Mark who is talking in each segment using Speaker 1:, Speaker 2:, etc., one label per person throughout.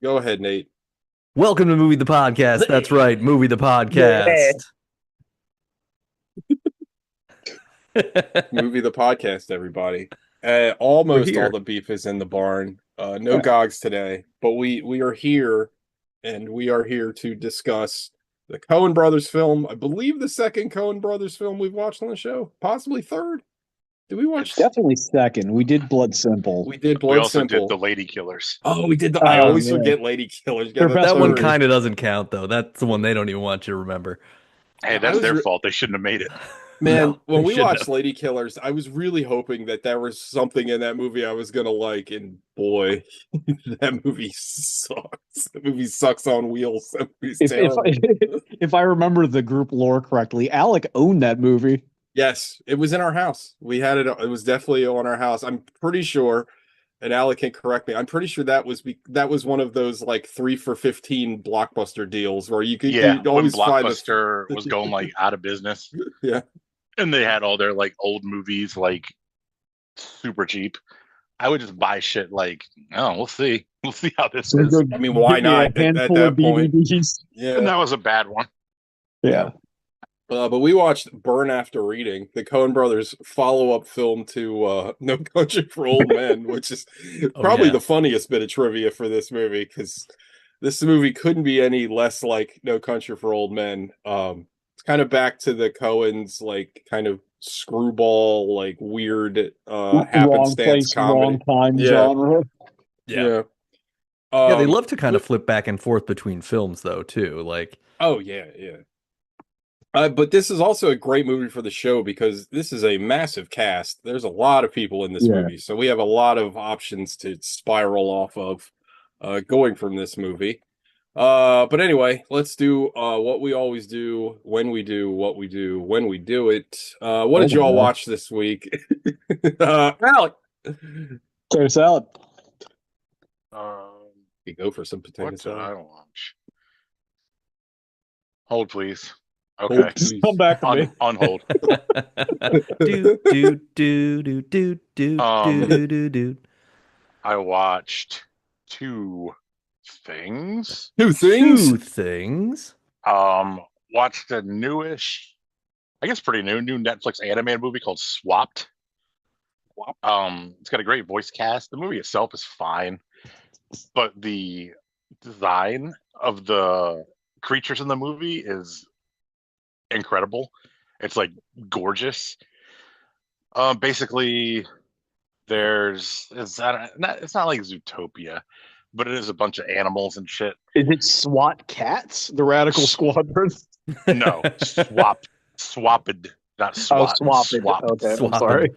Speaker 1: Go ahead, Nate.
Speaker 2: Welcome to Movie the Podcast. That's right, Movie the
Speaker 3: Yeah.
Speaker 2: Podcast.
Speaker 1: Movie the podcast, everybody.
Speaker 2: We're
Speaker 1: Almost all
Speaker 2: here.
Speaker 1: the beef is in the barn. No Gogs today, but we are here, and we are here to discuss the Coen Brothers film. I believe the second Coen Brothers film we've watched on the show, possibly third. Did we watch?
Speaker 3: Definitely second. We did Blood Simple.
Speaker 1: We did
Speaker 4: We
Speaker 1: Blood
Speaker 4: also did
Speaker 1: Simple.
Speaker 4: the Lady Killers.
Speaker 1: Oh, we did the. I always
Speaker 3: yeah.
Speaker 1: forget Lady Killers.
Speaker 3: They're
Speaker 1: the
Speaker 3: best
Speaker 2: That one
Speaker 1: third.
Speaker 2: kind of doesn't count, though. That's the one they don't even want you to remember.
Speaker 4: Hey,
Speaker 1: I
Speaker 4: that's
Speaker 1: was
Speaker 4: their
Speaker 1: re-
Speaker 4: fault. They shouldn't have made it.
Speaker 1: Man,
Speaker 2: No,
Speaker 1: when
Speaker 2: they
Speaker 1: we
Speaker 2: shouldn't
Speaker 1: watched
Speaker 2: have.
Speaker 1: Lady Killers, I was really hoping that there was something in that movie I was gonna like, and boy, that movie sucks. That movie sucks on wheels. That movie's
Speaker 3: If
Speaker 1: terrible.
Speaker 3: if I remember the group lore correctly, Alec owned that movie.
Speaker 1: Yes, it was in our house. We had it. It was definitely on our house. I'm pretty sure, and Alec can correct me. I'm pretty sure that was one of those like 3 for 15 Blockbuster deals where you could
Speaker 4: Yeah,
Speaker 1: you'd
Speaker 4: when
Speaker 1: always find
Speaker 4: Blockbuster was going like out of business,
Speaker 1: Yeah.
Speaker 4: and they had all their like old movies like super cheap. I would just buy shit like, oh, we'll see how this is.
Speaker 1: I mean, why
Speaker 3: Give me a
Speaker 1: not at
Speaker 3: handful
Speaker 1: that
Speaker 3: of
Speaker 1: point?
Speaker 3: DVDs.
Speaker 1: Yeah.
Speaker 4: And that was a bad one.
Speaker 3: Yeah.
Speaker 1: But we watched Burn After Reading, the Coen Brothers follow-up film to No Country for Old Men, which is probably
Speaker 2: yeah.
Speaker 1: the funniest bit of trivia for this movie because this movie couldn't be any less like No Country for Old Men. It's kind of back to the Coens, like kind of screwball, like weird
Speaker 3: Wrong
Speaker 1: happenstance
Speaker 3: place, wrong
Speaker 1: comedy.
Speaker 3: time
Speaker 1: Yeah.
Speaker 3: genre.
Speaker 2: Yeah,
Speaker 1: Yeah.
Speaker 2: they love to kind of flip back and forth between films, though, too. Like,
Speaker 1: Oh yeah, yeah. But this is also a great movie for the show because this is a massive cast. There's a lot of people in this
Speaker 3: Yeah.
Speaker 1: movie, so we have a lot of options to spiral off of going from this movie. But anyway, let's do what we always do when we do what we do when we do it. What did
Speaker 3: Oh,
Speaker 1: you all
Speaker 3: no.
Speaker 1: watch this week? Alec,
Speaker 3: Potato salad.
Speaker 1: you go for some potato
Speaker 4: What did
Speaker 1: salad.
Speaker 4: I watch? Hold, please.
Speaker 1: Hold,
Speaker 4: Okay,
Speaker 1: please.
Speaker 3: Come back to me.
Speaker 4: on hold.
Speaker 2: do do do do do do
Speaker 4: Um,
Speaker 2: do do do.
Speaker 4: I watched two things.
Speaker 1: Two things.
Speaker 2: Two things.
Speaker 4: Watched a newish, I guess pretty new Netflix animated movie called Swapped. It's got a great voice cast. The movie itself is fine, but the design of the creatures in the movie is incredible. It's like gorgeous. Basically, it's not like Zootopia, but it is a bunch of animals and shit.
Speaker 3: Is it SWAT Cats? The Radical Squadron?
Speaker 4: No, swapped, not
Speaker 3: Oh,
Speaker 4: SWAT.
Speaker 3: swap it.
Speaker 4: Swap.
Speaker 3: Okay,
Speaker 2: Swap
Speaker 3: I'm sorry.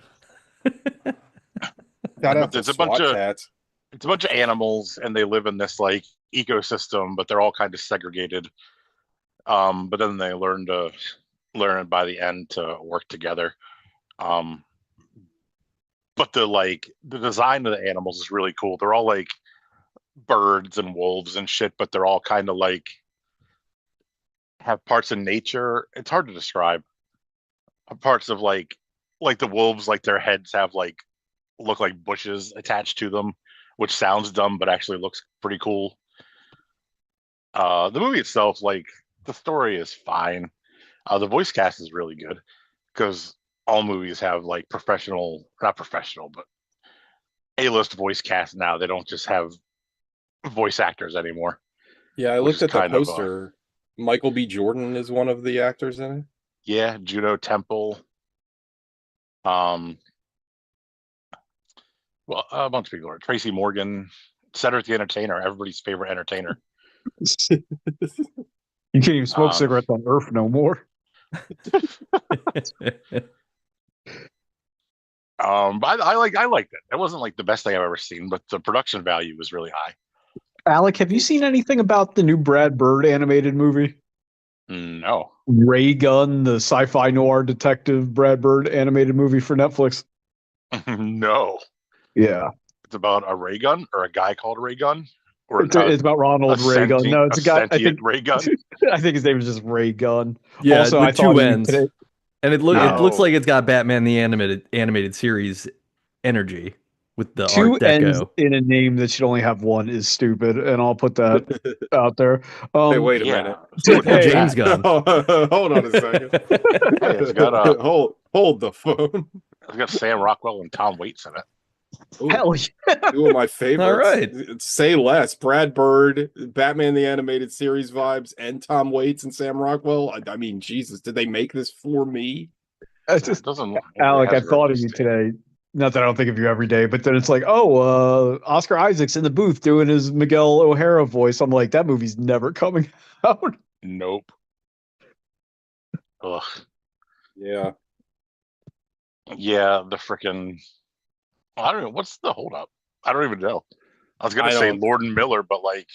Speaker 1: Shout out to
Speaker 4: It's a bunch
Speaker 1: SWAT
Speaker 4: of-
Speaker 1: cats.
Speaker 4: It's a bunch of animals, and they live in this like ecosystem, but they're all kind of segregated. But then they learn by the end to work together. But the design of the animals is really cool. They're all like birds and wolves and shit, but they're all kind of like have parts of nature. It's hard to describe. Parts of like the wolves, like their heads have like look like bushes attached to them, which sounds dumb but actually looks pretty cool. The movie itself, like the story is fine. The voice cast is really good because all movies have like not professional, but A-list voice cast now. They don't just have voice actors anymore.
Speaker 1: Yeah, I
Speaker 4: Which
Speaker 1: looked
Speaker 4: is
Speaker 1: at the
Speaker 4: kind of,
Speaker 1: poster. Michael B. Jordan is one of the actors in it.
Speaker 4: Yeah, Juno Temple. Well, a bunch of people are. Tracy Morgan, Cedric the Entertainer, everybody's favorite entertainer.
Speaker 3: You can't even smoke
Speaker 4: Um,
Speaker 3: cigarettes on Earth no more.
Speaker 4: But I liked it. It wasn't like the best thing I've ever seen, but the production value was really high.
Speaker 3: Alec, have you seen anything about the new Brad Bird animated movie?
Speaker 4: No.
Speaker 3: Ray Gun, the sci-fi noir detective Brad Bird animated movie for Netflix.
Speaker 4: No.
Speaker 3: Yeah,
Speaker 4: It's about a ray gun or a guy called Ray Gun? Or
Speaker 3: it's about Ronald Ray Gun. No, it's a guy. I think
Speaker 4: Ray Gun.
Speaker 3: I think his name is just Ray Gun.
Speaker 2: Yeah,
Speaker 3: Also,
Speaker 2: with
Speaker 3: I thought
Speaker 2: two
Speaker 3: he-
Speaker 2: ends. And it
Speaker 4: No.
Speaker 2: looks like it's got Batman the animated series energy. with the
Speaker 3: Two
Speaker 2: Art
Speaker 3: N's
Speaker 2: Deco.
Speaker 3: in a name that should only have one is stupid, and I'll put that out there.
Speaker 1: Hey, wait a
Speaker 4: Yeah.
Speaker 1: minute.
Speaker 4: Who would have
Speaker 3: Hey.
Speaker 2: James
Speaker 4: that?
Speaker 2: Gunn.
Speaker 1: Hold on a second.
Speaker 4: Hey, it's got
Speaker 1: hold the phone.
Speaker 4: it's got Sam Rockwell and Tom Waits in it.
Speaker 1: Ooh,
Speaker 3: Hell yeah.
Speaker 1: two of my favorites.
Speaker 2: All right.
Speaker 1: Say less. Brad Bird, Batman the Animated Series vibes, and Tom Waits and Sam Rockwell. I mean, Jesus, did they make this for me?
Speaker 3: It's just,
Speaker 4: It doesn't.
Speaker 3: Alec,
Speaker 4: it
Speaker 3: I
Speaker 4: has
Speaker 3: thought of
Speaker 4: release
Speaker 3: you
Speaker 4: date.
Speaker 3: today. Not that I don't think of you every day, but then it's like, oh, Oscar Isaac's in the booth doing his Miguel O'Hara voice. I'm like, that movie's never coming out.
Speaker 4: Nope. Ugh.
Speaker 1: Yeah.
Speaker 4: Yeah, the freaking. I don't know. What's the holdup? I don't even know. I was gonna
Speaker 1: I
Speaker 4: say
Speaker 1: don't-
Speaker 4: Lord and Miller, but like,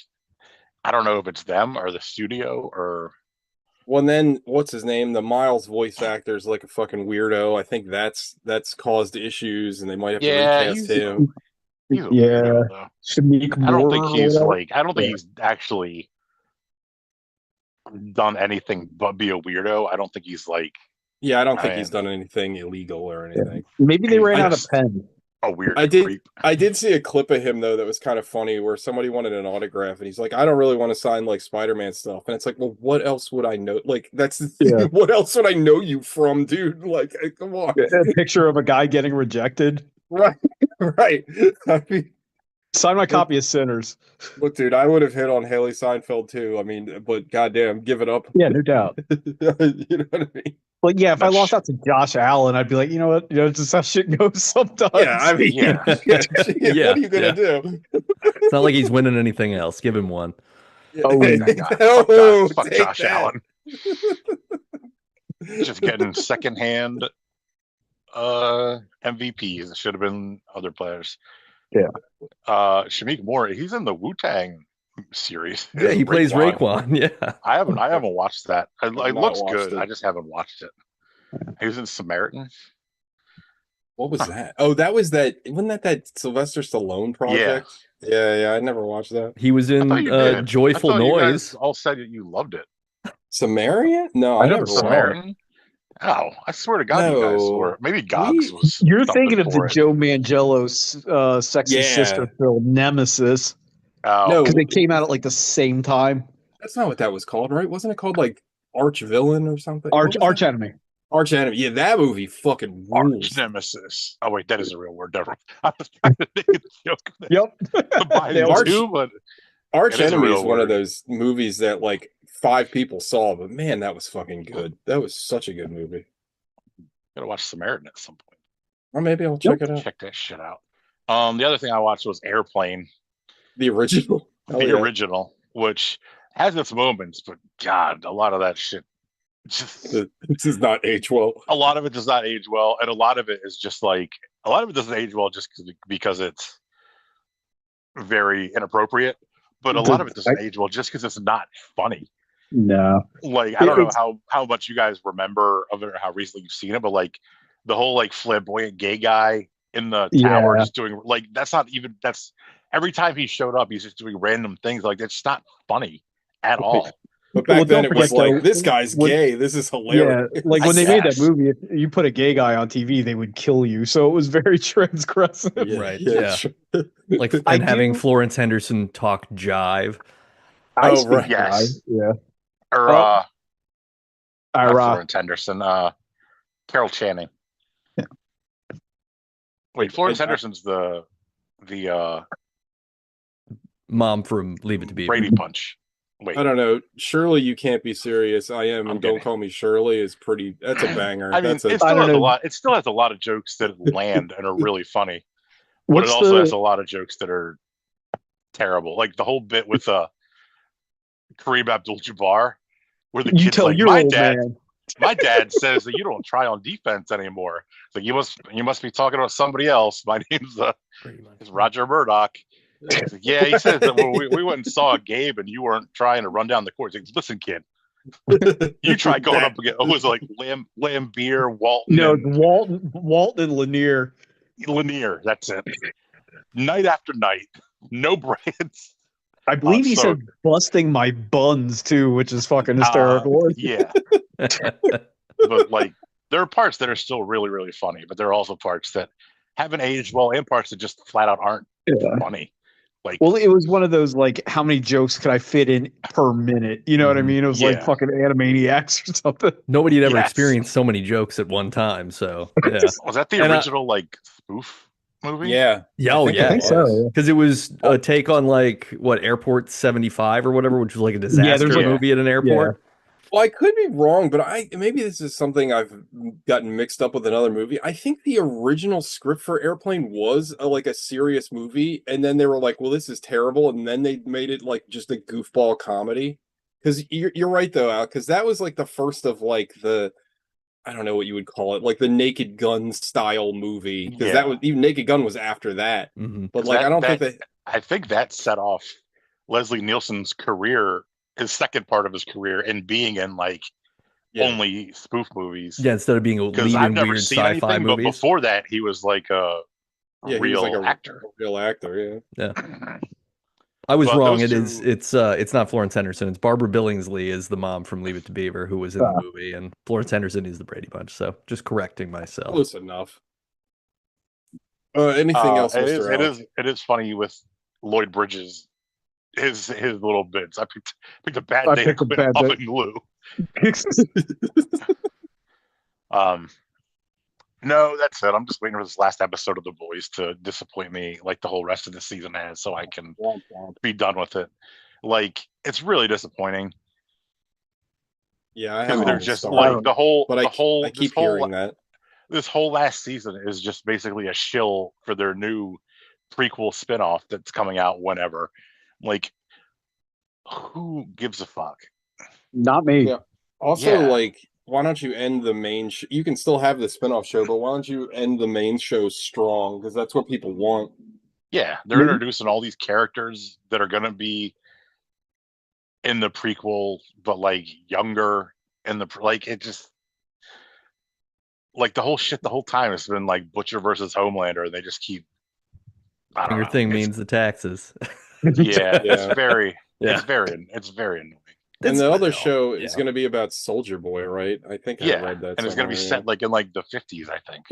Speaker 4: I don't know if it's them or the studio or.
Speaker 1: Well, and then what's his name? The Miles voice actor is like a fucking weirdo. I think that's caused issues, and they might have
Speaker 4: Yeah,
Speaker 1: to recast
Speaker 4: he's-
Speaker 1: him.
Speaker 4: He's a
Speaker 3: Yeah.
Speaker 4: weirdo, though.
Speaker 3: Shamik
Speaker 4: I don't think
Speaker 3: Moore or
Speaker 4: he's
Speaker 3: whatever.
Speaker 4: like. I don't think
Speaker 3: Yeah.
Speaker 4: he's actually done anything but be a weirdo. I don't think he's like
Speaker 1: Yeah, I don't think
Speaker 4: I
Speaker 1: he's
Speaker 4: mean-
Speaker 1: done anything illegal or anything.
Speaker 3: Maybe they
Speaker 4: He's
Speaker 3: ran out of
Speaker 4: just-
Speaker 3: pen.
Speaker 4: a weird
Speaker 1: I did-
Speaker 4: creep.
Speaker 1: I did see a clip of him though that was kind of funny, where somebody wanted an autograph, and he's like, "I don't really want to sign like Spider-Man stuff," and it's like, "Well, what else would I know? Like, that's the thing.
Speaker 3: Yeah.
Speaker 1: What else would I know you from, dude? Like, come on,
Speaker 3: A picture of a guy getting rejected.
Speaker 1: right, right." I mean,
Speaker 3: Sign my copy of Sinners.
Speaker 1: look, dude, I would have hit on Haley Seinfeld too. I mean, but goddamn, give it up.
Speaker 3: Yeah, no doubt.
Speaker 1: You know what I mean?
Speaker 3: Like, yeah, if I
Speaker 4: That's-
Speaker 3: lost out to Josh Allen, I'd be like, you know what? You know, it's just how shit goes sometimes.
Speaker 1: Yeah, I mean,
Speaker 4: Yeah.
Speaker 1: yeah,
Speaker 2: Yeah,
Speaker 1: what are you gonna
Speaker 2: yeah.
Speaker 1: do?
Speaker 2: It's not like he's winning anything else. Give him one.
Speaker 3: Oh,
Speaker 4: That guy.
Speaker 1: Oh,
Speaker 4: Fuck
Speaker 1: take
Speaker 4: Josh
Speaker 1: that.
Speaker 4: Allen. Just getting secondhand MVPs. It should have been other players.
Speaker 3: Yeah.
Speaker 4: Shamik Moore, he's in the Wu-Tang series.
Speaker 2: Yeah, he plays Raekwon. Yeah.
Speaker 4: I haven't watched that. It
Speaker 1: not
Speaker 4: looks
Speaker 1: watched
Speaker 4: good.
Speaker 1: it.
Speaker 4: I just haven't watched it. He was in Samaritan.
Speaker 1: What was that? Oh, that was that. Wasn't that Sylvester Stallone project? Yeah. I never watched that.
Speaker 2: He was
Speaker 4: I
Speaker 2: in
Speaker 4: thought you did. I
Speaker 2: Joyful
Speaker 4: thought you guys
Speaker 2: Noise.
Speaker 4: all said that you loved it.
Speaker 1: Sumerian? No,
Speaker 3: I
Speaker 1: I
Speaker 3: never
Speaker 1: never
Speaker 3: saw
Speaker 1: watched
Speaker 3: it.
Speaker 1: it.
Speaker 4: Samaritan? Oh, I swear to God, you guys
Speaker 1: No.
Speaker 4: were. Maybe Gogs was.
Speaker 3: You're
Speaker 4: something
Speaker 3: thinking of
Speaker 4: for
Speaker 3: the
Speaker 4: it.
Speaker 3: Joe Mangello sexy
Speaker 1: Yeah.
Speaker 3: sister film Nemesis,
Speaker 4: Oh,
Speaker 1: No.
Speaker 3: because they came out at like the same time.
Speaker 1: That's not what that was called, right? Wasn't it called like Arch Villain or something?
Speaker 3: Arch
Speaker 1: What was that?
Speaker 3: Enemy.
Speaker 1: Arch Enemy. Yeah, that movie fucking rules.
Speaker 4: Arch Nemesis. Oh wait, that is a real word. Never. I was trying to make a joke
Speaker 3: Yep.
Speaker 4: by
Speaker 3: They
Speaker 4: the
Speaker 3: all-
Speaker 4: two, but
Speaker 1: Arch
Speaker 4: It is a
Speaker 1: Enemy
Speaker 4: real
Speaker 1: is one of
Speaker 4: word.
Speaker 1: those movies that like 5 people saw, but man, that was fucking good. That was such a good movie.
Speaker 4: gotta watch Samaritan at some point.
Speaker 1: Or maybe I'll check it out.
Speaker 4: Check that shit out. The other thing I watched was Airplane,
Speaker 1: The original. Oh,
Speaker 4: the
Speaker 1: yeah.
Speaker 4: original, which has its moments, but God, a lot of that shit, just
Speaker 1: This is not age well.
Speaker 4: a lot of it does not age well, and a lot of it is just like a lot of it doesn't age well just because it's very inappropriate. But a lot of it doesn't age well just because it's not funny.
Speaker 3: No.
Speaker 4: Like I don't know
Speaker 3: It's-
Speaker 4: how much you guys remember of it or how recently you've seen it, but like the whole like flamboyant gay guy in the tower
Speaker 3: Yeah.
Speaker 4: just doing like that's every time he showed up he's just doing random things like it's not funny at all.
Speaker 1: But back
Speaker 3: Well,
Speaker 1: then
Speaker 3: don't
Speaker 1: it was
Speaker 3: forget,
Speaker 1: like,
Speaker 3: though,
Speaker 1: this guy's
Speaker 3: when-
Speaker 1: gay. This is
Speaker 3: Yeah,
Speaker 1: hilarious.
Speaker 3: like
Speaker 4: I
Speaker 3: when they made that
Speaker 4: guess.
Speaker 3: movie, if you put a gay guy on TV, they would kill you. So it was very transgressive.
Speaker 2: Right, yeah.
Speaker 1: sure.
Speaker 2: Like
Speaker 3: I
Speaker 2: and having
Speaker 3: do-
Speaker 2: Florence Henderson talk jive.
Speaker 3: I
Speaker 1: Oh,
Speaker 3: speak
Speaker 1: right.
Speaker 4: Yes.
Speaker 3: guy. Yeah.
Speaker 4: Or
Speaker 3: Oh,
Speaker 4: not
Speaker 3: Ira.
Speaker 4: Florence Henderson, Carol Channing.
Speaker 3: Yeah.
Speaker 4: Wait, Florence
Speaker 1: And,
Speaker 4: Henderson's the
Speaker 2: Mom from Leave It to Beaver.
Speaker 4: Brady Bunch. Wait,
Speaker 1: I don't know. Surely you can't be serious. I am,
Speaker 4: I'm
Speaker 1: and don't
Speaker 4: kidding.
Speaker 1: call me Shirley is pretty. That's a banger.
Speaker 4: I mean,
Speaker 1: That's a,
Speaker 4: it still
Speaker 3: I don't
Speaker 4: has a
Speaker 3: know.
Speaker 4: lot. It still has a lot of jokes that land and are really funny, but
Speaker 3: What's
Speaker 4: it also
Speaker 3: the
Speaker 4: has a lot of jokes that are terrible. Like the whole bit with Kareem Abdul-Jabbar, where the
Speaker 3: you
Speaker 4: kid's
Speaker 3: tell
Speaker 4: like,
Speaker 3: your
Speaker 4: "My
Speaker 3: old
Speaker 4: dad,
Speaker 3: man?
Speaker 4: my dad says that you don't try on defense anymore. It's like you must be talking about somebody else. My name's
Speaker 2: Pretty much.
Speaker 4: is Roger Murdoch." He's like, yeah, he says that when we went and saw Gabe and you weren't trying to run down the court. He's like, listen, kid, you try going up against. It was like Lambeer, Walton,
Speaker 3: No,
Speaker 4: and
Speaker 3: Walton and Lanier.
Speaker 4: Lanier. That's it. Night after night, no breaks.
Speaker 3: I believe he
Speaker 4: so-
Speaker 3: said busting my buns too, which is fucking hysterical.
Speaker 4: Yeah, but like there are parts that are still really, really funny, but there are also parts that haven't aged well, and parts that just flat out aren't
Speaker 3: Yeah.
Speaker 4: funny. Like,
Speaker 3: Well, it was one of those like, how many jokes could I fit in per minute? You know what I
Speaker 2: Mhm.
Speaker 3: mean? It was like
Speaker 4: Yeah.
Speaker 3: fucking Animaniacs or something.
Speaker 2: Nobody had ever
Speaker 4: Yes.
Speaker 2: experienced so many jokes at one time. So yeah,
Speaker 4: was that the
Speaker 2: And,
Speaker 4: original like spoof movie?
Speaker 1: Yeah.
Speaker 2: yeah, oh
Speaker 1: think
Speaker 2: yeah,
Speaker 1: it
Speaker 3: I think so.
Speaker 2: because it was a take on like what Airport 75 or whatever, which was like a disaster
Speaker 3: there's
Speaker 4: like-
Speaker 2: movie at an airport.
Speaker 1: Well, I could be wrong, but maybe this is something I've gotten mixed up with another movie. I think the original script for Airplane was like a serious movie, and then they were like, "Well, this is terrible," and then they made it like just a goofball comedy. Because you're right though, Al, because that was like the first of like the, I don't know what you would call it, like the Naked Gun style movie. Because that
Speaker 4: Yeah.
Speaker 1: was, even Naked Gun was after that.
Speaker 2: Mhm.
Speaker 1: But
Speaker 4: 'Cause
Speaker 1: like, I don't
Speaker 4: that-
Speaker 1: think that.
Speaker 4: I think that set off Leslie Nielsen's career, his second part of his career, in being in like
Speaker 1: Yeah.
Speaker 4: only spoof movies.
Speaker 2: Yeah, instead of being a
Speaker 4: Because
Speaker 2: lead
Speaker 4: I've
Speaker 2: in
Speaker 4: never
Speaker 2: weird
Speaker 4: seen
Speaker 2: sci-fi
Speaker 4: anything, but
Speaker 2: movies.
Speaker 4: before that, he was like a
Speaker 1: Yeah, he was
Speaker 4: real
Speaker 1: like a
Speaker 4: actor.
Speaker 1: real actor. Yeah.
Speaker 2: I was
Speaker 4: But
Speaker 2: wrong.
Speaker 4: those
Speaker 2: It's not Florence Henderson. It's Barbara Billingsley is the mom from Leave It to Beaver who was in the movie, and Florence Henderson is the Brady Bunch. So just correcting myself.
Speaker 1: Close enough. Anything else,
Speaker 4: it
Speaker 1: Mr.
Speaker 4: is,
Speaker 1: Alec?
Speaker 4: it is funny with Lloyd Bridges, his little bits. I picked a bad
Speaker 3: I
Speaker 4: day to
Speaker 3: picked a
Speaker 4: quit
Speaker 3: bad day.
Speaker 4: huffing glue. No, that's it. I'm just waiting for this last episode of The Boys to disappoint me like the whole rest of the season has, so I can be done with it. Like, it's really disappointing.
Speaker 1: Yeah, I
Speaker 4: Because
Speaker 1: haven't
Speaker 4: they're
Speaker 1: even
Speaker 4: just
Speaker 1: started.
Speaker 4: like the whole
Speaker 1: but I
Speaker 4: this
Speaker 1: keep
Speaker 4: whole
Speaker 1: hearing that.
Speaker 4: this whole last season is just basically a shill for their new prequel spinoff that's coming out whenever. Like, who gives a fuck?
Speaker 3: Not me.
Speaker 1: Yeah. Also,
Speaker 4: Yeah.
Speaker 1: like, why don't you end the main you can still have the spinoff show, but why don't you end the main show strong? Because that's what people want.
Speaker 4: Yeah, they're
Speaker 3: Maybe-
Speaker 4: introducing all these characters that are gonna be in the prequel, but like younger in the like it just like the whole shit the whole time has been like Butcher versus Homelander, and they just keep. I don't
Speaker 2: Your
Speaker 4: know.
Speaker 2: thing
Speaker 4: It's-
Speaker 2: means the taxes.
Speaker 4: yeah,
Speaker 1: Yeah.
Speaker 4: it's very
Speaker 2: Yeah.
Speaker 4: it's very annoying.
Speaker 1: And
Speaker 2: It's
Speaker 1: the other
Speaker 2: no,
Speaker 1: show is
Speaker 2: yeah.
Speaker 1: going to be about Soldier Boy, right? I think I
Speaker 4: Yeah,
Speaker 1: read that.
Speaker 4: and it's gonna be
Speaker 1: somewhere,
Speaker 4: set like in like the 50s, I think.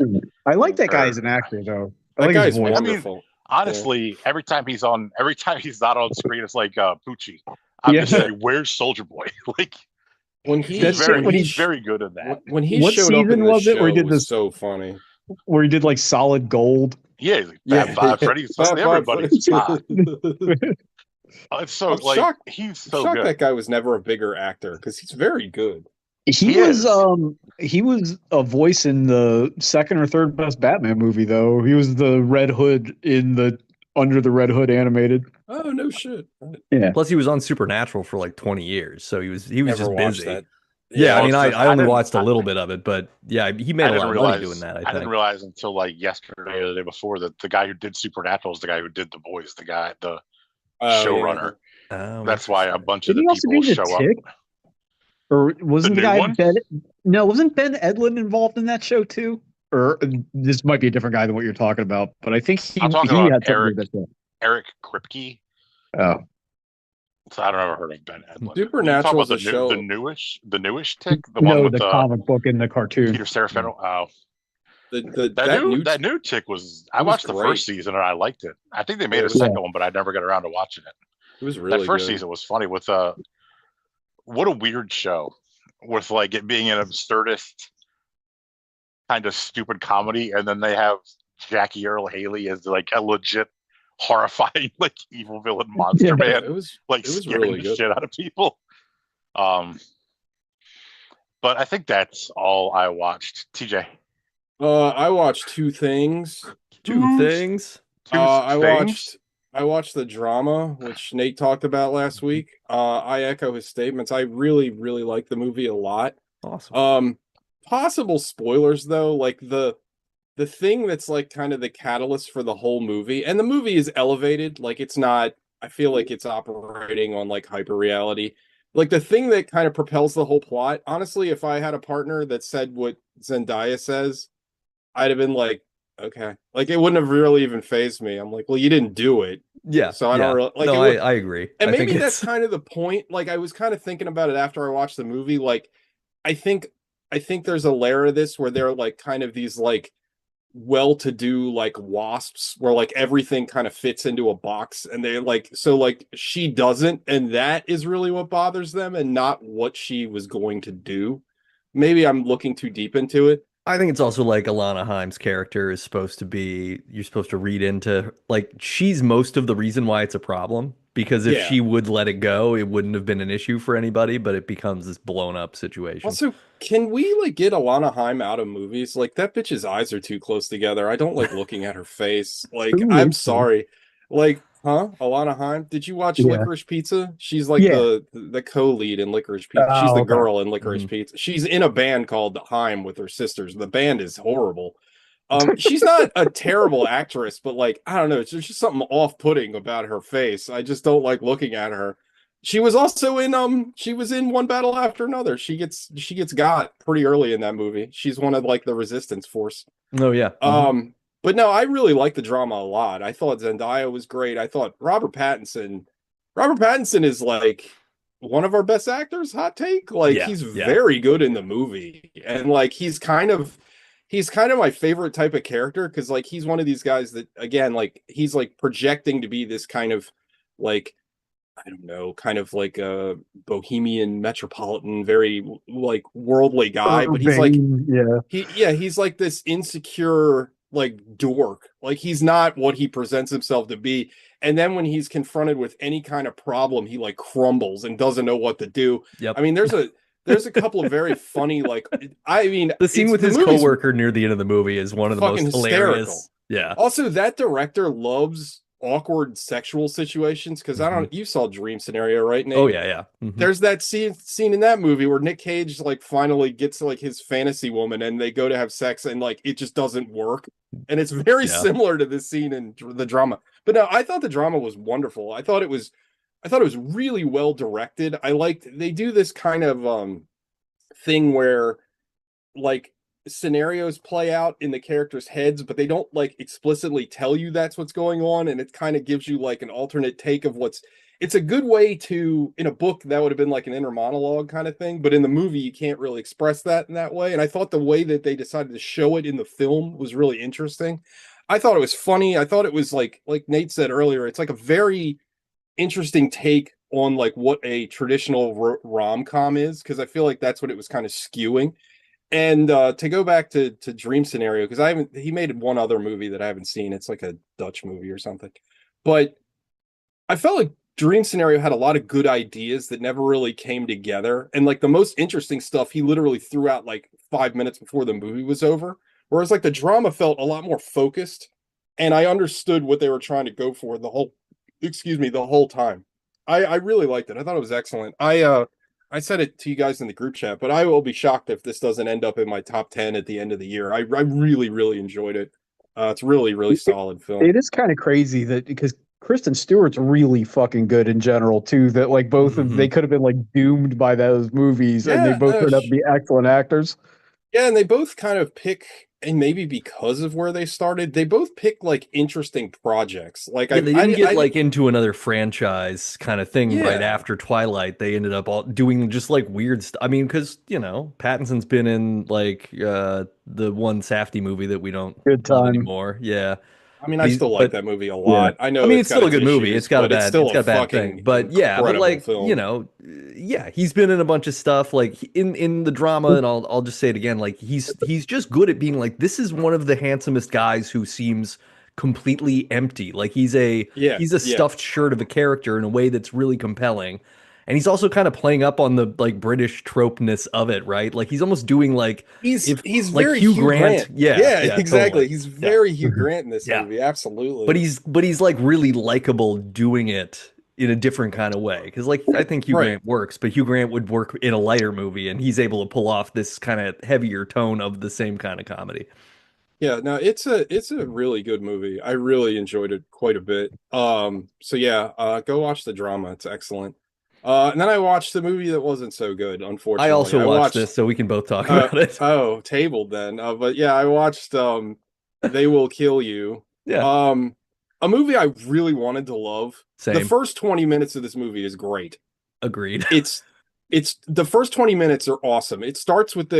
Speaker 3: I like that guy
Speaker 4: Or-
Speaker 3: as an actor, though. I
Speaker 1: That
Speaker 3: like
Speaker 1: guy's
Speaker 3: his voice.
Speaker 1: wonderful.
Speaker 4: Honestly, every time he's not on screen, it's like Poochie. I'm just
Speaker 3: Yeah.
Speaker 4: saying, where's Soldier Boy? Like
Speaker 1: When
Speaker 4: he's
Speaker 3: That's
Speaker 4: very
Speaker 3: it, when
Speaker 4: he's
Speaker 3: he-
Speaker 4: very good at that.
Speaker 1: when he
Speaker 3: What
Speaker 1: showed up in
Speaker 3: season
Speaker 1: the
Speaker 3: was it
Speaker 1: show,
Speaker 3: where he did
Speaker 1: was
Speaker 3: this-
Speaker 1: so funny.
Speaker 3: Where he did like Solid Gold.
Speaker 4: Yeah, he's like,
Speaker 1: Yeah.
Speaker 4: Fat Bob, Freddy's
Speaker 1: Bob,
Speaker 4: everybody's
Speaker 1: Bob,
Speaker 4: Bob. It's so
Speaker 1: I'm
Speaker 4: like
Speaker 1: shocked-
Speaker 4: he's
Speaker 1: I'm
Speaker 4: so
Speaker 1: shocked
Speaker 4: good.
Speaker 1: that guy was never a bigger actor because he's very good.
Speaker 3: He
Speaker 4: He
Speaker 3: was
Speaker 4: is.
Speaker 3: he was a voice in the second or third best Batman movie, though. He was the Red Hood in the Under the Red Hood animated.
Speaker 1: Oh no shit!
Speaker 2: Plus, he was on Supernatural for like 20 years, so he was
Speaker 1: Never
Speaker 2: just
Speaker 1: watched
Speaker 2: busy.
Speaker 1: that.
Speaker 2: Yeah, I
Speaker 4: Well,
Speaker 2: mean,
Speaker 4: it's just-
Speaker 2: I
Speaker 4: I
Speaker 2: only
Speaker 4: didn't-
Speaker 2: watched a
Speaker 4: I-
Speaker 2: little bit of it, but yeah, he made
Speaker 4: I
Speaker 2: a
Speaker 4: didn't
Speaker 2: lot of
Speaker 4: realize
Speaker 2: money doing that. I
Speaker 4: didn't
Speaker 2: think.
Speaker 4: realize until like yesterday or the day before that the guy who did Supernatural is the guy who did The Boys, the
Speaker 1: Oh,
Speaker 4: showrunner.
Speaker 2: Oh,
Speaker 4: That's why a
Speaker 2: interesting.
Speaker 4: bunch of
Speaker 3: Did he
Speaker 4: the
Speaker 3: also
Speaker 4: people
Speaker 3: do the
Speaker 4: show
Speaker 3: Tick?
Speaker 4: up.
Speaker 3: Or wasn't
Speaker 4: The
Speaker 3: the,
Speaker 4: new
Speaker 3: guy
Speaker 4: one?
Speaker 3: Ben? No, wasn't Ben Edlund involved in that show too? Or this might be a different guy than what you're talking about, but I think he
Speaker 4: I'm talking
Speaker 3: he
Speaker 4: about
Speaker 3: had something
Speaker 4: Eric.
Speaker 3: to do with
Speaker 4: Eric Kripke.
Speaker 3: that show.
Speaker 4: So I don't ever heard of Ben Edlund.
Speaker 1: Supernatural
Speaker 4: You
Speaker 1: is
Speaker 4: talk
Speaker 1: a
Speaker 4: about
Speaker 1: show.
Speaker 4: the newish Tick, the
Speaker 3: Oh,
Speaker 4: one
Speaker 3: no,
Speaker 4: with
Speaker 3: the comic book and the cartoon.
Speaker 4: Peter Serafinowicz. Oh,
Speaker 1: That
Speaker 4: new Tick was. I
Speaker 1: It was
Speaker 4: watched the
Speaker 1: great.
Speaker 4: first season and I liked it. I think they made
Speaker 1: Yeah,
Speaker 4: a
Speaker 1: it was-
Speaker 4: second one, but I never got around to watching it.
Speaker 1: it was really
Speaker 4: That first
Speaker 1: good.
Speaker 4: season was funny with what a weird show with like it being an absurdist kind of stupid comedy, and then they have Jackie Earl Haley as like a legit horrifying like evil villain monster
Speaker 3: Yeah.
Speaker 4: man,
Speaker 1: It was
Speaker 4: like
Speaker 1: it was
Speaker 4: scaring
Speaker 1: really
Speaker 4: the
Speaker 1: good.
Speaker 4: shit out of people. But I think that's all I watched. TJ,
Speaker 1: I watched two things.
Speaker 2: Two things.
Speaker 4: two
Speaker 1: I
Speaker 4: things?
Speaker 1: watched the drama, which Nate talked about last week. I echo his statements. I really, really like the movie a lot.
Speaker 2: Awesome.
Speaker 1: Possible spoilers though, like the thing that's like kind of the catalyst for the whole movie, and the movie is elevated, like it's not, I feel like it's operating on like hyper reality. Like the thing that kind of propels the whole plot, honestly, if I had a partner that said what Zendaya says, I'd have been like, okay. Like it wouldn't have really even phased me. I'm like, well, you didn't do it.
Speaker 2: Yeah.
Speaker 1: So I don't really like
Speaker 2: no,
Speaker 1: it would-
Speaker 2: I agree.
Speaker 1: And
Speaker 2: I think
Speaker 1: maybe that's
Speaker 2: it's-
Speaker 1: kind of the point. Like I was kind of thinking about it after I watched the movie. Like I think there's a layer of this where they're like kind of these like well-to-do like wasps where like everything kind of fits into a box, and they like, so like she doesn't, and that is really what bothers them and not what she was going to do. Maybe I'm looking too deep into it.
Speaker 2: I think it's also like Alana Haim's character is supposed to be, you're supposed to read into, like, she's most of the reason why it's a problem. Because if
Speaker 1: Yeah.
Speaker 2: she would let it go, it wouldn't have been an issue for anybody, but it becomes this blown up situation.
Speaker 1: Also, can we like get Alana Haim out of movies? Like that bitch's eyes are too close together. I don't like looking at her face. Like,
Speaker 3: Who
Speaker 1: I'm
Speaker 3: is she?
Speaker 1: sorry. Like, huh? Alana Haim? Did you watch
Speaker 3: Yeah.
Speaker 1: Licorice Pizza? She's like
Speaker 3: Yeah.
Speaker 1: the co-lead in Licorice Pizza. She's
Speaker 3: Oh,
Speaker 1: the
Speaker 3: okay.
Speaker 1: girl in Licorice
Speaker 2: Mhm.
Speaker 1: Pizza. She's in a band called Haim with her sisters. The band is horrible. She's not a terrible actress, but like, I don't know, there's just something off-putting about her face. I just don't like looking at her. She was also in she was in One Battle After Another. She gets got pretty early in that movie. She's one of like the resistance force.
Speaker 2: Oh yeah.
Speaker 1: But no, I really like the drama a lot. I thought Zendaya was great. I thought Robert Pattinson is like one of our best actors, hot take. Like
Speaker 2: Yeah,
Speaker 1: he's
Speaker 2: yeah.
Speaker 1: very good in the movie. And like he's kind of my favorite type of character because like he's one of these guys that again, like he's like projecting to be this kind of like, I don't know, kind of like a bohemian metropolitan, very like worldly guy, but he's like
Speaker 3: Urbane, yeah.
Speaker 1: he's like this insecure like dork. Like he's not what he presents himself to be. And then when he's confronted with any kind of problem, he like crumbles and doesn't know what to do.
Speaker 2: Yep.
Speaker 1: I mean, there's a couple of very funny like, I mean,
Speaker 2: The scene with
Speaker 1: the
Speaker 2: his
Speaker 1: movie's
Speaker 2: coworker near the end of the movie is one of the most
Speaker 1: fucking
Speaker 2: hilarious.
Speaker 1: hysterical.
Speaker 2: Yeah.
Speaker 1: Also, that director loves awkward sexual situations because I don't. You saw Dream Scenario, right, Nate?
Speaker 2: Oh yeah, yeah. Mhm.
Speaker 1: There's that scene in that movie where Nick Cage like finally gets like his fantasy woman and they go to have sex and like it just doesn't work. And it's very
Speaker 2: Yeah.
Speaker 1: similar to this scene in the drama. But no, I thought the drama was wonderful. I thought it was really well directed. I liked they do this kind of thing where like scenarios play out in the characters' heads, but they don't like explicitly tell you that's what's going on, and it kind of gives you like an alternate take of what's. It's a good way to, in a book that would have been like an inner monologue kind of thing, but in the movie you can't really express that in that way. And I thought the way that they decided to show it in the film was really interesting. I thought it was funny. I thought it was like Nate said earlier, it's like a very interesting take on like what a traditional rom-com is, because I feel like that's what it was kind of skewing. And to go back to Dream Scenario, because he made one other movie that I haven't seen. It's like a Dutch movie or something. But I felt like Dream Scenario had a lot of good ideas that never really came together. And like the most interesting stuff, he literally threw out like 5 minutes before the movie was over. Whereas like the drama felt a lot more focused, and I understood what they were trying to go for the whole time. I really liked it. I thought it was excellent. I said it to you guys in the group chat, but I will be shocked if this doesn't end up in my top 10 at the end of the year. I really, really enjoyed it. It's really, really solid film.
Speaker 3: It is kind of crazy that because Kristen Stewart's really fucking good in general too. That like both of they could have been like doomed by those movies, and they
Speaker 1: Yeah,
Speaker 3: both turned out to be excellent actors.
Speaker 1: Yeah, and they both kind of pick, and maybe because of where they started, they both pick like interesting projects. Like
Speaker 2: Yeah, they didn't get like into another franchise kind of thing right
Speaker 1: Yeah.
Speaker 2: after Twilight. They ended up all doing just like weird stuff. I mean, because Pattinson's been in like the one Safdie movie that we don't
Speaker 3: Good
Speaker 2: love
Speaker 3: time.
Speaker 2: anymore. Yeah.
Speaker 1: I mean, I still like that movie a lot. I know
Speaker 2: it's still a good movie.
Speaker 1: issues,
Speaker 2: It's got a
Speaker 1: but it's
Speaker 2: bad,
Speaker 1: still
Speaker 2: it's got a bad
Speaker 1: fucking
Speaker 2: thing. But yeah, but
Speaker 1: incredible
Speaker 2: like
Speaker 1: film.
Speaker 2: yeah, he's been in a bunch of stuff like in the drama, and I'll just say it again. Like he's just good at being like, this is one of the handsomest guys who seems completely empty. Like he's a
Speaker 1: Yeah,
Speaker 2: stuffed shirt of a character in a way that's really compelling. And he's also kind of playing up on the like British tropeness of it, right? Like he's almost doing like
Speaker 1: He's
Speaker 2: like
Speaker 1: very
Speaker 2: Hugh Grant. Yeah,
Speaker 1: exactly.
Speaker 2: totally.
Speaker 1: He's very Hugh Grant in this
Speaker 2: Yeah.
Speaker 1: movie, absolutely.
Speaker 2: But he's like really likable doing it in a different kind of way. Because like I think Hugh
Speaker 1: Right.
Speaker 2: Grant works, but Hugh Grant would work in a lighter movie, and he's able to pull off this kind of heavier tone of the same kind of comedy.
Speaker 1: Yeah, no, it's a really good movie. I really enjoyed it quite a bit. So yeah, go watch the drama. It's excellent. And then I watched the movie that wasn't so good, unfortunately.
Speaker 2: I also watched
Speaker 1: watched
Speaker 2: this, so we can both talk about it.
Speaker 1: tabled then. But yeah, I watched They Will Kill You.
Speaker 2: Yeah.
Speaker 1: A movie I really wanted to love. The
Speaker 2: Same.
Speaker 1: first 20 minutes of this movie is great.
Speaker 2: Agreed.
Speaker 1: It's the first 20 minutes are awesome. It starts with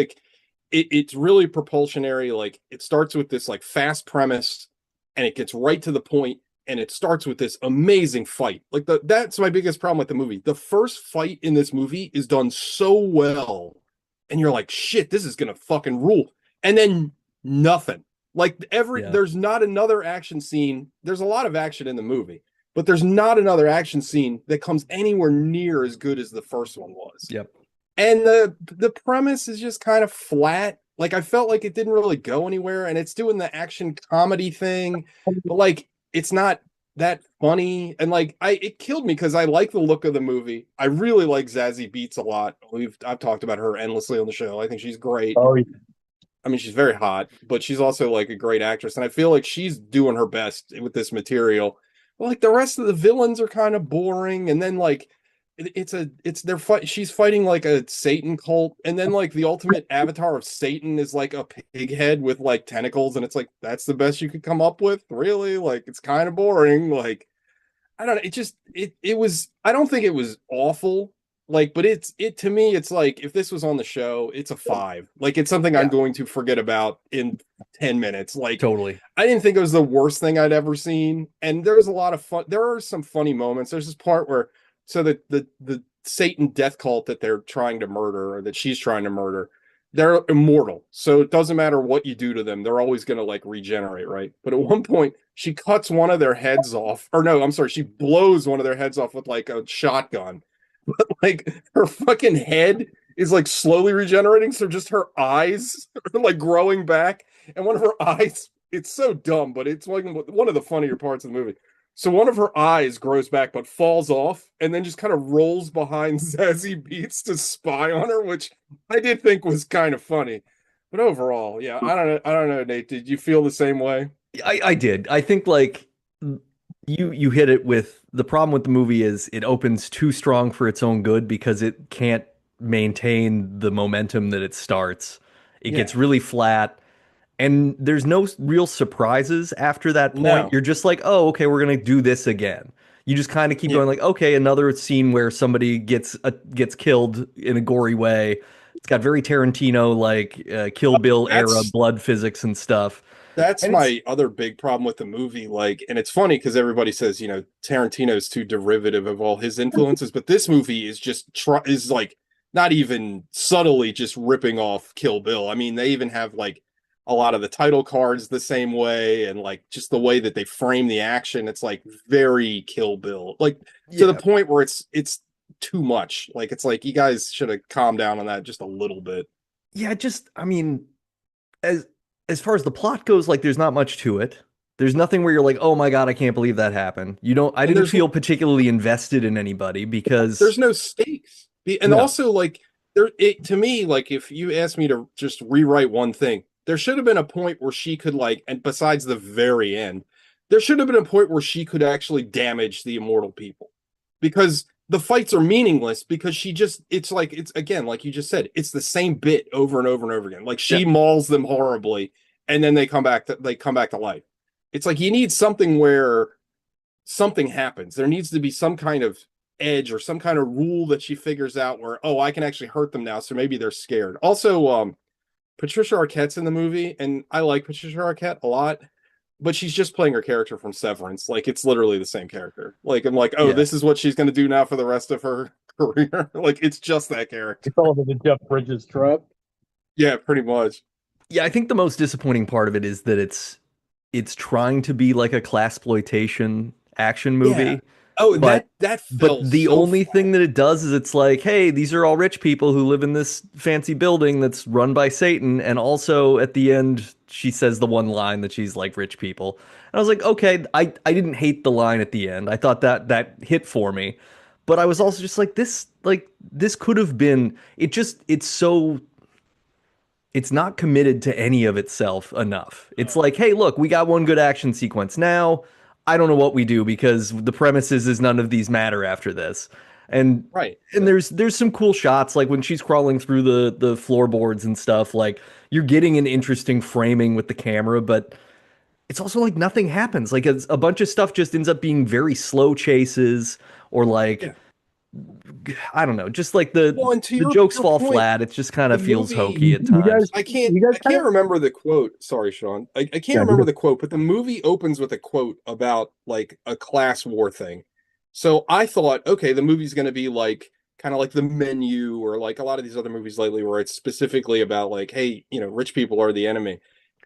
Speaker 1: it's really propulsionary. Like it starts with this like fast premise, and it gets right to the point, and it starts with this amazing fight. Like that's my biggest problem with the movie. The first fight in this movie is done so well, and you're like, shit, this is gonna fucking rule. And then nothing. Like
Speaker 2: Yeah.
Speaker 1: there's not another action scene. There's a lot of action in the movie, but there's not another action scene that comes anywhere near as good as the first one was.
Speaker 2: Yep.
Speaker 1: And the premise is just kind of flat. Like I felt like it didn't really go anywhere, and it's doing the action comedy thing, but like it's not that funny. And like it killed me because I like the look of the movie. I really like Zazie Beetz a lot. I've talked about her endlessly on the show. I think she's great.
Speaker 3: Oh, yeah.
Speaker 1: I mean, she's very hot, but she's also like a great actress, and I feel like she's doing her best with this material. But like the rest of the villains are kind of boring, and then like it's their fight. She's fighting like a Satan cult, and then like the ultimate avatar of Satan is like a pig head with like tentacles, and it's like that's the best you could come up with, really? Like it's kind of boring. Like I don't know. It was. I don't think it was awful. Like, but it to me, it's like if this was on the show, it's a 5. Like it's something I'm going to forget about in 10 minutes. Like
Speaker 2: Totally.
Speaker 1: I didn't think it was the worst thing I'd ever seen. And there's a lot of fun. There are some funny moments. There's this part where so the Satan death cult that they're trying to murder, or that she's trying to murder, they're immortal. So it doesn't matter what you do to them, they're always gonna like regenerate, right? But at one point, she cuts one of their heads off, or no, I'm sorry, she blows one of their heads off with like a shotgun. But like her fucking head is like slowly regenerating, so just her eyes are like growing back, and one of her eyes, it's so dumb, but it's like one of the funnier parts of the movie. So one of her eyes grows back but falls off, and then just kind of rolls behind Zazie Beetz to spy on her, which I did think was kind of funny. But overall, yeah, I don't know, Nate. Did you feel the same way?
Speaker 2: I did. I think like you hit it with the problem with the movie is it opens too strong for its own good because it can't maintain the momentum that it starts. It gets really flat, and there's no real surprises after that point.
Speaker 1: No.
Speaker 2: You're just like, oh, okay, we're gonna do this again. You just kind of keep going like, okay, another scene where somebody gets killed in a gory way. It's got very Tarantino like Kill Bill era blood physics and stuff.
Speaker 1: That's
Speaker 2: And
Speaker 1: my other big problem with the movie. Like, and it's funny because everybody says, you know, Tarantino's too derivative of all his influences, but this movie is just is like not even subtly just ripping off Kill Bill. I mean, they even have like a lot of the title cards the same way, and like just the way that they frame the action, it's like very Kill Bill, like to the point where it's too much. Like it's like you guys should have calmed down on that just a little bit.
Speaker 2: Yeah, just I mean, as far as the plot goes, like there's not much to it. There's nothing where you're like, oh my God, I can't believe that happened. You don't I didn't feel particularly invested in anybody because
Speaker 1: there's no stakes. And also like to me, like if you asked me to just rewrite one thing, there should have been a point where she could like, and besides the very end, there should have been a point where she could actually damage the immortal people, because the fights are meaningless because it's like, it's again, like you just said, it's the same bit over and over and over again. Like she mauls them horribly, and then they come back to life. It's like you need something where something happens. There needs to be some kind of edge or some kind of rule that she figures out where, oh, I can actually hurt them now, so maybe they're scared. Also, Patricia Arquette's in the movie, and I like Patricia Arquette a lot, but she's just playing her character from Severance. Like it's literally the same character. Like I'm like, oh, this is what she's going to do now for the rest of her career. Like it's just that character.
Speaker 3: It's all the Jeff Bridges trap.
Speaker 1: Yeah, pretty much.
Speaker 2: Yeah, I think the most disappointing part of it is that it's trying to be like a class-exploitation action movie.
Speaker 1: Yeah. Oh,
Speaker 2: but the
Speaker 1: so
Speaker 2: only thing that it does is it's like, hey, these are all rich people who live in this fancy building that's run by Satan, and also at the end she says the one line that she's like rich people. And I was like, okay, I didn't hate the line at the end. I thought that hit for me. But I was also just like this could have been it's not committed to any of itself enough. It's like, hey, look, we got one good action sequence. Now, I don't know what we do because the premise is none of these matter after this. And and there's some cool shots like when she's crawling through the floorboards and stuff, like you're getting an interesting framing with the camera, but it's also like nothing happens. Like a bunch of stuff just ends up being very slow chases or like I don't know, just like
Speaker 1: Well, and to
Speaker 2: the
Speaker 1: your
Speaker 2: jokes fall
Speaker 1: point,
Speaker 2: flat. It just kind
Speaker 1: the
Speaker 2: of feels
Speaker 1: movie
Speaker 2: hokey at
Speaker 3: You
Speaker 2: times.
Speaker 3: guys, you
Speaker 1: I
Speaker 3: guys kind
Speaker 1: can't
Speaker 3: of,
Speaker 1: remember the quote. Sorry, Sean. I can't
Speaker 3: yeah,
Speaker 1: remember the quote, but the movie opens with a quote about like a class war thing. So I thought, okay, the movie's going to be like kind of like The Menu or like a lot of these other movies lately where it's specifically about like, hey, rich people are the enemy.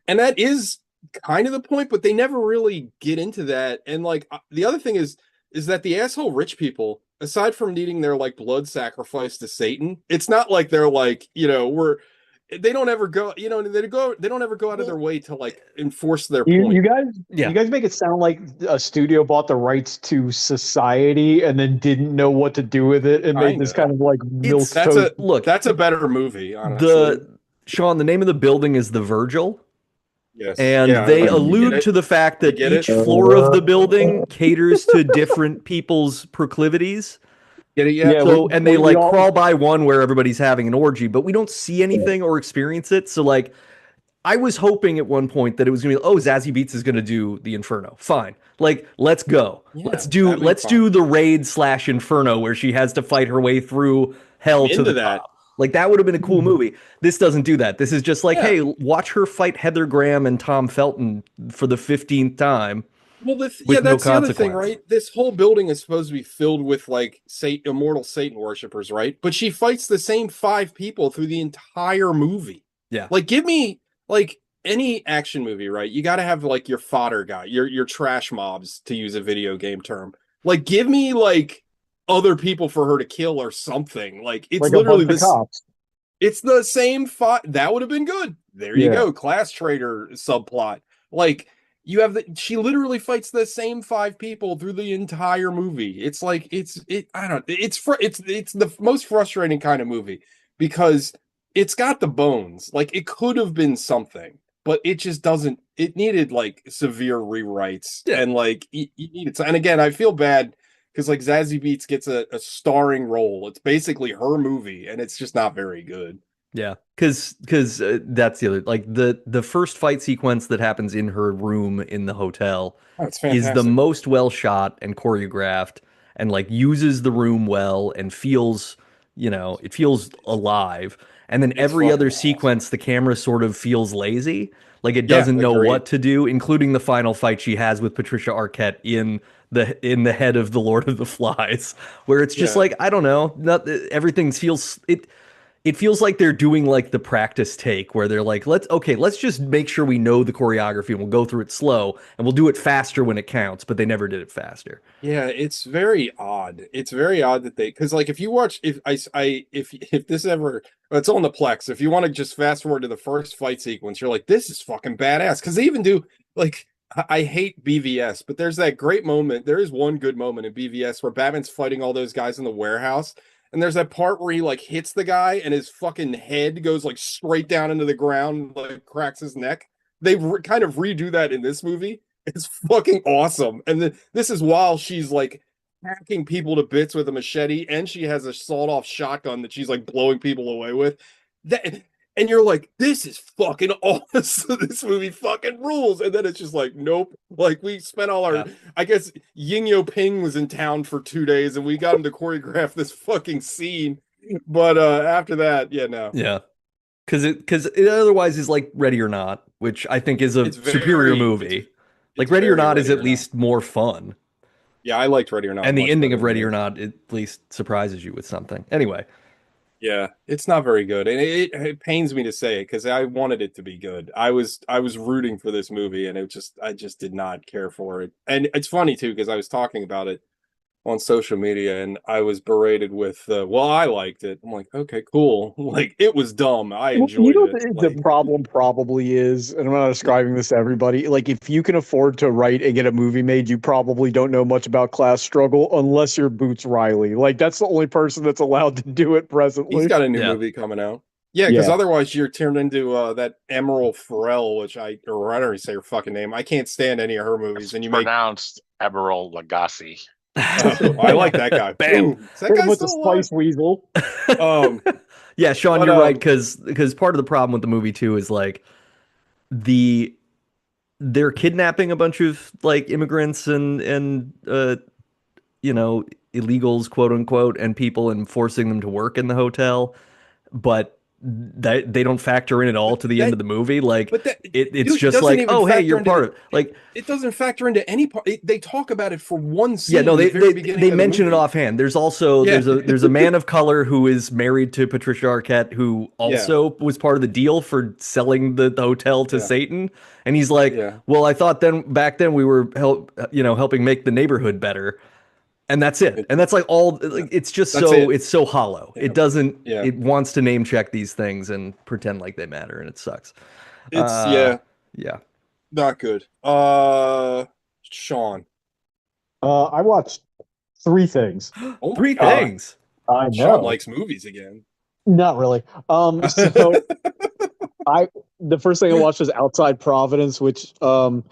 Speaker 1: And that is kind of the point, but they never really get into that. And like the other thing is that the asshole rich people, aside from needing their like blood sacrifice to Satan, it's not like they're like, they don't ever go, they don't ever go out of their way to like enforce their
Speaker 3: you,
Speaker 1: point.
Speaker 2: Yeah.
Speaker 3: you guys make it sound like a studio bought the rights to Society and then didn't know what to do with it and made this
Speaker 1: Kinda.
Speaker 3: kind of like milk
Speaker 2: It's
Speaker 1: That's
Speaker 3: toast.
Speaker 2: look,
Speaker 1: that's a better movie, honestly.
Speaker 2: the Sean, the name of the building is the Virgil.
Speaker 1: Yes.
Speaker 2: And
Speaker 1: Yeah,
Speaker 2: they
Speaker 1: I get
Speaker 2: allude
Speaker 1: it.
Speaker 2: to the fact
Speaker 1: I
Speaker 2: that
Speaker 1: get it.
Speaker 2: each floor of the building caters to different people's proclivities.
Speaker 1: Get it yet?
Speaker 3: Yeah,
Speaker 2: So, and they
Speaker 3: we
Speaker 2: like
Speaker 3: all,
Speaker 2: crawl by one where everybody's having an orgy, but we don't see anything or experience it. So, like, I was hoping at one point that it was gonna be, oh, Zazie Beetz is gonna do the Inferno. Fine, like, let's go.
Speaker 1: Yeah, that'd be
Speaker 2: Let's
Speaker 1: fun.
Speaker 2: do the raid / Inferno where she has to fight her way through hell
Speaker 1: I'm
Speaker 2: to
Speaker 1: into
Speaker 2: the
Speaker 1: that.
Speaker 2: top. Like that would have been a cool movie. This doesn't do that. This is just like,
Speaker 1: Yeah.
Speaker 2: hey, watch her fight Heather Graham and Tom Felton for the 15th time.
Speaker 1: Well,
Speaker 2: With no
Speaker 1: that's the other thing,
Speaker 2: consequence.
Speaker 1: right? This whole building is supposed to be filled with like immortal Satan worshippers, right? But she fights the same 5 people through the entire movie.
Speaker 2: Yeah.
Speaker 1: Like, give me like any action movie, right? You got to have like your fodder guy, your trash mobs, to use a video game term. Like, give me like other people for her to kill or something. Like, it's
Speaker 3: like a
Speaker 1: literally
Speaker 3: bunch of
Speaker 1: this.
Speaker 3: cops.
Speaker 1: It's the same fight. That would have been good. There you
Speaker 3: Yeah.
Speaker 1: go. Class traitor subplot. Like you have she literally fights the same 5 people through the entire movie. It's like I don't it's the most frustrating kind of movie because it's got the bones. Like it could have been something, but it just doesn't. It needed like severe rewrites
Speaker 2: Yeah.
Speaker 1: and like you needed. And again, I feel bad because like Zazie Beetz gets a starring role. It's basically her movie, and it's just not very good.
Speaker 2: Yeah, because that's the other, like the first fight sequence that happens in her room in the hotel
Speaker 1: Oh, it's
Speaker 2: is the
Speaker 1: fantastic.
Speaker 2: most well shot and choreographed, and like uses the room well and feels, it feels alive. And then
Speaker 1: It's
Speaker 2: every
Speaker 1: fucking
Speaker 2: other
Speaker 1: awesome.
Speaker 2: sequence, the camera sort of feels lazy, like it
Speaker 1: Yeah,
Speaker 2: doesn't know
Speaker 1: agreed.
Speaker 2: what to do, including the final fight she has with Patricia Arquette in the head of the Lord of the Flies, where it's just
Speaker 1: Yeah.
Speaker 2: like, I don't know, everything feels it feels like they're doing like the practice take where they're like, let's just make sure we know the choreography and we'll go through it slow and we'll do it faster when it counts, but they never did it faster.
Speaker 1: Yeah, it's very odd. It's very odd that because like if you watch if this ever it's on the Plex, if you want to just fast forward to the first fight sequence, you're like, this is fucking badass. Because they even do like I hate BVS, but there's that great moment. There is one good moment in BVS where Batman's fighting all those guys in the warehouse. And there's that part where he like hits the guy and his fucking head goes like straight down into the ground, like cracks his neck. They kind of redo that in this movie. It's fucking awesome. And this is while she's like hacking people to bits with a machete and she has a sawed-off shotgun that she's like blowing people away with. That and you're like, this is fucking awesome. This movie fucking rules. And then it's just like, nope. Like we spent all our I guess Ying Yo Ping was in town for 2 days and we got him to choreograph this fucking scene. But after that, yeah, no.
Speaker 2: Yeah. Because it otherwise is like Ready or Not, which I think is a
Speaker 1: It's very-
Speaker 2: superior movie. Like
Speaker 1: It's
Speaker 2: Ready or
Speaker 1: very
Speaker 2: Not is
Speaker 1: Ready
Speaker 2: at
Speaker 1: or
Speaker 2: least more fun.
Speaker 1: Yeah, I liked Ready or Not.
Speaker 2: And the
Speaker 1: much
Speaker 2: ending
Speaker 1: better
Speaker 2: of
Speaker 1: than
Speaker 2: Ready
Speaker 1: this.
Speaker 2: or Not at least surprises you with something. Anyway,
Speaker 1: Yeah, it's not very good, and it pains me to say it because I wanted it to be good. I was rooting for this movie, and I just did not care for it. And it's funny too because I was talking about it on social media, and I was berated with, "Well, I liked it." I'm like, "Okay, cool." Like it was dumb. I
Speaker 3: You
Speaker 1: enjoyed
Speaker 3: know,
Speaker 1: it.
Speaker 3: the
Speaker 1: Like,
Speaker 3: problem probably is, and I'm not describing this to everybody, like if you can afford to write and get a movie made, you probably don't know much about class struggle unless you're Boots Riley. Like that's the only person that's allowed to do it presently.
Speaker 1: he's got a new
Speaker 2: Yeah.
Speaker 1: movie coming out. Yeah, because
Speaker 3: Yeah.
Speaker 1: otherwise you're turned into that Emerald Farrell, which I don't say her fucking name. I can't stand any of her movies,
Speaker 4: It's
Speaker 1: and you make.
Speaker 4: pronounced Emerald Lagasse.
Speaker 1: I like that guy.
Speaker 2: Bam.
Speaker 1: Ooh, is that
Speaker 3: Hit him
Speaker 1: guy
Speaker 3: with the
Speaker 1: still alive?
Speaker 3: Spice Weasel.
Speaker 1: Um,
Speaker 2: Yeah, Sean,
Speaker 1: But,
Speaker 2: you're right because part of the problem with the movie too is like they're kidnapping a bunch of like immigrants and you know illegals, quote unquote, and people and forcing them to work in the hotel, but they don't factor in at all to the end
Speaker 1: That,
Speaker 2: of the movie. Like
Speaker 1: but that
Speaker 2: it's
Speaker 1: dude,
Speaker 2: just
Speaker 1: doesn't
Speaker 2: like,
Speaker 1: even
Speaker 2: oh hey,
Speaker 1: factor
Speaker 2: you're
Speaker 1: into
Speaker 2: part of
Speaker 1: it. It doesn't factor into any part. They talk about it for one
Speaker 2: yeah,
Speaker 1: scene
Speaker 2: no,
Speaker 1: in the
Speaker 2: they
Speaker 1: very
Speaker 2: they,
Speaker 1: beginning
Speaker 2: they
Speaker 1: of the
Speaker 2: mention it
Speaker 1: movie.
Speaker 2: offhand. There's also
Speaker 1: Yeah.
Speaker 2: there's a man of color who is married to Patricia Arquette who
Speaker 1: Yeah.
Speaker 2: also was part of the deal for selling the hotel to
Speaker 1: Yeah.
Speaker 2: Satan, and he's like,
Speaker 1: Yeah.
Speaker 2: well, I thought back then we were helping make the neighborhood better. And that's it. And that's like all
Speaker 1: Yeah.
Speaker 2: it's just
Speaker 1: That's
Speaker 2: so
Speaker 1: it.
Speaker 2: it's so hollow.
Speaker 1: Yeah.
Speaker 2: It doesn't
Speaker 1: Yeah.
Speaker 2: it wants to name check these things and pretend like they matter, and it sucks.
Speaker 1: It's
Speaker 2: Yeah.
Speaker 1: not good. Sean.
Speaker 3: I watched three things.
Speaker 1: Oh my
Speaker 2: Three
Speaker 1: God.
Speaker 2: things.
Speaker 3: I
Speaker 1: Sean
Speaker 3: know.
Speaker 1: likes movies again.
Speaker 3: Not really. So the first thing I watched was Outside Providence, which
Speaker 1: Oh,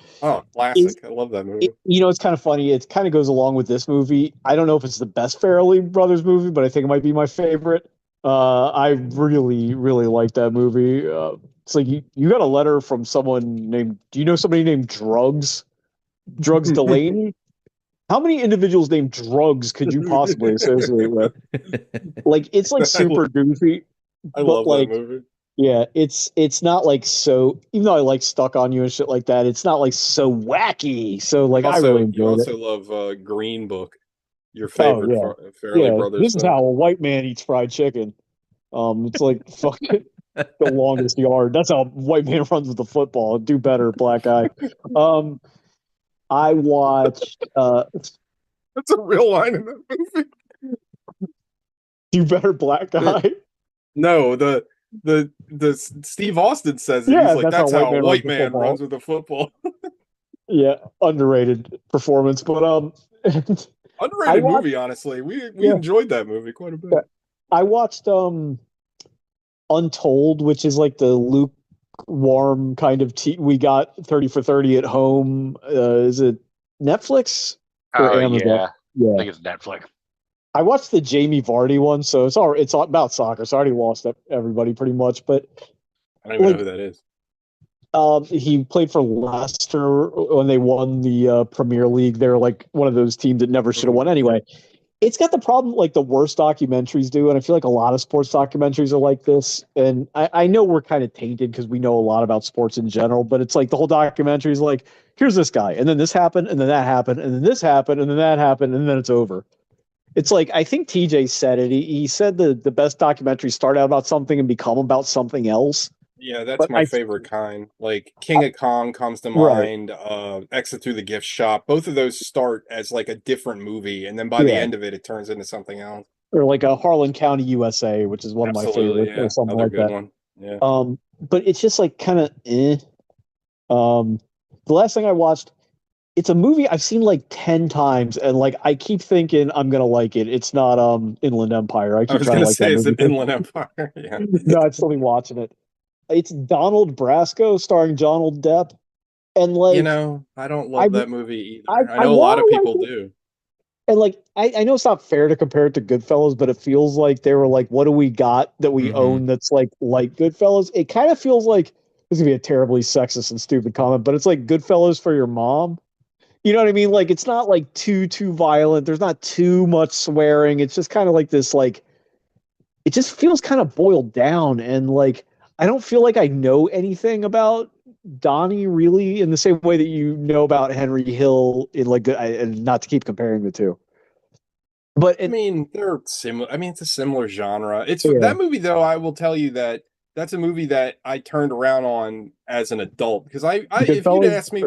Speaker 1: classic. I love that movie.
Speaker 3: it's kind of funny. It kind of goes along with this movie. I don't know if it's the best Farrelly Brothers movie, but I think it might be my favorite. I really, really like that movie. It's like you got a letter from someone named. Do you know somebody named Drugs Delaney? How many individuals named Drugs could you possibly associate with? Like it's like super goofy.
Speaker 1: I
Speaker 3: but,
Speaker 1: love
Speaker 3: like,
Speaker 1: that movie.
Speaker 3: Yeah, it's not like so. Even though I like Stuck on You and shit like that, it's not like so wacky. So like I really
Speaker 1: You
Speaker 3: enjoyed it.
Speaker 1: also love Green Book, your favorite Farrelly
Speaker 3: Yeah,
Speaker 1: Brothers
Speaker 3: this is
Speaker 1: film.
Speaker 3: how a white man eats fried chicken. It's like fucking the longest yard. That's how a white man runs with the football. Do better, black guy. I watched
Speaker 1: That's a real line in that movie.
Speaker 3: Do better, black guy.
Speaker 1: No, the Steve Austin says it.
Speaker 3: Yeah,
Speaker 1: He's like,
Speaker 3: that's
Speaker 1: that's
Speaker 3: how
Speaker 1: how a white
Speaker 3: runs with
Speaker 1: man
Speaker 3: football."
Speaker 1: runs with a football.
Speaker 3: Yeah, underrated performance, but
Speaker 1: Underrated
Speaker 3: watched-
Speaker 1: movie, honestly. We
Speaker 3: Yeah.
Speaker 1: enjoyed that movie quite a bit.
Speaker 3: Yeah. I watched Untold, which is like the lukewarm kind of we got 30 for 30 at home. Is it Netflix or
Speaker 4: Oh
Speaker 3: Amazon?
Speaker 4: yeah, I
Speaker 3: Yeah.
Speaker 4: think it's Netflix.
Speaker 3: I watched the Jamie Vardy one, so it's all about soccer. So I already lost everybody pretty much, but
Speaker 1: I don't even
Speaker 3: like-
Speaker 1: know who that is.
Speaker 3: he played for Leicester when they won the Premier League. They're like one of those teams that never should have won anyway. It's got the problem like the worst documentaries do, and I feel like a lot of sports documentaries are like this. And I know we're kind of tainted because we know a lot about sports in general, but it's like the whole documentary is like, here's this guy, and then this happened, and then that happened, and then this happened, and then that happened, and then it's over. It's like I think TJ said it. He said the best documentaries start out about something and become about something else.
Speaker 1: Yeah, that's
Speaker 3: But
Speaker 1: my
Speaker 3: I-
Speaker 1: favorite kind. Like King of Kong comes to
Speaker 3: Right.
Speaker 1: mind, Exit Through the Gift Shop. Both of those start as like a different movie, and then by the
Speaker 3: Yeah.
Speaker 1: end of it, it turns into something else.
Speaker 3: Or like a Harlan County, USA, which is one of my
Speaker 1: Absolutely,
Speaker 3: favorites, or something
Speaker 1: another
Speaker 3: like
Speaker 1: good
Speaker 3: that.
Speaker 1: one. Yeah.
Speaker 3: But it's just like kind of the last thing I watched, it's a movie I've seen like 10 times, and like I keep thinking I'm gonna like it. It's not Inland Empire. I
Speaker 1: I
Speaker 3: keep
Speaker 1: was
Speaker 3: trying to
Speaker 1: gonna
Speaker 3: like
Speaker 1: say,
Speaker 3: that
Speaker 1: is
Speaker 3: movie.
Speaker 1: it Inland Empire? Yeah.
Speaker 3: No, I'd still be watching it. It's Donald Brasco starring Donald Depp, and like
Speaker 1: You know, I don't love
Speaker 3: I-
Speaker 1: that movie
Speaker 3: I-
Speaker 1: either. I
Speaker 3: I
Speaker 1: know a lot of
Speaker 3: wanna
Speaker 1: people
Speaker 3: like
Speaker 1: do.
Speaker 3: and like I know it's not fair to compare it to Goodfellas, but it feels like they were like, what do we got that we
Speaker 2: Mhm.
Speaker 3: own that's like Goodfellas? It kind of feels like this is gonna be a terribly sexist and stupid comment, but it's like Goodfellas for your mom. You know what I mean? Like it's not like too violent. There's not too much swearing. It's just kind of like this like it just feels kind of boiled down, and like I don't feel like I know anything about Donnie really in the same way that you know about Henry Hill in like and not to keep comparing the two. But
Speaker 1: I mean, they're similar. I mean, it's a similar genre. It's
Speaker 3: Yeah.
Speaker 1: that movie, though. I will tell you that that's a movie that I turned around on as an adult because if you'd
Speaker 3: Goodfellas
Speaker 1: asked me,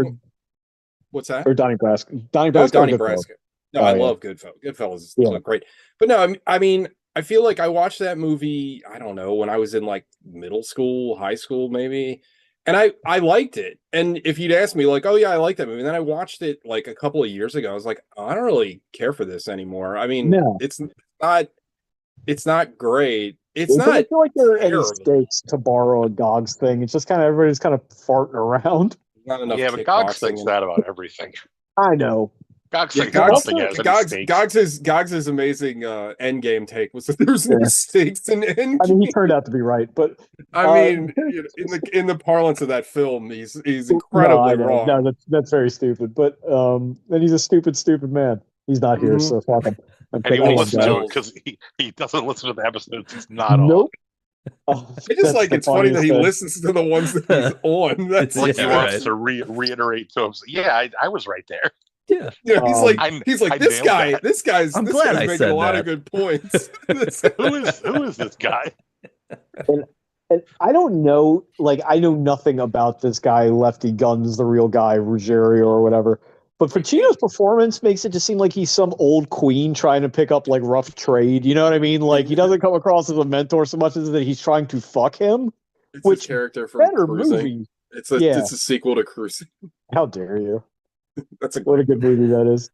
Speaker 1: what's that?
Speaker 3: or Donnie Brasco. Donnie
Speaker 1: No,
Speaker 3: Brasco.
Speaker 1: Donnie
Speaker 3: or Goodfellas?
Speaker 1: Brasco. No,
Speaker 3: Oh,
Speaker 1: I
Speaker 3: yeah.
Speaker 1: love Goodfellas. Goodfellas is
Speaker 3: Yeah.
Speaker 1: so great. But no, I mean, I feel like I watched that movie, I don't know, when I was in like middle school, high school, maybe. And I liked it. And if you'd asked me, like, oh yeah, I like that movie. And then I watched it like a couple of years ago. I was like, oh, I don't really care for this anymore. I mean,
Speaker 3: No.
Speaker 1: it's not great. It's
Speaker 3: It
Speaker 1: not
Speaker 3: doesn't feel like there are any
Speaker 1: terrible.
Speaker 3: stakes to borrow a Gogs thing. It's just kind of everybody's kind of farting around.
Speaker 1: not enough.
Speaker 4: Yeah, but Gogs
Speaker 1: kickboxing
Speaker 4: thinks
Speaker 1: and-
Speaker 4: that about everything.
Speaker 3: I know.
Speaker 4: Gogs
Speaker 1: Yeah,
Speaker 4: thinks
Speaker 1: Gogs,
Speaker 4: nothing has any
Speaker 1: Gogs,
Speaker 4: stakes.
Speaker 1: Gogs' amazing Endgame take was that there's no
Speaker 3: Yeah.
Speaker 1: stakes in Endgame.
Speaker 3: I mean, he turned out to be right, but
Speaker 1: I mean, you know, in the parlance of that film, he's incredibly
Speaker 3: no,
Speaker 1: wrong.
Speaker 3: No, that's very stupid. But and he's a stupid man. He's not here,
Speaker 1: Mhm.
Speaker 3: so fuck him. I
Speaker 4: And he
Speaker 3: bet
Speaker 4: won't
Speaker 3: I
Speaker 4: listen to it
Speaker 3: don't.
Speaker 4: because he doesn't listen to the episodes. It's not on.
Speaker 3: Nope. Oh,
Speaker 1: I just
Speaker 3: that's
Speaker 1: like
Speaker 3: the
Speaker 1: it's funny that
Speaker 3: funniest
Speaker 1: he
Speaker 3: thing.
Speaker 1: listens to the ones that he's on. That's
Speaker 4: Like
Speaker 2: Yeah,
Speaker 4: he wants
Speaker 2: right.
Speaker 4: to reiterate to him. Yeah, I was right there.
Speaker 2: Yeah.
Speaker 1: Yeah, he's
Speaker 3: Um,
Speaker 1: like
Speaker 4: I
Speaker 1: he's like
Speaker 4: I
Speaker 1: this
Speaker 4: nailed
Speaker 1: guy.
Speaker 4: that.
Speaker 2: I'm
Speaker 1: This
Speaker 2: glad
Speaker 1: guy's
Speaker 2: I
Speaker 1: making
Speaker 2: said
Speaker 1: a lot
Speaker 2: that.
Speaker 1: of good points.
Speaker 4: Who is this guy?
Speaker 3: And I don't know, like, I know nothing about this guy, Lefty Guns, the real guy, Ruggiero or whatever. But Pacino's performance makes it just seem like he's some old queen trying to pick up like rough trade. You know what I mean? Like he doesn't come across as a mentor so much as that he's trying to fuck him.
Speaker 1: It's
Speaker 3: Which
Speaker 1: his character from
Speaker 3: better
Speaker 1: Cruising.
Speaker 3: movie.
Speaker 1: It's
Speaker 3: Yeah.
Speaker 1: a sequel to Cruising.
Speaker 3: How dare you?
Speaker 1: That's a
Speaker 3: What a good movie that is.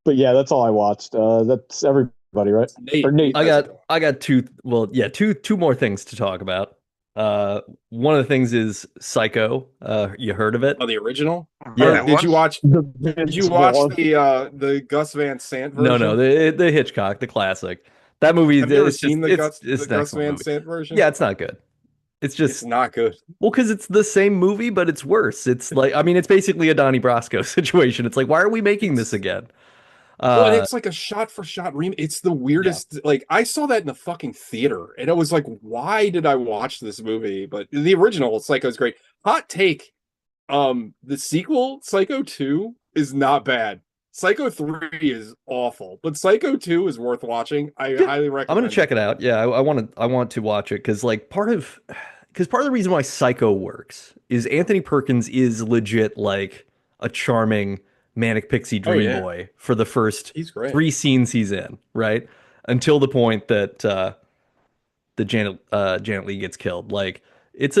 Speaker 3: But yeah, that's all I watched. That's everybody, right?
Speaker 1: Nate.
Speaker 3: Or Nate.
Speaker 2: I got two two more things to talk about. One of the things is Psycho. You heard of it?
Speaker 1: Oh, the original.
Speaker 2: Yeah.
Speaker 1: Or did you watch? Did you watch
Speaker 3: Vaughn.
Speaker 1: the Gus Van Sant version?
Speaker 2: No, the Hitchcock, the classic. That movie.
Speaker 1: Have you ever
Speaker 2: it's
Speaker 1: seen
Speaker 2: just,
Speaker 1: the Gus
Speaker 2: it's
Speaker 1: the
Speaker 2: an
Speaker 1: Gus
Speaker 2: excellent
Speaker 1: Van
Speaker 2: movie.
Speaker 1: Sant version?
Speaker 2: Yeah, it's not good. It's just
Speaker 1: It's not good.
Speaker 2: well, because it's the same movie, but it's worse. It's like, I mean, it's basically a Donnie Brasco situation. It's like, why are we making this again?
Speaker 1: Well, and it's like a shot for shot remake. It's the weirdest. Like I saw that in the fucking theater, and it was like, why did I watch this movie? But the original Psycho is great. Hot take: the sequel, Psycho 2, is not bad. Psycho 3 is awful, but Psycho 2 is worth watching. I highly recommend.
Speaker 2: I'm gonna check it out. Yeah, I want to watch it because like part of the reason why Psycho works is Anthony Perkins is legit like a charming manic pixie dream
Speaker 1: yeah.
Speaker 2: boy for the first
Speaker 1: He's great.
Speaker 2: 3 scenes he's in, right? Until the point that Janet Leigh gets killed. Like it's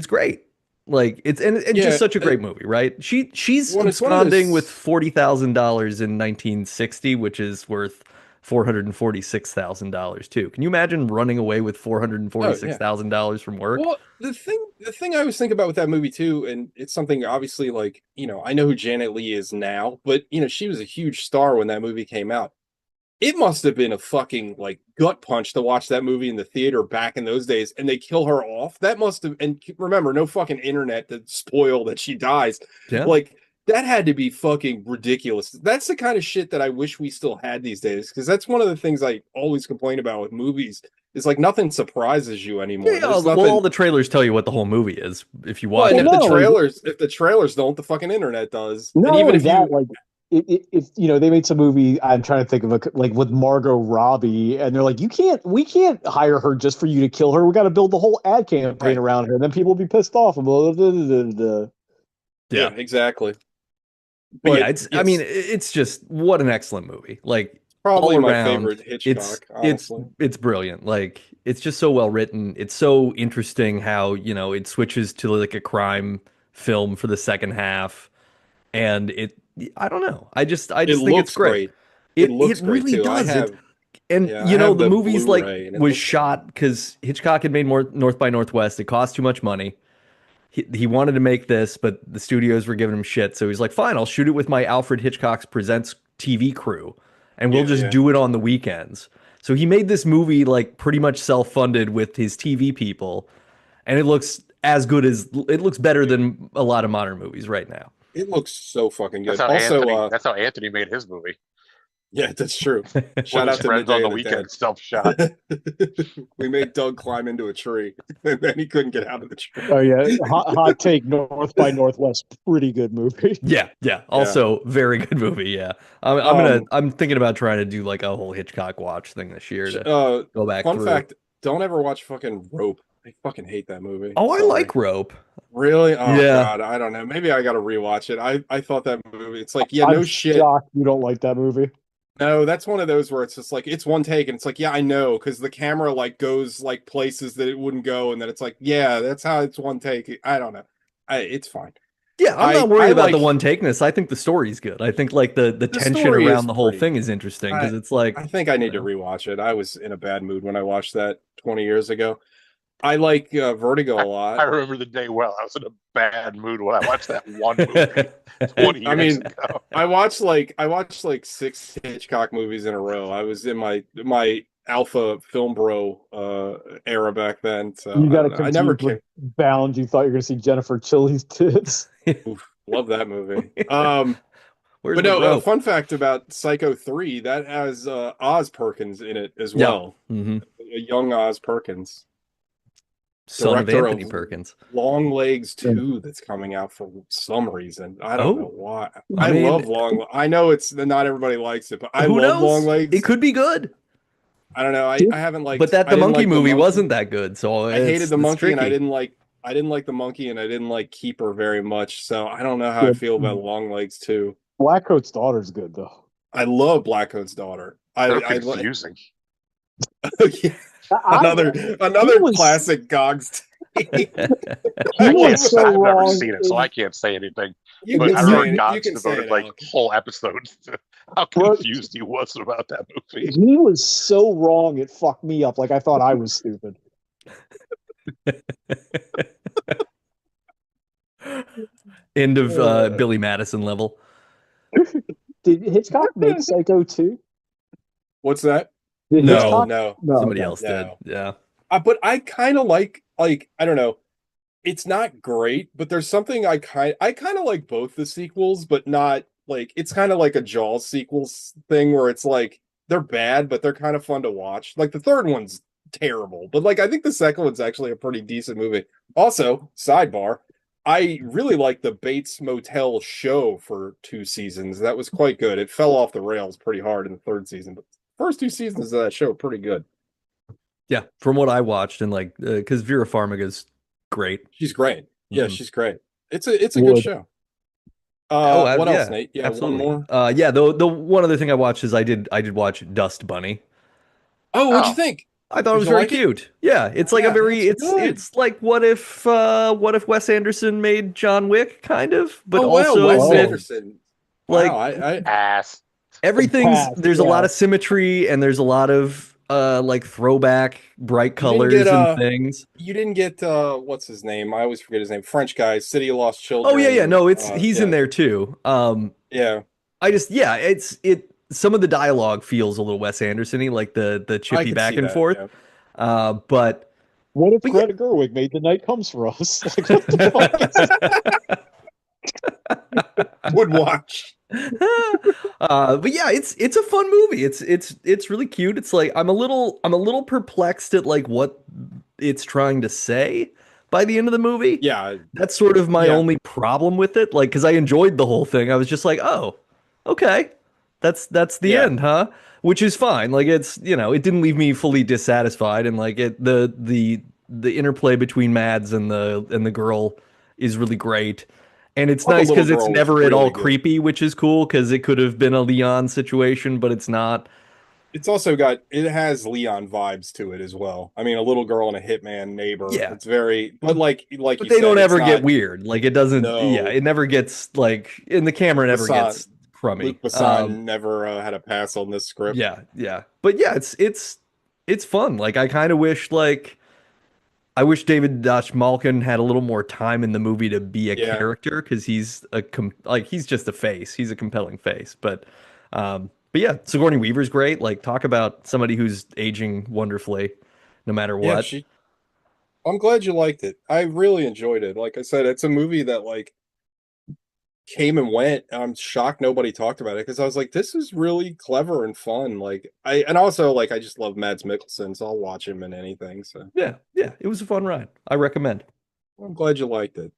Speaker 2: great. Like it's
Speaker 1: Yeah,
Speaker 2: just such a great movie, right? She's
Speaker 1: Well, it's one of
Speaker 2: absconding
Speaker 1: those-
Speaker 2: with $40,000 in 1960, which is worth $446,000 too. Can you imagine running away with $446,000 from work?
Speaker 1: Well, the thing I always think about with that movie too, and it's something obviously like, I know who Janet Leigh is now, but she was a huge star when that movie came out. It must have been a fucking like gut punch to watch that movie in the theater back in those days, and they kill her off. That must have, and remember, no fucking internet to spoil that she dies.
Speaker 2: Yeah.
Speaker 1: Like that had to be fucking ridiculous. That's the kind of shit that I wish we still had these days, because that's one of the things I always complain about with movies. Is like nothing surprises you anymore.
Speaker 2: Yeah,
Speaker 1: There's
Speaker 2: well,
Speaker 1: nothing-
Speaker 2: all the trailers tell you what the whole movie is if you
Speaker 1: Well,
Speaker 2: watch
Speaker 1: and
Speaker 2: it.
Speaker 1: if the trailers don't, the fucking internet does.
Speaker 3: Not
Speaker 1: And even
Speaker 3: only
Speaker 1: if
Speaker 3: that,
Speaker 1: you,
Speaker 3: like if they made some movie, I'm trying to think of like with Margot Robbie, and they're like, we can't hire her just for you to kill her. We got to build the whole ad campaign
Speaker 1: Right.
Speaker 3: around her, and then people will be pissed off. And blah, blah, blah, blah, blah.
Speaker 1: yeah, exactly.
Speaker 2: But yeah, I mean, it's just what an excellent movie. Like
Speaker 1: probably
Speaker 2: all
Speaker 1: my
Speaker 2: around,
Speaker 1: favorite Hitchcock. Honestly,
Speaker 2: it's brilliant. Like it's just so well written. It's so interesting how it switches to like a crime film for the second half, and I don't know. I just
Speaker 1: it
Speaker 2: think
Speaker 1: looks
Speaker 2: it's great.
Speaker 1: It looks great
Speaker 2: really
Speaker 1: too.
Speaker 2: does.
Speaker 1: I have,
Speaker 2: And
Speaker 1: yeah, I have
Speaker 2: the
Speaker 1: the
Speaker 2: movie's like
Speaker 1: Blu-ray, and it
Speaker 2: was
Speaker 1: looks
Speaker 2: shot because Hitchcock had made more North by Northwest. It cost too much money. He wanted to make this, but the studios were giving him shit. So he's like, "Fine, I'll shoot it with my Alfred Hitchcock Presents TV crew, and we'll just do it on the weekends." So he made this movie like pretty much self-funded with his TV people, and it looks it looks better than a lot of modern movies right now.
Speaker 1: It looks so fucking good.
Speaker 4: That's how
Speaker 1: Also,
Speaker 4: that's how Anthony made his movie.
Speaker 1: yeah, that's true.
Speaker 4: With
Speaker 1: Shout out
Speaker 4: his
Speaker 1: to
Speaker 4: friends
Speaker 1: Midday
Speaker 4: on the
Speaker 1: of
Speaker 4: weekend,
Speaker 1: Dead.
Speaker 4: self-shot.
Speaker 1: We made Doug climb into a tree, and then he couldn't get out of the tree.
Speaker 3: Oh yeah, hot take. North by Northwest, pretty good movie.
Speaker 2: Yeah. Also, very good movie. Yeah, I'm thinking about trying to do like a whole Hitchcock watch thing this year to go back.
Speaker 1: Fun
Speaker 2: through.
Speaker 1: fact: don't ever watch fucking Rope. I fucking hate that movie.
Speaker 2: Oh, I
Speaker 1: Sorry.
Speaker 2: like Rope.
Speaker 1: Really? Oh
Speaker 2: Yeah.
Speaker 1: God, I don't know. Maybe I got to rewatch it. I thought that movie. It's like, yeah, no
Speaker 3: I'm
Speaker 1: shit.
Speaker 3: shocked you don't like that movie.
Speaker 1: No, that's one of those where it's just like it's one take, and it's like, yeah, I know, because the camera like goes like places that it wouldn't go, and then it's like, yeah, that's how it's one take. I don't know. It's fine.
Speaker 2: Yeah, I'm not worried
Speaker 1: I
Speaker 2: about the
Speaker 1: like-
Speaker 2: one takeness. I think the story's good. I think like the tension
Speaker 1: story is
Speaker 2: around the whole
Speaker 1: pretty-
Speaker 2: thing is interesting because it's like
Speaker 1: I think I need to rewatch it. I was in a bad mood when I watched that 20 years ago. I like Vertigo a lot.
Speaker 4: I remember the day well. I was in a bad mood when I watched that one movie 20 years
Speaker 1: I mean,
Speaker 4: ago.
Speaker 1: I watched like 6 Hitchcock movies in a row. I was in my alpha film bro era back then. So
Speaker 3: You got to
Speaker 1: I never
Speaker 3: confuse with Bound. You thought you were going to see Jennifer Chilly's tits.
Speaker 1: love that movie.
Speaker 2: Where's
Speaker 1: But
Speaker 2: the
Speaker 1: no,
Speaker 2: rope?
Speaker 1: fun fact about Psycho 3, that has Oz Perkins in it as
Speaker 2: Yeah.
Speaker 1: well.
Speaker 2: hmm
Speaker 1: A young Oz Perkins.
Speaker 2: Son of
Speaker 1: Director
Speaker 2: Anthony Perkins.
Speaker 1: Long Legs 2 that's coming out for some reason. I don't know
Speaker 2: Oh,
Speaker 1: why.
Speaker 2: I
Speaker 1: I
Speaker 2: mean,
Speaker 1: love I know it's not everybody likes it, but I
Speaker 2: who
Speaker 1: love Long
Speaker 2: knows?
Speaker 1: Legs.
Speaker 2: It could be good.
Speaker 1: I don't know. I haven't
Speaker 2: But
Speaker 1: liked
Speaker 2: that
Speaker 1: I
Speaker 2: the
Speaker 1: didn't
Speaker 2: monkey
Speaker 1: like the
Speaker 2: movie
Speaker 1: monkey.
Speaker 2: wasn't that good, so
Speaker 1: I hated the
Speaker 2: it's
Speaker 1: monkey and
Speaker 2: tricky.
Speaker 1: I didn't like the monkey and I didn't like Keeper very much. So I don't know how I feel about Long Legs 2.
Speaker 3: Blackcoat's daughter's good though.
Speaker 1: I love Blackcoat's daughter.
Speaker 4: So
Speaker 1: I like
Speaker 4: confusing.
Speaker 1: yeah,
Speaker 3: I-
Speaker 1: another
Speaker 3: was-
Speaker 1: classic Gogs.
Speaker 3: He
Speaker 4: I
Speaker 3: was
Speaker 4: can't say,
Speaker 3: so
Speaker 4: I've never
Speaker 3: wrong
Speaker 4: seen it, so I can't say anything.
Speaker 1: You
Speaker 4: But
Speaker 1: can
Speaker 4: I
Speaker 1: say
Speaker 4: remember
Speaker 1: it. You
Speaker 4: Gogs
Speaker 1: can say
Speaker 4: devoted
Speaker 1: it,
Speaker 4: like
Speaker 1: Alex.
Speaker 4: whole episodes to how
Speaker 3: Bro-
Speaker 4: confused he was about that movie.
Speaker 3: He was so wrong, it fucked me up. Like I thought I was stupid.
Speaker 2: End of Billy Madison level.
Speaker 3: Did Hitchcock make Psycho 2?
Speaker 1: What's that?
Speaker 3: Did
Speaker 2: No,
Speaker 3: Hitchcock?
Speaker 1: No.
Speaker 3: No,
Speaker 2: Somebody
Speaker 3: okay.
Speaker 2: else did.
Speaker 1: No.
Speaker 2: Yeah.
Speaker 1: But I kind of like I don't know. It's not great, but there's something I kind of like both the sequels, but not like it's kind of like a Jaws sequels thing where it's like they're bad, but they're kind of fun to watch. Like the third one's terrible, but like I think the second one's actually a pretty decent movie. Also, sidebar, I really like the Bates Motel show for 2 seasons. That was quite good. It fell off the rails pretty hard in the third season, but the first 2 seasons of that show are pretty good.
Speaker 2: Yeah. From what I watched, and like, because Vera Farmiga's great.
Speaker 1: She's great. Yeah,
Speaker 2: Mhm.
Speaker 1: she's great. It's a good
Speaker 3: Would.
Speaker 1: show.
Speaker 2: Oh,
Speaker 1: What
Speaker 2: yeah,
Speaker 1: else, Nate? Yeah,
Speaker 2: absolutely.
Speaker 1: one more.
Speaker 2: Yeah, the one other thing I watched is I did watch Dust Bunny.
Speaker 1: Oh, what'd you
Speaker 4: Oh.
Speaker 1: think?
Speaker 2: I thought it
Speaker 1: Did
Speaker 2: was
Speaker 1: you
Speaker 2: very
Speaker 1: like it?
Speaker 2: cute. Yeah, it's like
Speaker 1: Yeah,
Speaker 2: a very
Speaker 1: it's good.
Speaker 2: it's like what if Wes Anderson made John Wick kind of, but
Speaker 1: Oh wow,
Speaker 2: also
Speaker 1: Wes
Speaker 3: with,
Speaker 1: Anderson.
Speaker 2: like
Speaker 1: Wow, I
Speaker 4: Ass.
Speaker 2: everything's
Speaker 3: Pass,
Speaker 2: there's a lot
Speaker 3: yeah.
Speaker 2: of symmetry and there's a lot of like throwback bright
Speaker 1: didn't
Speaker 2: colors
Speaker 1: get,
Speaker 2: and things.
Speaker 1: you didn't get what's his name? I always forget his name. French guy, City of Lost
Speaker 2: Oh
Speaker 1: Children.
Speaker 2: yeah, no, it's he's in
Speaker 1: yeah.
Speaker 2: there too.
Speaker 1: Yeah,
Speaker 2: It's some of the dialogue feels a little Wes Anderson-y, like the
Speaker 1: I
Speaker 2: chippy
Speaker 1: could
Speaker 2: back
Speaker 1: see
Speaker 2: and
Speaker 1: that,
Speaker 2: forth.
Speaker 1: yeah.
Speaker 2: But
Speaker 3: What if
Speaker 2: But yeah.
Speaker 3: Greta Gerwig made The Night Comes for Us? Like, what the fuck?
Speaker 1: Would watch.
Speaker 2: But yeah, it's a fun movie. It's really cute. It's like I'm a little perplexed at like what it's trying to say by the end of the movie.
Speaker 1: Yeah,
Speaker 2: That's sort of my
Speaker 1: Yeah.
Speaker 2: only problem with it. Like, because I enjoyed the whole thing. I was just like, oh, okay, that's the
Speaker 1: Yeah.
Speaker 2: end, huh? Which is fine. Like, it's it didn't leave me fully dissatisfied, and like the interplay between Mads and the girl is really great. And it's
Speaker 1: Oh, the
Speaker 2: nice
Speaker 1: little
Speaker 2: because it's
Speaker 1: girl was
Speaker 2: never at all
Speaker 1: really good.
Speaker 2: creepy, which is cool because it could have been a Leon situation, but it's not.
Speaker 1: it has Leon vibes to it as well. I mean, a little girl and a hitman neighbor.
Speaker 2: Yeah.
Speaker 1: It's very, but like
Speaker 2: But
Speaker 1: you
Speaker 2: they
Speaker 1: said,
Speaker 2: don't
Speaker 1: it's
Speaker 2: ever get
Speaker 1: not-
Speaker 2: weird. Like it doesn't.
Speaker 1: No.
Speaker 2: Yeah, it never gets like in the camera. Never
Speaker 1: Besson-
Speaker 2: gets crummy.
Speaker 1: Luc Besson never had a pass on this script.
Speaker 2: Yeah. But yeah, it's fun. Like I kind of wish I wish David Malkin had a little more time in the movie to be a
Speaker 1: Yeah.
Speaker 2: character because he's he's just a face. He's a compelling face. But yeah, Sigourney Weaver's great. Like talk about somebody who's aging wonderfully, no matter
Speaker 1: Yeah,
Speaker 2: what.
Speaker 1: I'm glad you liked it. I really enjoyed it. Like I said, it's a movie that like came and went. I'm shocked nobody talked about it because I was like, this is really clever and fun. Like and also like I just love Mads Mikkelsen, so I'll watch him in anything. So
Speaker 2: Yeah, it was a fun ride. I recommend.
Speaker 1: I'm glad you liked it.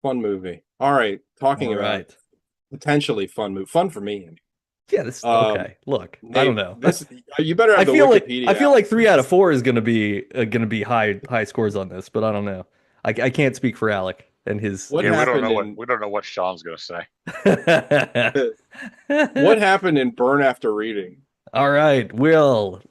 Speaker 1: Fun movie. All right, talking
Speaker 2: All
Speaker 1: about
Speaker 2: right.
Speaker 1: potentially fun movie. Fun for me.
Speaker 2: Yeah, this
Speaker 1: Um,
Speaker 2: okay. Look, I don't know.
Speaker 1: This you better have
Speaker 2: I
Speaker 1: the
Speaker 2: feel like
Speaker 1: Wikipedia.
Speaker 2: I feel like
Speaker 1: out.
Speaker 2: 3 out of 4 is gonna be high scores on this, but I don't know. I can't speak for Alec and his.
Speaker 1: What
Speaker 4: Yeah, we don't
Speaker 1: happened
Speaker 4: know
Speaker 1: in-
Speaker 4: we don't know what Sean's gonna say.
Speaker 1: What happened in Burn After Reading?
Speaker 2: All right, Will.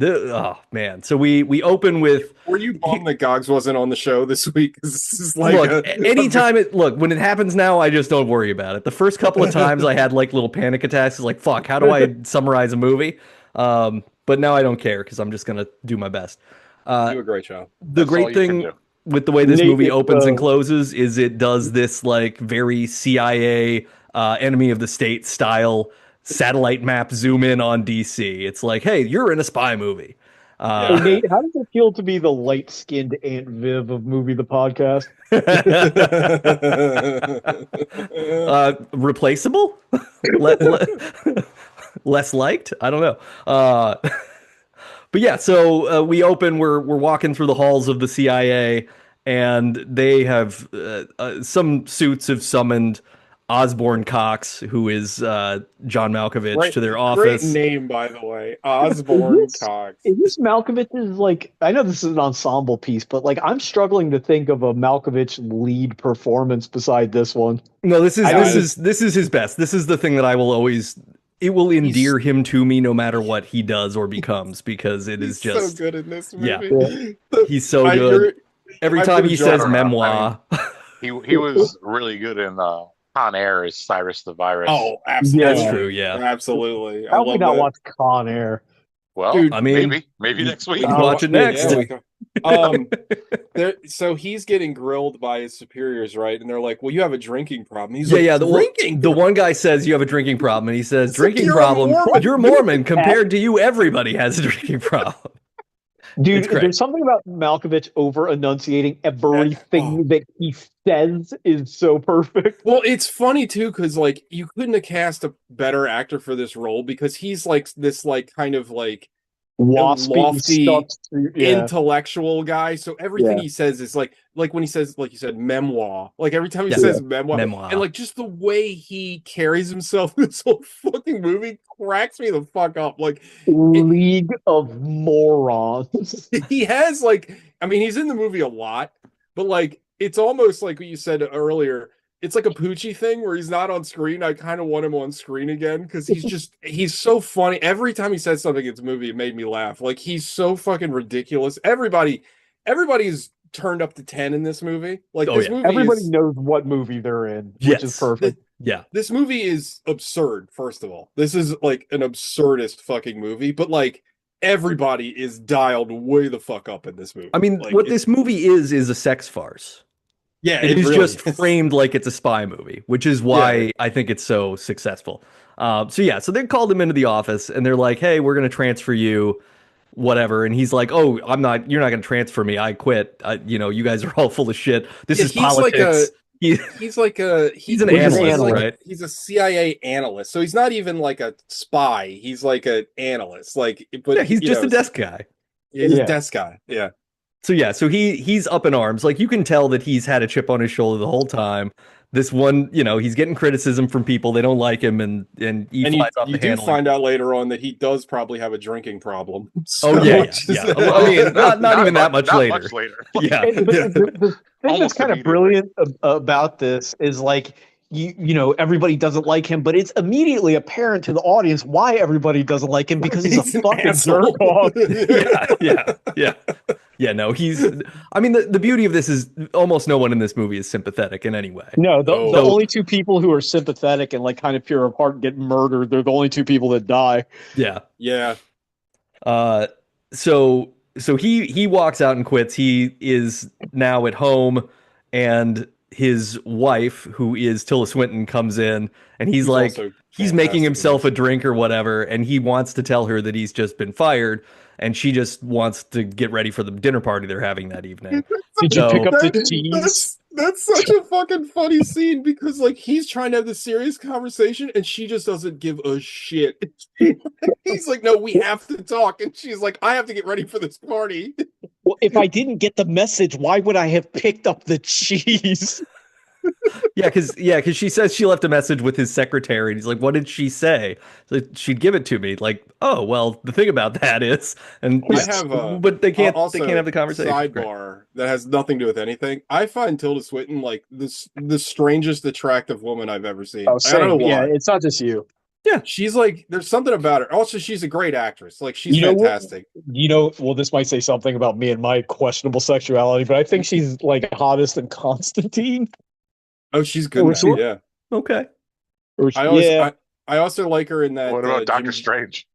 Speaker 2: Oh man, so we open with
Speaker 1: Were you bummed that Gogs wasn't on the show this week? 'Cause this is like
Speaker 2: look. Anytime when it happens now, I just don't worry about it. The first couple of times I had like little panic attacks. It's like fuck, how do I summarize a movie? But now I don't care because I'm just gonna do my best.
Speaker 1: do a great job.
Speaker 2: The
Speaker 4: That's all
Speaker 2: great
Speaker 4: you can
Speaker 2: thing
Speaker 4: do.
Speaker 2: with the way this
Speaker 3: Nate,
Speaker 2: movie opens and
Speaker 3: uh,
Speaker 2: closes is it does this like very CIA enemy of the state style satellite map zoom in on DC. It's like, hey, you're in a spy movie.
Speaker 3: Hey, Nate, how does it feel to be the light-skinned Aunt Viv of Movie the Podcast?
Speaker 2: Replaceable? Less liked? I don't know. But yeah, so we open. We're walking through the halls of the CIA, and they have some suits have summoned Osborne Cox, who is John Malkovich, to their office.
Speaker 1: Great name, by the way, Osborne Cox.
Speaker 3: Is this Malkovich's, like, I know this is an ensemble piece, but like I'm struggling to think of a Malkovich lead performance beside this one.
Speaker 2: No, this is his best. This is the thing that I will always. It will endear him to me no matter what he does or becomes, because it is just
Speaker 1: so good in this movie.
Speaker 2: Yeah. He's so good. Every time he says memoir.
Speaker 4: He was really good in Con Air as Cyrus the Virus.
Speaker 1: Oh, absolutely.
Speaker 2: That's true, yeah.
Speaker 1: Absolutely.
Speaker 3: How can we not watch Con Air?
Speaker 4: Well,
Speaker 1: Dude,
Speaker 2: I mean,
Speaker 4: maybe next week.
Speaker 2: We can watch it next.
Speaker 1: So he's getting grilled by his superiors, right? And they're like, "Well, you have a drinking problem." He's
Speaker 2: The one guy says you have a drinking problem, and he says,
Speaker 1: It's
Speaker 2: "Drinking
Speaker 1: like,
Speaker 2: problem?
Speaker 1: you're
Speaker 2: You're
Speaker 1: a Mormon.
Speaker 2: Mormon. Compared to you, everybody has a drinking problem."
Speaker 3: Dude,
Speaker 2: It's great.
Speaker 3: there's something about Malkovich over enunciating everything that he says is so perfect.
Speaker 1: Well, it's funny too, because like you couldn't have cast a better actor for this role, because he's like this like kind of like
Speaker 3: Waspy
Speaker 1: lofty,
Speaker 3: stuff. Yeah.
Speaker 1: intellectual guy. So everything
Speaker 3: Yeah.
Speaker 1: he says is like when he says, like you said, memoir. Like every time he
Speaker 2: Yeah.
Speaker 1: says memoir,
Speaker 2: Memoir.
Speaker 1: and like just the way he carries himself in this whole fucking movie cracks me the fuck up. Like
Speaker 3: League of Morons.
Speaker 1: he has like, I mean, he's in the movie a lot, but like it's almost like what you said earlier. It's like a Poochie thing where he's not on screen. I kind of want him on screen again, because he's so funny. Every time he says something in the movie, it made me laugh. Like he's so fucking ridiculous. Everybody's turned up to 10 in this movie. Like
Speaker 2: Oh,
Speaker 1: this
Speaker 2: yeah.
Speaker 1: movie
Speaker 3: Everybody
Speaker 1: is,
Speaker 3: knows what movie they're in, which
Speaker 2: Yes.
Speaker 3: is perfect.
Speaker 2: Yeah.
Speaker 1: this movie is absurd, first of all. This is like an absurdist fucking movie, but like everybody is dialed way the fuck up in this movie.
Speaker 2: I mean,
Speaker 1: like,
Speaker 2: what this movie is a sex farce.
Speaker 1: yeah,
Speaker 2: It is
Speaker 1: really
Speaker 2: just
Speaker 1: is.
Speaker 2: framed like it's a spy movie, which is why I think it's so successful. So they called him into the office, and they're like, "Hey, we're going to transfer you, whatever." And he's like, "Oh, I'm not. You're not going to transfer me. I quit. You guys are all full of shit. This
Speaker 1: Yeah,
Speaker 2: is
Speaker 1: he's like
Speaker 2: politics."
Speaker 1: He's like
Speaker 2: He's an analyst, right?
Speaker 1: He's a CIA analyst, so he's not even like a spy. He's like an analyst. Like, but
Speaker 2: Yeah, he's
Speaker 1: you
Speaker 2: just
Speaker 1: know,
Speaker 2: a desk guy.
Speaker 1: He's
Speaker 3: Yeah.
Speaker 1: a desk guy. Yeah,
Speaker 2: So he's up in arms. Like you can tell that he's had a chip on his shoulder the whole time. This one, he's getting criticism from people. They don't like him, and he
Speaker 1: and
Speaker 2: flies off
Speaker 1: you
Speaker 2: the
Speaker 1: do
Speaker 2: handle.
Speaker 1: find out later on that he does probably have a drinking problem.
Speaker 2: Oh, yeah.
Speaker 1: So-
Speaker 2: I mean, not even that much
Speaker 4: not
Speaker 2: later.
Speaker 4: Much later.
Speaker 2: Yeah.
Speaker 3: And the thing that's
Speaker 4: Almost
Speaker 3: kind of
Speaker 4: immediately.
Speaker 3: brilliant about this is like everybody doesn't like him, but it's immediately apparent to the audience why everybody doesn't like him, because he's a
Speaker 1: an
Speaker 3: fucking
Speaker 1: asshole.
Speaker 3: jerk off.
Speaker 2: Yeah, no, I mean, the beauty of this is almost no one in this movie is sympathetic in any way.
Speaker 3: No, the
Speaker 1: Oh.
Speaker 3: only two people who are sympathetic and like kind of pure of heart get murdered. They're the only two people that die.
Speaker 2: Yeah.
Speaker 1: Yeah,
Speaker 2: So he walks out and quits. He is now at home, and his wife, who is Tilda Swinton, comes in, and he's like,
Speaker 1: also
Speaker 2: he's making
Speaker 1: fantastic in
Speaker 2: himself
Speaker 1: this.
Speaker 2: a drink or whatever, and he wants to tell her that he's just been fired, and she just wants to get ready for the dinner party they're having that evening.
Speaker 3: Did you
Speaker 2: So-
Speaker 3: pick up the
Speaker 1: That-
Speaker 3: cheese?
Speaker 1: That's such a fucking funny scene, because like he's trying to have this serious conversation and she just doesn't give a shit. He's like, "No, we have to talk," and she's like, "I have to get ready for this party."
Speaker 3: Well, if I didn't get the message, why would I have picked up the cheese?
Speaker 2: Yeah, because she says she left a message with his secretary, and he's like, "What did she say?" Like, she'd give it to me. Like, oh well, the thing about that is, and
Speaker 1: I have
Speaker 2: but they can't
Speaker 1: also,
Speaker 2: have the conversation. Great.
Speaker 1: Sidebar that has nothing to do with anything. I find Tilda Swinton like the strangest attractive woman I've ever seen. I don't know why.
Speaker 3: Yeah, it's not just you.
Speaker 1: She's like, there's something about her. Also, she's a great actress. Like, she's
Speaker 3: You know what?
Speaker 1: fantastic.
Speaker 3: Well, this might say something about me and my questionable sexuality, but I think she's like hottest in Constantine.
Speaker 1: Oh, she's good.
Speaker 3: Oh,
Speaker 1: in that,
Speaker 3: sure.
Speaker 1: Yeah.
Speaker 2: Okay.
Speaker 1: I also like her in that.
Speaker 4: What about Doctor
Speaker 1: Jim,
Speaker 4: Strange?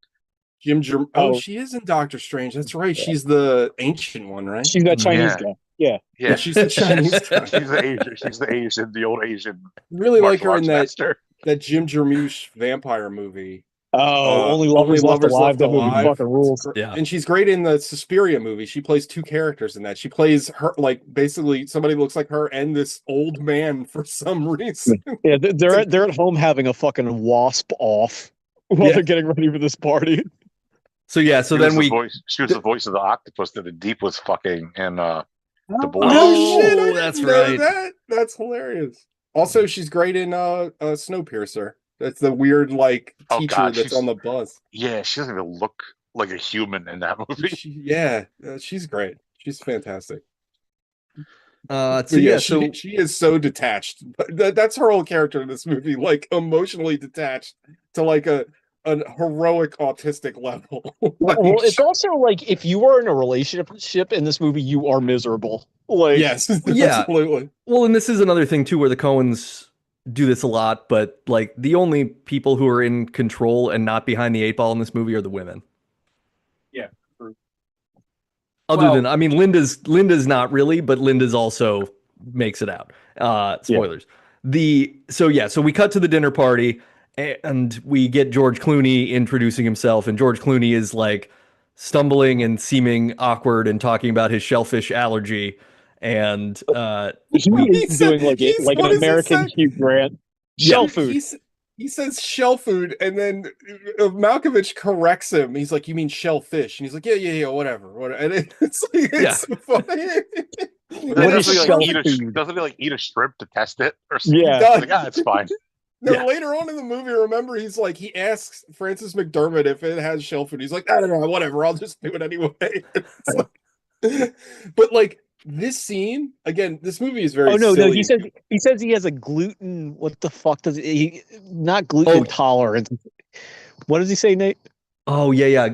Speaker 1: Oh,
Speaker 3: Oh.
Speaker 1: she is in Doctor Strange. That's right. She's the ancient one, right?
Speaker 3: She's that Chinese
Speaker 4: Yeah.
Speaker 3: guy. Yeah.
Speaker 4: Yeah,
Speaker 1: she's the Chinese guy.
Speaker 4: She's the Asian. She's the Asian, the old Asian
Speaker 1: Really like
Speaker 4: martial
Speaker 1: her
Speaker 4: arts
Speaker 1: in
Speaker 4: master.
Speaker 1: that Jim Jarmusch vampire movie.
Speaker 3: Oh, Only Lovers Left Alive. That movie fucking rules.
Speaker 2: Yeah.
Speaker 1: And she's great in the Suspiria movie. She plays two characters in that. She plays her, like, basically somebody looks like her and this old man for some reason.
Speaker 3: Yeah, they're at home having a fucking wasp off while
Speaker 1: Yeah.
Speaker 3: they're getting ready for this party.
Speaker 2: So yeah, so then
Speaker 4: She was the voice of the octopus that the Deep was fucking in the boys.
Speaker 2: Oh,
Speaker 1: shit, I didn't
Speaker 2: that's
Speaker 1: know
Speaker 2: right.
Speaker 1: that. That's hilarious. Also, she's great in Snowpiercer. That's the weird like
Speaker 4: Oh,
Speaker 1: teacher
Speaker 4: God,
Speaker 1: that's
Speaker 4: she's-
Speaker 1: on the bus.
Speaker 4: Yeah, she doesn't even look like a human in that movie.
Speaker 1: She's great. She's fantastic.
Speaker 2: so
Speaker 1: But
Speaker 2: yeah,
Speaker 1: she is so detached. That's her whole character in this movie, like emotionally detached to like a heroic autistic level. Like,
Speaker 3: Well, it's also like if you are in a relationship in this movie, you are miserable. Like,
Speaker 1: yes,
Speaker 2: Yeah.
Speaker 1: absolutely.
Speaker 2: well, and this is another thing too, where the Coens do this a lot, but like the only people who are in control and not behind the eight ball in this movie are the women.
Speaker 1: Yeah, true.
Speaker 2: Other
Speaker 1: Well-
Speaker 2: than, I mean, Linda's not really, but Linda's also makes it out. Spoilers. So we cut to the dinner party and we get George Clooney introducing himself, and George Clooney is like stumbling and seeming awkward and talking about his shellfish allergy. And
Speaker 3: he is doing like
Speaker 1: he's-
Speaker 3: an
Speaker 1: what does he
Speaker 3: American
Speaker 1: say?
Speaker 3: Hugh Grant.
Speaker 2: Yeah.
Speaker 3: Shell food.
Speaker 1: He says shell food, and then Malkovich corrects him. He's like, "You mean shellfish?" And he's like, "Yeah, whatever." And it's like, it's funny.
Speaker 3: What is
Speaker 4: Doesn't he like eat a shrimp to test it or
Speaker 3: Yeah.
Speaker 4: something?
Speaker 1: He
Speaker 4: He's
Speaker 1: does.
Speaker 4: like, it's fine.
Speaker 1: No,
Speaker 2: Yeah.
Speaker 1: later on in the movie, remember, he's like, he asks Francis McDermott if it has shell food. He's like, I don't know, whatever, I'll just do it anyway. It's like- but like this scene, again, this movie is very
Speaker 3: Oh no,
Speaker 1: silly.
Speaker 3: he says he has a gluten. What the fuck does he? Not gluten
Speaker 2: Oh.
Speaker 3: tolerance. What does he say, Nate?
Speaker 2: oh yeah.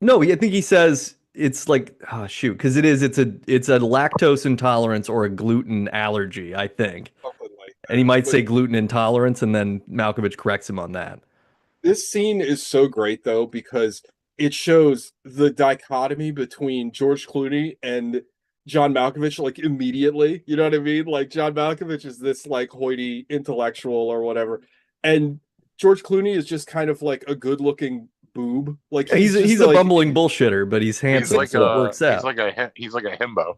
Speaker 2: No, I think he says it's like because it's a lactose intolerance or a gluten allergy, I think.
Speaker 1: Something like that.
Speaker 2: And he might
Speaker 1: But
Speaker 2: say gluten intolerance, and then Malkovich corrects him on that.
Speaker 1: this scene is so great though, because it shows the dichotomy between George Clooney and John Malkovich, like immediately. You know what I mean? Like John Malkovich is this like hoity intellectual or whatever, and George Clooney is just kind of like a good-looking boob. Like
Speaker 2: He's
Speaker 1: just
Speaker 2: a
Speaker 1: like,
Speaker 2: bumbling bullshitter, but he's
Speaker 4: He's
Speaker 2: handsome,
Speaker 4: like
Speaker 2: so it works out.
Speaker 4: he's like a himbo.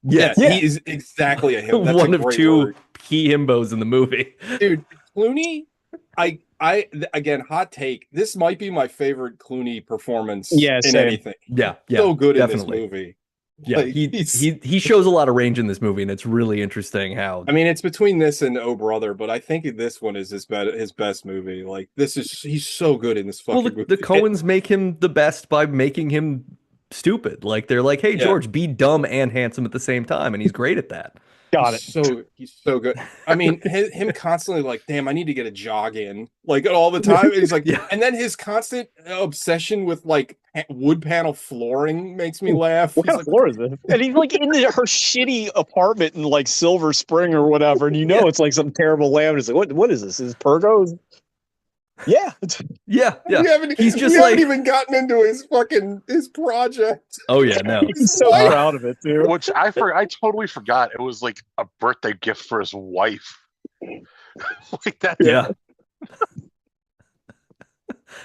Speaker 1: Yes,
Speaker 2: yes,
Speaker 1: he is exactly a him. That's
Speaker 2: one
Speaker 1: a
Speaker 2: of
Speaker 1: great
Speaker 2: two
Speaker 1: word.
Speaker 2: key himbos in the movie.
Speaker 1: Dude. Clooney, again, hot take. This might be my favorite Clooney performance
Speaker 3: Yeah,
Speaker 1: in
Speaker 3: same.
Speaker 1: anything.
Speaker 2: Yeah,
Speaker 1: So good
Speaker 2: definitely.
Speaker 1: in this movie.
Speaker 2: Yeah,
Speaker 1: Like,
Speaker 2: he shows a lot of range in this movie, and it's really interesting how.
Speaker 1: I mean, it's between this and Oh Brother, but I think this one is his best movie. Like he's so good in this fucking
Speaker 2: Well,
Speaker 1: movie.
Speaker 2: the Coens make him the best by making him stupid. Like they're like, "Hey,
Speaker 1: Yeah.
Speaker 2: George, be dumb and handsome at the same time," and he's great at that.
Speaker 3: Got it.
Speaker 1: He's so good. I mean, him constantly like, damn, I need to get a jog in, like all the time. And he's like,
Speaker 2: Yeah.
Speaker 1: and then his constant obsession with like wood panel flooring makes me laugh.
Speaker 3: What
Speaker 1: He's
Speaker 3: kind
Speaker 1: like,
Speaker 3: of floor is this? And he's like in her shitty apartment in like Silver Spring or whatever, and you know it's like some terrible laminate. It's like, what is this? Is Pergos? Yeah.
Speaker 2: Yeah, yeah.
Speaker 1: He's
Speaker 2: He's just
Speaker 1: we
Speaker 2: like-
Speaker 1: haven't even gotten into his project.
Speaker 2: Oh yeah, no.
Speaker 3: He's so
Speaker 1: What?
Speaker 3: proud of it too.
Speaker 4: Which I totally forgot. It was like a birthday gift for his wife. Like that.
Speaker 2: Yeah.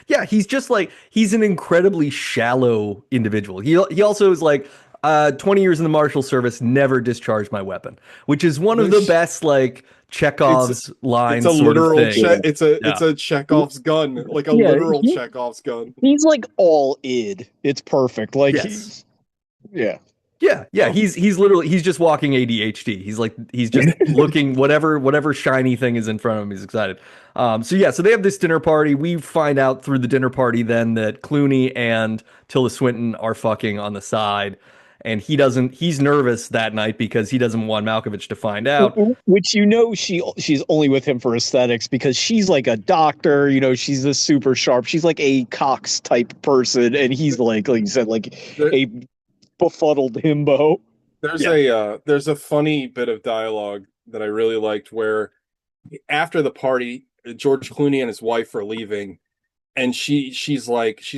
Speaker 2: Yeah, he's just like he's an incredibly shallow individual. He also is like 20 years in the Marshal Service, never discharged my weapon, which is one of the
Speaker 1: Which-
Speaker 2: best like Chekhov's lines
Speaker 1: It's a
Speaker 2: sort
Speaker 1: literal
Speaker 2: of thing.
Speaker 1: it's a Chekhov's gun, like a
Speaker 3: Yeah,
Speaker 1: literal
Speaker 3: he-
Speaker 1: Chekhov's gun.
Speaker 3: He's like all id. It's perfect. Like,
Speaker 2: Yes.
Speaker 3: yeah.
Speaker 2: Yeah, he's literally he's just walking ADHD. He's just looking whatever shiny thing is in front of him. He's excited. So they have this dinner party. We find out through the dinner party then that Clooney and Tilda Swinton are fucking on the side, and he's nervous that night because he doesn't want Malkovich to find out.
Speaker 3: Which she's only with him for aesthetics because she's like a doctor. You know, she's a super sharp. She's like a Cox type person, and he's like you said, like a befuddled himbo.
Speaker 1: There's a funny bit of dialogue that I really liked where after the party, George Clooney and his wife are leaving, and she's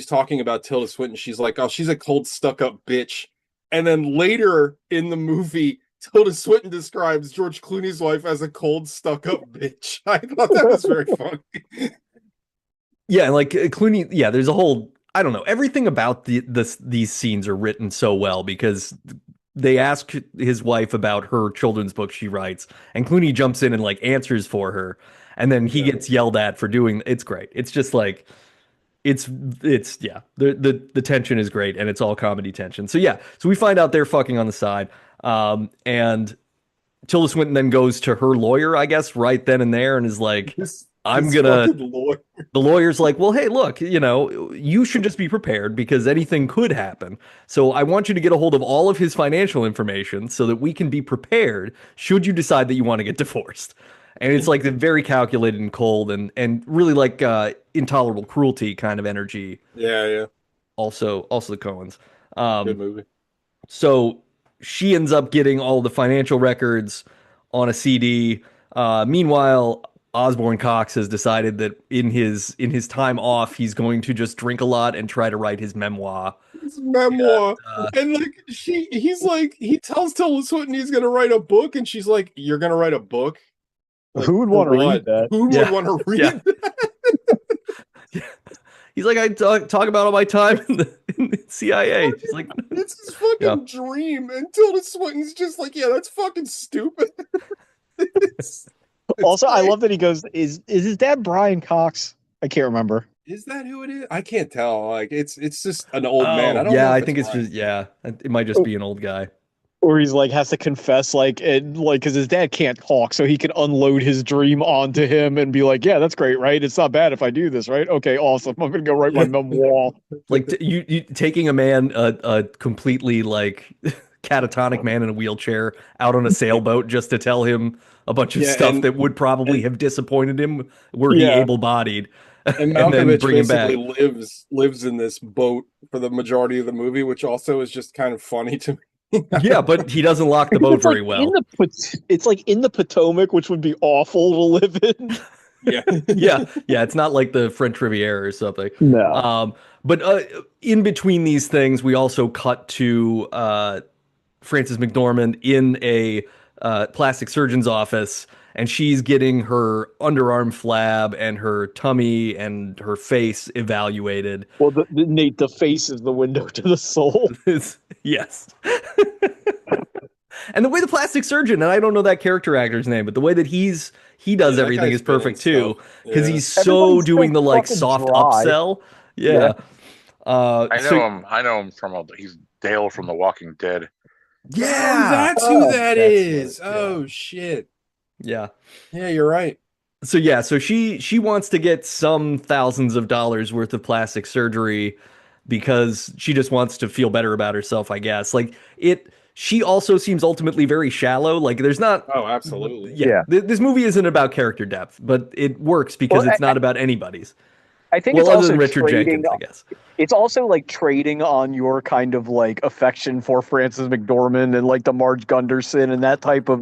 Speaker 1: talking about Tilda Swinton. She's like, "Oh, she's a cold, stuck-up bitch." And then later in the movie, Tilda Swinton describes George Clooney's wife as a cold, stuck-up bitch. I thought that was very funny.
Speaker 2: Yeah, and like Clooney, yeah, there's a whole I don't know, everything about these scenes are written so well because they ask his wife about her children's book she writes, and Clooney jumps in and like answers for her, and then he
Speaker 1: Yeah.
Speaker 2: gets yelled at for doing it's great. It's just like it's yeah, the tension is great and it's all comedy tension. So yeah, so we find out they're fucking on the side. And Tilda Swinton then goes to her lawyer, I guess, right then and there, and is like, I'm
Speaker 1: This
Speaker 2: gonna
Speaker 1: fucking lawyer.
Speaker 2: the lawyer's like, well, hey, look, you know, you should just be prepared because anything could happen. So I want you to get a hold of all of his financial information so that we can be prepared should you decide that you want to get divorced. And it's like the very calculated and cold and really like intolerable cruelty kind of energy.
Speaker 1: Yeah.
Speaker 2: Also the Coens.
Speaker 1: Good movie.
Speaker 2: So she ends up getting all the financial records on a CD. Meanwhile, Osborne Cox has decided that in his time off, he's going to just drink a lot and try to write his memoir.
Speaker 1: His memoir. And like he's like he tells Tilda Swinton he's gonna write a book, and she's like, "You're gonna write a book? Like,
Speaker 3: Who would
Speaker 1: for
Speaker 3: want to
Speaker 1: what?
Speaker 3: read that?
Speaker 1: Who
Speaker 2: Yeah.
Speaker 1: would want to read
Speaker 2: Yeah.
Speaker 1: that?"
Speaker 2: He's like, I talk about all my time in the CIA. She's like,
Speaker 1: It's his fucking
Speaker 2: Yeah.
Speaker 1: dream. And Tilda Swinton's just like, yeah, that's fucking stupid. It's
Speaker 3: Also, I
Speaker 1: great.
Speaker 3: love that he goes, is his dad Brian Cox? I can't remember.
Speaker 1: Is that who it is? I can't tell. Like it's just an old man. I
Speaker 2: oh
Speaker 1: don't
Speaker 2: yeah,
Speaker 1: know
Speaker 2: I
Speaker 1: if
Speaker 2: think it's
Speaker 1: right.
Speaker 2: just yeah, it might just be an old guy.
Speaker 3: Or he's like has to confess because his dad can't talk, so he can unload his dream onto him and be like, yeah, that's great, right? It's not bad if I do this, right? Okay, awesome. I'm gonna go write my memoir.
Speaker 2: Like you taking a man, a completely like catatonic man in a wheelchair out on a sailboat just to tell him a bunch of
Speaker 1: Yeah,
Speaker 2: stuff that would probably have disappointed him were he
Speaker 3: Yeah.
Speaker 2: able-bodied,
Speaker 1: And
Speaker 2: and then
Speaker 1: Malkovich
Speaker 2: bring him back.
Speaker 1: basically lives in this boat for the majority of the movie, which also is just kind of funny to me.
Speaker 2: Yeah, but he doesn't lock the boat
Speaker 3: It's like
Speaker 2: very well.
Speaker 3: it's like in the Potomac, which would be awful to live in.
Speaker 1: Yeah.
Speaker 2: yeah, it's not like the French Riviera or something.
Speaker 3: No.
Speaker 2: But in between these things, we also cut to Frances McDormand in a plastic surgeon's office, and she's getting her underarm flab and her tummy and her face evaluated.
Speaker 3: Well, Nate, the face is the window to the soul.
Speaker 2: Yes. And the way the plastic surgeon, and I don't know that character actor's name, but the way that he does
Speaker 1: Yeah, that
Speaker 2: everything
Speaker 1: guy's
Speaker 2: is perfect
Speaker 1: feeling
Speaker 2: too,
Speaker 1: stuff.
Speaker 2: because
Speaker 1: Yeah.
Speaker 2: he's so
Speaker 3: Everybody's
Speaker 2: doing
Speaker 3: so
Speaker 2: the like
Speaker 3: fucking
Speaker 2: soft
Speaker 3: dry.
Speaker 2: upsell. Yeah.
Speaker 4: I know
Speaker 2: So-
Speaker 4: him. I know him from he's Dale from The Walking Dead.
Speaker 1: Oh,
Speaker 2: Yeah.
Speaker 1: that's who
Speaker 3: Oh,
Speaker 1: that
Speaker 2: that's
Speaker 1: is.
Speaker 2: it, yeah.
Speaker 1: Oh shit.
Speaker 2: Yeah.
Speaker 1: Yeah, you're right.
Speaker 2: So she wants to get some thousands of dollars worth of plastic surgery because she just wants to feel better about herself, I guess. Like she also seems ultimately very shallow. Like there's not
Speaker 1: Oh, absolutely.
Speaker 3: Yeah.
Speaker 2: This movie isn't about character depth, but it works because
Speaker 3: Well,
Speaker 2: it's not about anybody's.
Speaker 3: I think
Speaker 2: Well,
Speaker 3: it's
Speaker 2: other
Speaker 3: also
Speaker 2: than Richard
Speaker 3: trading.
Speaker 2: Jenkins, I guess.
Speaker 3: It's also like trading on your kind of like affection for Frances McDormand and like the Marge Gunderson and that type of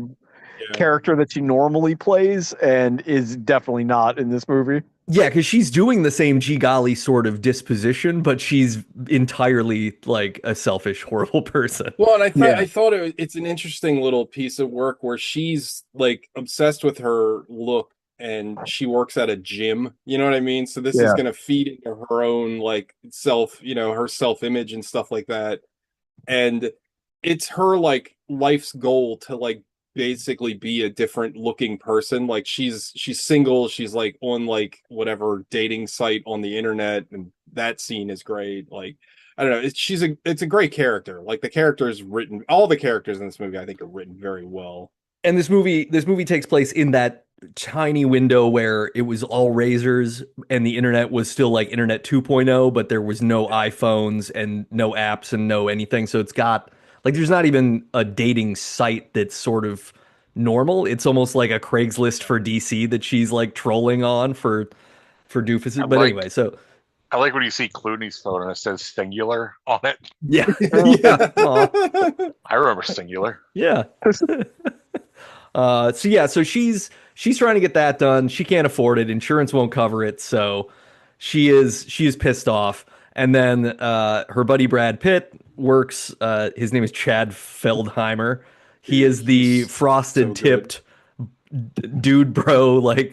Speaker 1: Yeah.
Speaker 3: character that she normally plays and is definitely not in this movie.
Speaker 2: Yeah, because she's doing the same G golly sort of disposition, but she's entirely like a selfish, horrible person.
Speaker 1: Well, and
Speaker 3: Yeah.
Speaker 1: I thought it's an interesting little piece of work where she's like obsessed with her look and she works at a gym, you know what I mean? So this is
Speaker 3: Yeah.
Speaker 1: going to feed into her own like self, her self-image and stuff like that. And it's her like life's goal to like basically be a different looking person. Like she's single, she's like on like whatever dating site on the internet, and that scene is great. Like I don't know, it's a great character. Like the character is written, all the characters in this movie I think are written very well.
Speaker 2: And this movie takes place in that tiny window where it was all razors and the internet was still like internet 2.0, but there was no iPhones and no apps and no anything. So it's got like there's not even a dating site that's sort of normal. It's almost like a Craigslist for DC that she's like trolling on for doofuses.
Speaker 4: I
Speaker 2: But
Speaker 4: like-
Speaker 2: anyway, so
Speaker 4: I like when you see Clooney's phone and it says singular on it.
Speaker 2: yeah. Yeah. Aw.
Speaker 4: I remember singular.
Speaker 2: Yeah. So she's trying to get that done. She can't afford it. Insurance won't cover it. So she is pissed off. And then her buddy Brad Pitt works. His name is Chad Feldheimer. He is the
Speaker 1: He's
Speaker 2: frosted
Speaker 1: so good.
Speaker 2: tipped dude bro like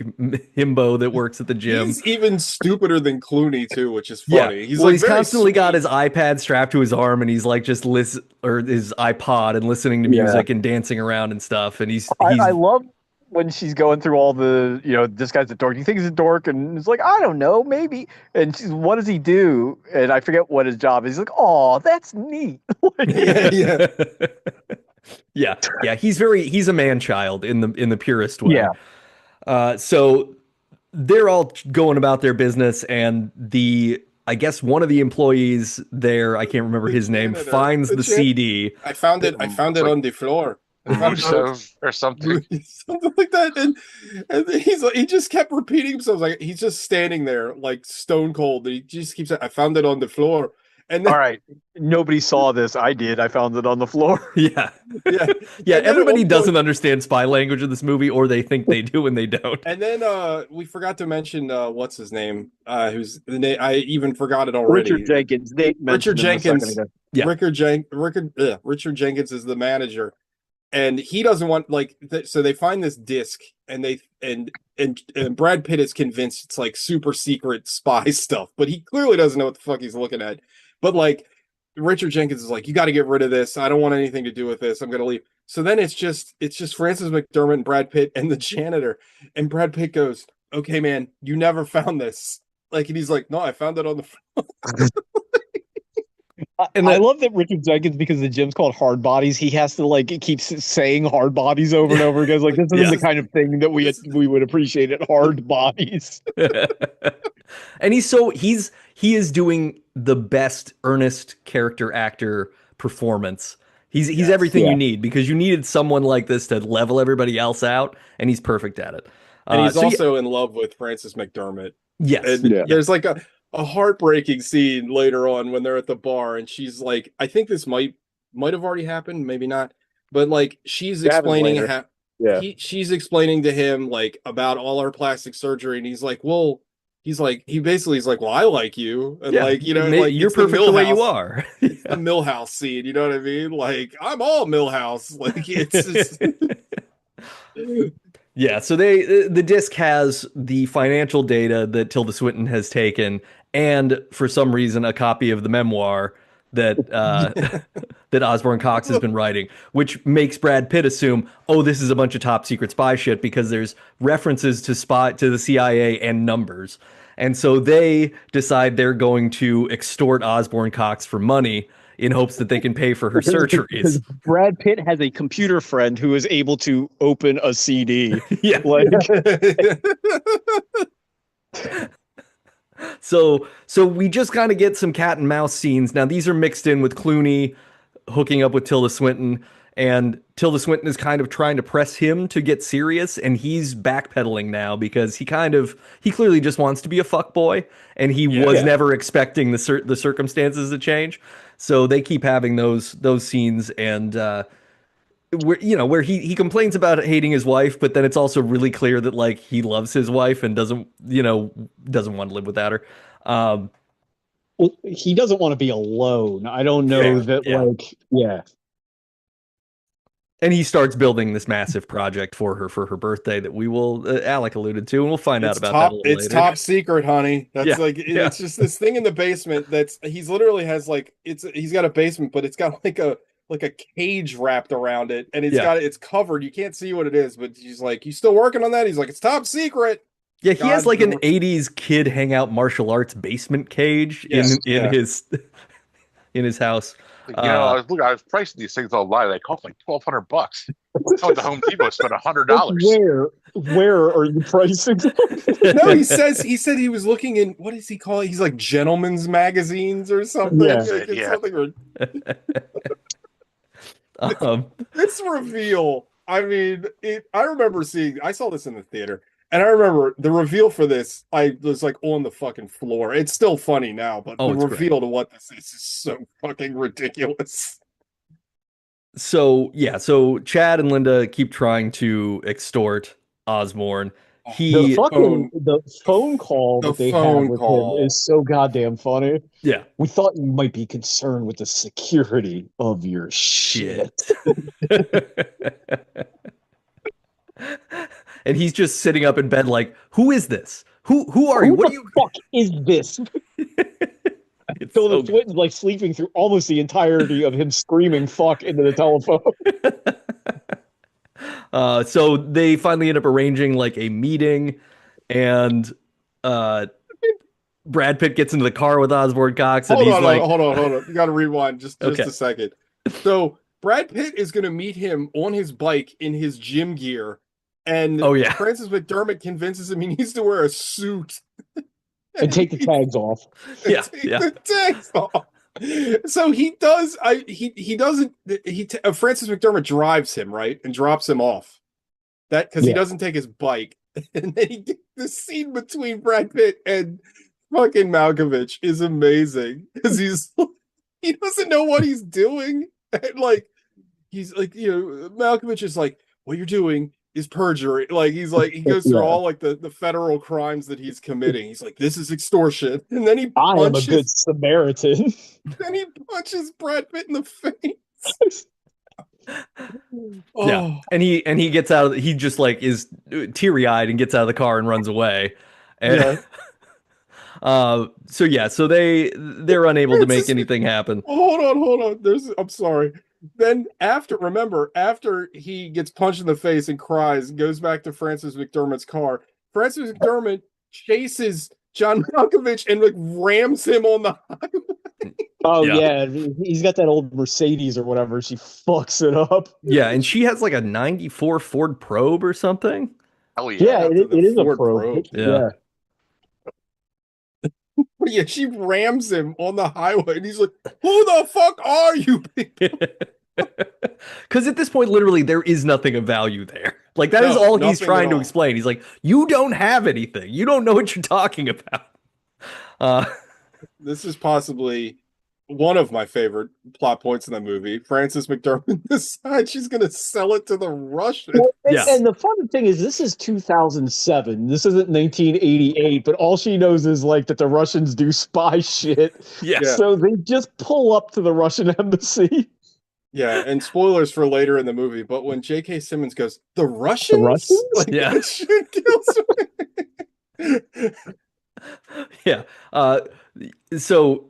Speaker 2: himbo that works at the gym.
Speaker 1: He's even stupider than Clooney too, which is
Speaker 2: Yeah,
Speaker 1: funny. He's
Speaker 2: well,
Speaker 1: like
Speaker 2: he's
Speaker 1: very
Speaker 2: constantly got
Speaker 1: sweet.
Speaker 2: his iPad strapped to his arm, and he's like just listen or his iPod and listening to
Speaker 3: Yeah.
Speaker 2: music and dancing around and stuff. And he's
Speaker 3: I love when she's going through all the, this guy's a dork. You think he's a dork? And it's like, I don't know, maybe. And she's, what does he do? And I forget what his job is. He's like, oh, that's neat.
Speaker 1: Yeah, yeah.
Speaker 2: yeah. He's a man child in the purest way.
Speaker 3: Yeah.
Speaker 2: So they're all going about their business, and I guess one of the employees there, I can't remember
Speaker 1: The
Speaker 2: his name,
Speaker 1: janitor.
Speaker 2: finds
Speaker 1: The
Speaker 2: the
Speaker 1: jan-
Speaker 2: CD.
Speaker 1: I found it
Speaker 4: It's
Speaker 1: on
Speaker 4: like
Speaker 1: the floor. I found it
Speaker 4: Rusev or something.
Speaker 1: something like that, and he's like, he just kept repeating himself, like he's just standing there like stone cold. He just keeps saying, I found it on the floor, and then
Speaker 3: All right. Nobody saw this. I did. I found it on the floor.
Speaker 2: Yeah.
Speaker 1: yeah,
Speaker 2: Yeah,
Speaker 1: And then at
Speaker 2: everybody
Speaker 1: one
Speaker 2: doesn't
Speaker 1: point-
Speaker 2: understand spy language in this movie, or they think they do and they don't.
Speaker 1: And then we forgot to mention what's his name? Who's the name? I even forgot it already.
Speaker 3: Richard Jenkins. Nate mentioned
Speaker 1: Richard
Speaker 3: him a second
Speaker 1: Jenkins.
Speaker 3: ago.
Speaker 2: Yeah.
Speaker 1: Richard Jenkins is the manager, and he doesn't want so they find this disc, and and Brad Pitt is convinced it's like super secret spy stuff, but he clearly doesn't know what the fuck he's looking at. But like Richard Jenkins is like, you got to get rid of this. I don't want anything to do with this. I'm gonna leave. So then it's just Frances McDermott and Brad Pitt and the janitor, and Brad Pitt goes, "Okay, man, you never found this." Like, and he's like, "No, I found it on the."
Speaker 2: And
Speaker 3: I love that Richard Jenkins, because the gym's called Hard Bodies, he has to like keep saying Hard Bodies over and over again. Like, this isn't
Speaker 2: Yeah.
Speaker 3: the kind of thing that we would appreciate at Hard Bodies.
Speaker 2: And he is doing the best earnest character actor performance. He's
Speaker 1: Yes.
Speaker 2: everything
Speaker 3: Yeah.
Speaker 2: you need, because you needed someone like this to level everybody else out, and he's perfect at it.
Speaker 1: And he's
Speaker 2: So yeah-
Speaker 1: also in love with Frances McDermott.
Speaker 2: yes.
Speaker 1: And
Speaker 3: Yeah.
Speaker 1: there's like a heartbreaking scene later on when they're at the bar, and she's like, I think this might have already happened, maybe not, but like she's
Speaker 3: It happens
Speaker 1: explaining
Speaker 3: later. Yeah.
Speaker 1: she's explaining to him like about all her plastic surgery, and he's like, well, he's like, well, I like you, and
Speaker 2: Yeah.
Speaker 1: like, you know,
Speaker 2: Maybe
Speaker 1: like
Speaker 2: you're
Speaker 1: it's the
Speaker 2: perfect the way you
Speaker 1: Millhouse-
Speaker 2: are.
Speaker 1: it's the Millhouse scene, you know what I mean? Like, I'm all Millhouse, like it's
Speaker 2: Yeah, so the disc has the financial data that Tilda Swinton has taken, and for some reason a copy of the memoir that that Osborne Cox has been writing, which makes Brad Pitt assume, oh, this is a bunch of top secret spy shit, because there's references to the CIA and numbers. And so they decide they're going to extort Osborne Cox for money in hopes that they can pay for her surgeries.
Speaker 3: Because Brad Pitt has a computer friend who is able to open a CD.
Speaker 2: Yeah.
Speaker 3: Like,
Speaker 2: So we just kind of get some cat and mouse scenes. Now these are mixed in with Clooney hooking up with Tilda Swinton, and Tilda Swinton is kind of trying to press him to get serious, and he's backpedaling now because he clearly just wants to be a fuck boy, and he was never expecting the circumstances to change. So they keep having those scenes, and where he complains about hating his wife, but then it's also really clear that like he loves his wife and doesn't want to live without her.
Speaker 3: well, he doesn't want to be alone. I don't know
Speaker 2: And he starts building this massive project for her birthday that we will Alec alluded to, and we'll find out about that a little
Speaker 1: it's
Speaker 2: later.
Speaker 1: top secret, honey. That's
Speaker 2: Yeah,
Speaker 1: like
Speaker 2: yeah.
Speaker 1: it's just this thing in the basement he's literally has like he's got a basement, but it's got like a cage wrapped around it, and it's covered. You can't see what it is, but he's like, you still working on that? He's like, it's top secret.
Speaker 2: Yeah, he has
Speaker 1: God,
Speaker 2: like an
Speaker 1: Lord.
Speaker 2: 80s kid hangout martial arts basement cage
Speaker 1: Yes,
Speaker 2: in his in his house.
Speaker 4: I was pricing these things online. They cost like $1,200. I went to Home Depot, spent $100.
Speaker 3: where are you pricing?
Speaker 1: No, he said he was looking in, what does he call it? He's like gentlemen's magazines or something.
Speaker 3: Yeah.
Speaker 1: Like, it's
Speaker 4: Yeah.
Speaker 1: something
Speaker 2: Um,
Speaker 1: this reveal, I mean, I remember I saw this in the theater, and I remember the reveal for this, I was like on the fucking floor. It's still funny now, but the
Speaker 2: it's
Speaker 1: reveal to what this is so fucking ridiculous.
Speaker 2: so Chad and Linda keep trying to extort Osborne.
Speaker 3: The phone call
Speaker 1: The
Speaker 3: that they
Speaker 1: phone
Speaker 3: have with
Speaker 1: call.
Speaker 3: him is so goddamn funny.
Speaker 2: Yeah.
Speaker 3: We thought you might be concerned with the security of your shit.
Speaker 2: and he's just sitting up in bed like, who is this? Who are you?
Speaker 3: Who
Speaker 2: What are
Speaker 3: the
Speaker 2: you?
Speaker 3: fuck is this?
Speaker 2: It's
Speaker 3: Tilda
Speaker 2: so
Speaker 3: Swinton's like sleeping through almost the entirety of him screaming "fuck" into the telephone.
Speaker 2: So they finally end up arranging like a meeting, and Brad Pitt gets into the car with Osborne Cox, and he's like,
Speaker 1: hold on. You got to rewind just
Speaker 2: Okay.
Speaker 1: a second. So Brad Pitt is going to meet him on his bike in his gym gear, and
Speaker 2: Oh, yeah.
Speaker 1: Francis McDermott convinces him he needs to wear a suit
Speaker 3: And take the tags off.
Speaker 2: Yeah,
Speaker 1: take
Speaker 2: yeah.
Speaker 1: the tags off. So he does. He doesn't. Francis McDermott drives him right and drops him off. That because he
Speaker 3: Yeah.
Speaker 1: doesn't take his bike, and then the scene between Brad Pitt and fucking Malkovich is amazing because he doesn't know what he's doing, and like he's like Malkovich is like, what you're doing is perjury. Like he goes through
Speaker 3: Yeah.
Speaker 1: all like the federal crimes that he's committing. He's like, this is extortion, and then he
Speaker 3: I am a
Speaker 1: punches.
Speaker 3: good Samaritan.
Speaker 1: Then he punches Brad Pitt in the face.
Speaker 2: Yeah, and he gets out of he just like is teary eyed and gets out of the car and runs away. And, so they're unable to make anything happen.
Speaker 1: Hold on. I'm sorry. Then after he gets punched in the face and cries and goes back to Francis McDermott's car, Francis McDermott chases John Malkovich and like rams him on the highway.
Speaker 3: Oh
Speaker 2: Yeah.
Speaker 3: yeah. He's got that old Mercedes or whatever. She fucks it up.
Speaker 2: Yeah, and she has like a '94 Ford Probe or something.
Speaker 4: Hell yeah.
Speaker 3: Yeah,
Speaker 1: to the
Speaker 3: it is a
Speaker 1: Ford
Speaker 3: probe.
Speaker 1: Probe.
Speaker 2: Yeah.
Speaker 1: But yeah, she rams him on the highway, and he's like, "Who the fuck are you?"
Speaker 2: Because at this point, literally, there is nothing of value there. Like that is
Speaker 1: No,
Speaker 2: all he's
Speaker 1: nothing
Speaker 2: trying
Speaker 1: at
Speaker 2: to
Speaker 1: all.
Speaker 2: explain. He's like, you don't have anything. You don't know what you're talking about.
Speaker 1: This is possibly one of my favorite plot points in the movie. Frances McDermott decides she's going to sell it to the Russians.
Speaker 3: Well,
Speaker 2: Yeah.
Speaker 3: and the fun thing is, this is 2007. This isn't 1988. But all she knows is like that the Russians do spy shit.
Speaker 2: Yeah.
Speaker 3: So they just pull up to the Russian embassy.
Speaker 1: Yeah, and spoilers for later in the movie, but when J.K. Simmons goes, "The Russians?"
Speaker 3: Russians?
Speaker 1: Like,
Speaker 2: Yeah.
Speaker 1: that shit kills me.
Speaker 2: Yeah. So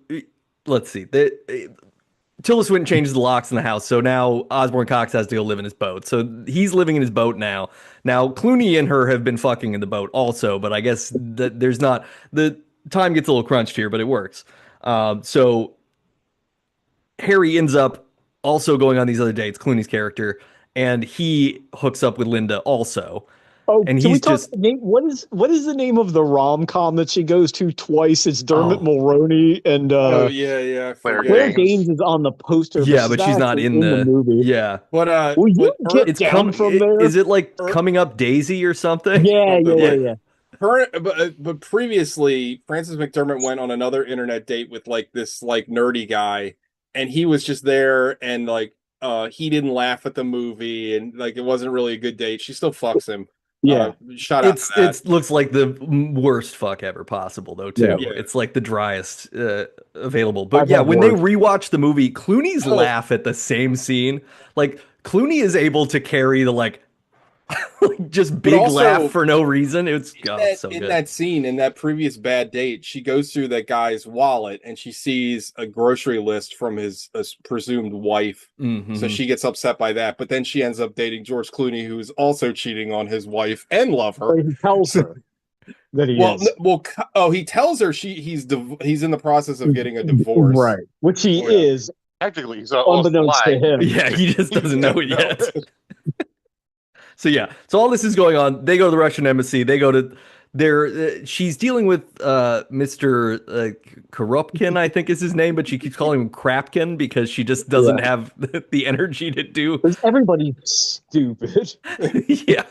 Speaker 2: let's see. Tilda Swinton changes the locks in the house, so now Osborne Cox has to go live in his boat. So he's living in his boat now. Now Clooney and her have been fucking in the boat also, but I guess that there's not the time gets a little crunched here, but it works. So Harry ends up also going on these other dates, Clooney's character, and he hooks up with Linda also.
Speaker 3: Oh,
Speaker 2: And
Speaker 3: can we
Speaker 2: he's
Speaker 3: talk?
Speaker 2: just-
Speaker 3: What is the name of the rom-com that she goes to twice? It's Dermot
Speaker 2: Oh.
Speaker 3: Mulroney and
Speaker 1: Oh yeah, I
Speaker 4: Claire
Speaker 1: forget.
Speaker 3: Claire
Speaker 4: Danes.
Speaker 3: Danes is on the poster.
Speaker 2: Yeah, but she's not
Speaker 3: actually
Speaker 2: in the
Speaker 3: movie.
Speaker 2: Yeah.
Speaker 1: But
Speaker 3: Will you
Speaker 1: but
Speaker 3: get
Speaker 2: It's
Speaker 3: down from there?
Speaker 2: Is it like
Speaker 1: Er-
Speaker 2: coming up Daisy or something?
Speaker 3: Yeah.
Speaker 1: but previously Francis McDermott went on another internet date with like this like nerdy guy, and he was just there, and like he didn't laugh at the movie, and like it wasn't really a good date. She still fucks him.
Speaker 3: Yeah.
Speaker 1: Shout out to that.
Speaker 2: It looks like the worst fuck ever possible though too.
Speaker 1: Yeah.
Speaker 2: It's like the driest available. But
Speaker 3: I've
Speaker 2: yeah,
Speaker 3: had
Speaker 2: when they
Speaker 3: worse.
Speaker 2: rewatch the movie, Clooney's
Speaker 1: Oh.
Speaker 2: laugh at the same scene. Like Clooney is able to carry the like just big
Speaker 1: also,
Speaker 2: laugh for no reason. It's so
Speaker 1: in
Speaker 2: good.
Speaker 1: that scene, in that previous bad date, she goes through that guy's wallet and she sees a grocery list from his presumed wife.
Speaker 2: Mhm.
Speaker 1: So she gets upset by that, but then she ends up dating George Clooney, who's also cheating on his wife and lover.
Speaker 3: But he tells her that he
Speaker 1: Well,
Speaker 3: is.
Speaker 1: he tells her he's in the process of getting a divorce.
Speaker 3: Right. Which he
Speaker 1: Oh, yeah.
Speaker 3: is,
Speaker 4: Technically, he's almost
Speaker 3: unbeknownst to
Speaker 4: lying.
Speaker 3: him.
Speaker 2: Yeah, he just doesn't know it yet. So yeah, so all this is going on. They go to the Russian embassy. They go to their. She's dealing with Mr. Korupkin, I think is his name, but she keeps calling him Krapkin because she just doesn't have the energy to do.
Speaker 3: Because everybody's stupid.
Speaker 2: Yeah.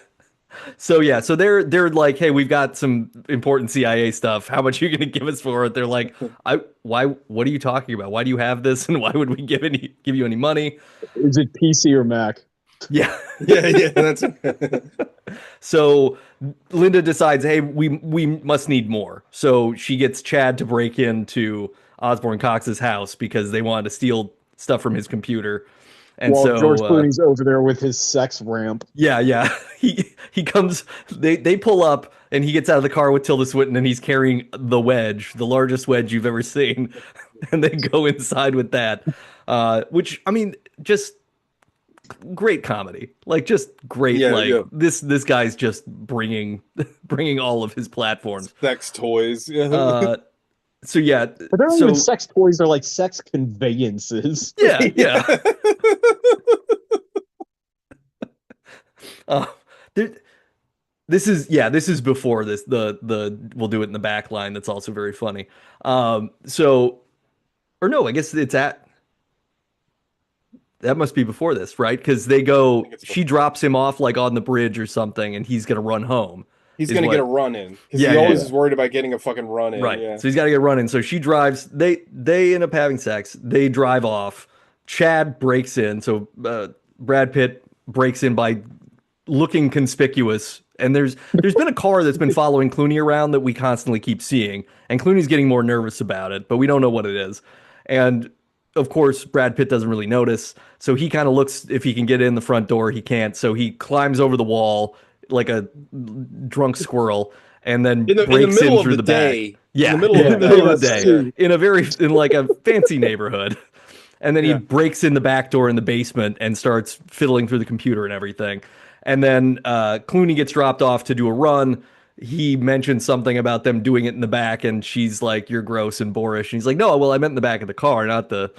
Speaker 2: So yeah, so they're like, hey, we've got some important CIA stuff. How much are you going to give us for it? They're like, why? What are you talking about? Why do you have this? And why would we give you any money?
Speaker 3: Is it PC or Mac?
Speaker 2: Yeah.
Speaker 1: Yeah, that's
Speaker 2: So Linda decides, hey, we must need more. So she gets Chad to break into Osborne Cox's house because they wanted to steal stuff from his computer. And
Speaker 3: While
Speaker 2: so
Speaker 3: George Clooney's over there with his sex ramp.
Speaker 2: yeah. He comes, they pull up and he gets out of the car with Tilda Swinton and he's carrying the wedge, the largest wedge you've ever seen. And they go inside with that. Which I mean, just great comedy. Like just great this guy's just bringing all of his platforms.
Speaker 1: Sex toys.
Speaker 2: So yeah,
Speaker 3: But they're not even sex toys, they're like sex conveyances.
Speaker 2: Yeah. This is before this. The we'll do it in the back line. That's also very funny. Or no, I guess it's at. That must be before this, right? Because they go. She drops him off like on the bridge or something, and he's gonna run home.
Speaker 1: He's gonna get a run in because he always is worried about getting a fucking run in.
Speaker 2: Right.
Speaker 1: Yeah.
Speaker 2: So he's got to get a run in. So she drives. They end up having sex. They drive off. Chad breaks in. So Brad Pitt breaks in by looking conspicuous. And there's been a car that's been following Clooney around that we constantly keep seeing, and Clooney's getting more nervous about it, but we don't know what it is. And of course, Brad Pitt doesn't really notice, so he kind of looks if he can get in the front door. He can't, so he climbs over the wall like a drunk squirrel, and then breaks in through the back. Yeah, in the middle of the day, in like a fancy neighborhood. And then he breaks in the back door in the basement and starts fiddling through the computer and everything. And then Clooney gets dropped off to do a run. He mentions something about them doing it in the back, and she's like, "You're gross and boorish." And he's like, "No, well, I meant in the back of the car, not the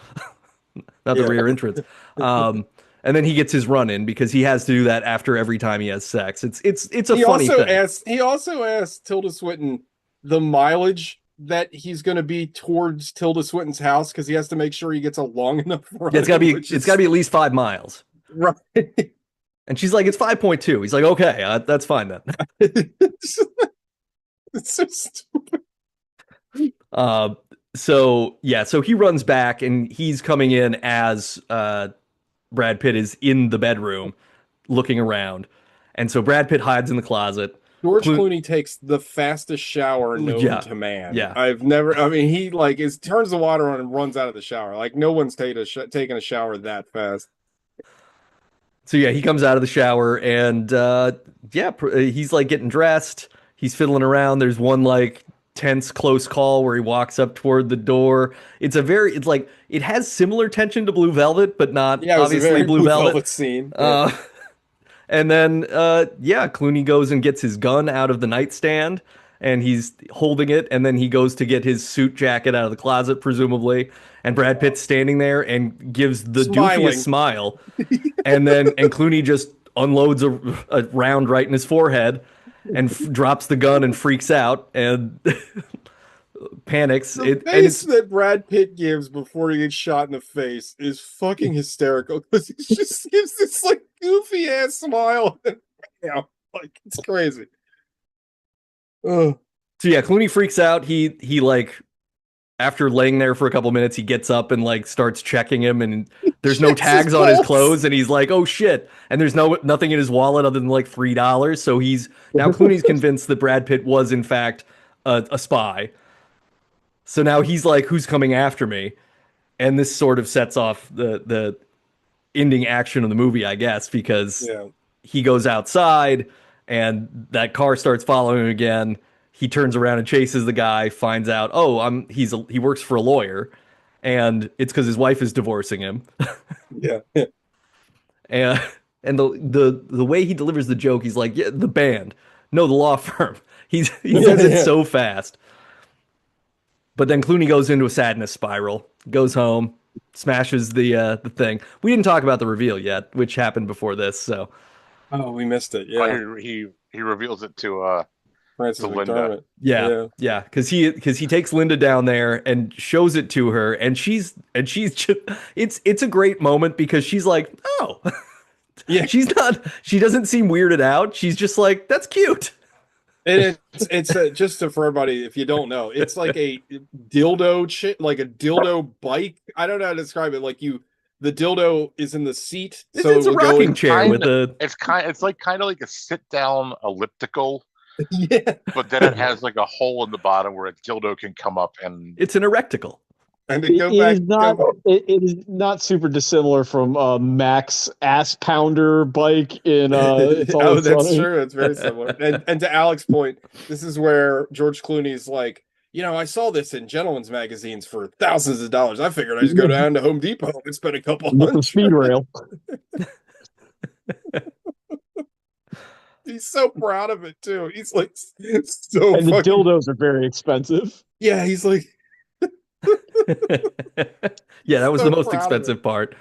Speaker 2: rear entrance." And then he gets his run in because he has to do that after every time he has sex. It's a funny thing.
Speaker 1: He also asked Tilda Swinton the mileage that he's going to be towards Tilda Swinton's house because he has to make sure he gets a long enough run.
Speaker 2: Yeah, it's got to be at least 5 miles.
Speaker 1: Right.
Speaker 2: And she's like, it's 5.2. He's like, okay, that's fine then.
Speaker 1: It's so stupid.
Speaker 2: So he runs back and he's coming in as Brad Pitt is in the bedroom looking around. And so Brad Pitt hides in the closet.
Speaker 1: George Clooney takes the fastest shower known to man.
Speaker 2: Yeah.
Speaker 1: He turns the water on and runs out of the shower. Like no one's taken a shower that fast.
Speaker 2: So yeah, he comes out of the shower and he's like getting dressed. He's fiddling around. There's one like tense close call where he walks up toward the door. It has similar tension to Blue Velvet, but not obviously Blue Velvet
Speaker 1: scene.
Speaker 2: And then Clooney goes and gets his gun out of the nightstand and he's holding it, and then he goes to get his suit jacket out of the closet, presumably. And Brad Pitt's standing there and gives the doofiest smile. And Clooney just unloads a round right in his forehead and drops the gun and freaks out and panics.
Speaker 1: The face that Brad Pitt gives before he gets shot in the face is fucking hysterical because he just gives this like goofy ass smile. It's crazy.
Speaker 2: So yeah, Clooney freaks out. He like, after laying there for a couple minutes, he gets up and like starts checking him, and there's no tags on his clothes, and he's like, "Oh shit!" And there's nothing in his wallet other than like $3. So Clooney's convinced that Brad Pitt was in fact a spy. So now he's like, "Who's coming after me?" And this sort of sets off the ending action of the movie, I guess, because he goes outside and that car starts following him again. He turns around and chases the guy, finds out, he works for a lawyer, and it's because his wife is divorcing him.
Speaker 1: Yeah.
Speaker 2: And the way he delivers the joke, he's like, yeah, the band. No, the law firm. He says it so fast. But then Clooney goes into a sadness spiral, goes home, smashes the thing. We didn't talk about the reveal yet, which happened before this, so.
Speaker 1: Oh, we missed it. Yeah.
Speaker 4: He reveals it to
Speaker 1: Frances
Speaker 4: Linda.
Speaker 1: McDormand.
Speaker 2: Yeah, because he takes Linda down there and shows it to her, and she's just, it's a great moment because she's like, oh, yeah, she doesn't seem weirded out. She's just like, that's cute.
Speaker 1: And it's just for everybody, if you don't know, it's like a dildo like a dildo bike. I don't know how to describe it. Like the dildo is in the seat, so
Speaker 2: it's a rocking chair with a.
Speaker 4: It's kind of like a sit down elliptical.
Speaker 1: Yeah,
Speaker 4: but then it has like a hole in the bottom where a dildo can come up, and
Speaker 2: it's an erecticle.
Speaker 1: trying to
Speaker 3: It
Speaker 1: go
Speaker 3: is
Speaker 1: back.
Speaker 3: not. It is not super dissimilar from Mac's ass pounder bike in It's
Speaker 1: Oh,
Speaker 3: Always
Speaker 1: that's
Speaker 3: Sunny.
Speaker 1: true. It's very similar. And to Alex's point, this is where George Clooney's like, I saw this in gentlemen's magazines for thousands of dollars. I figured I just go down to Home Depot and spend a couple
Speaker 3: Get the
Speaker 1: hundred.
Speaker 3: speed rail.
Speaker 1: He's so proud of it too. He's like so
Speaker 3: And the
Speaker 1: fucking
Speaker 3: dildos are very expensive.
Speaker 1: yeah. He's like
Speaker 2: Yeah, that was
Speaker 1: so
Speaker 2: the most
Speaker 1: proud of
Speaker 2: expensive
Speaker 1: it.
Speaker 2: part.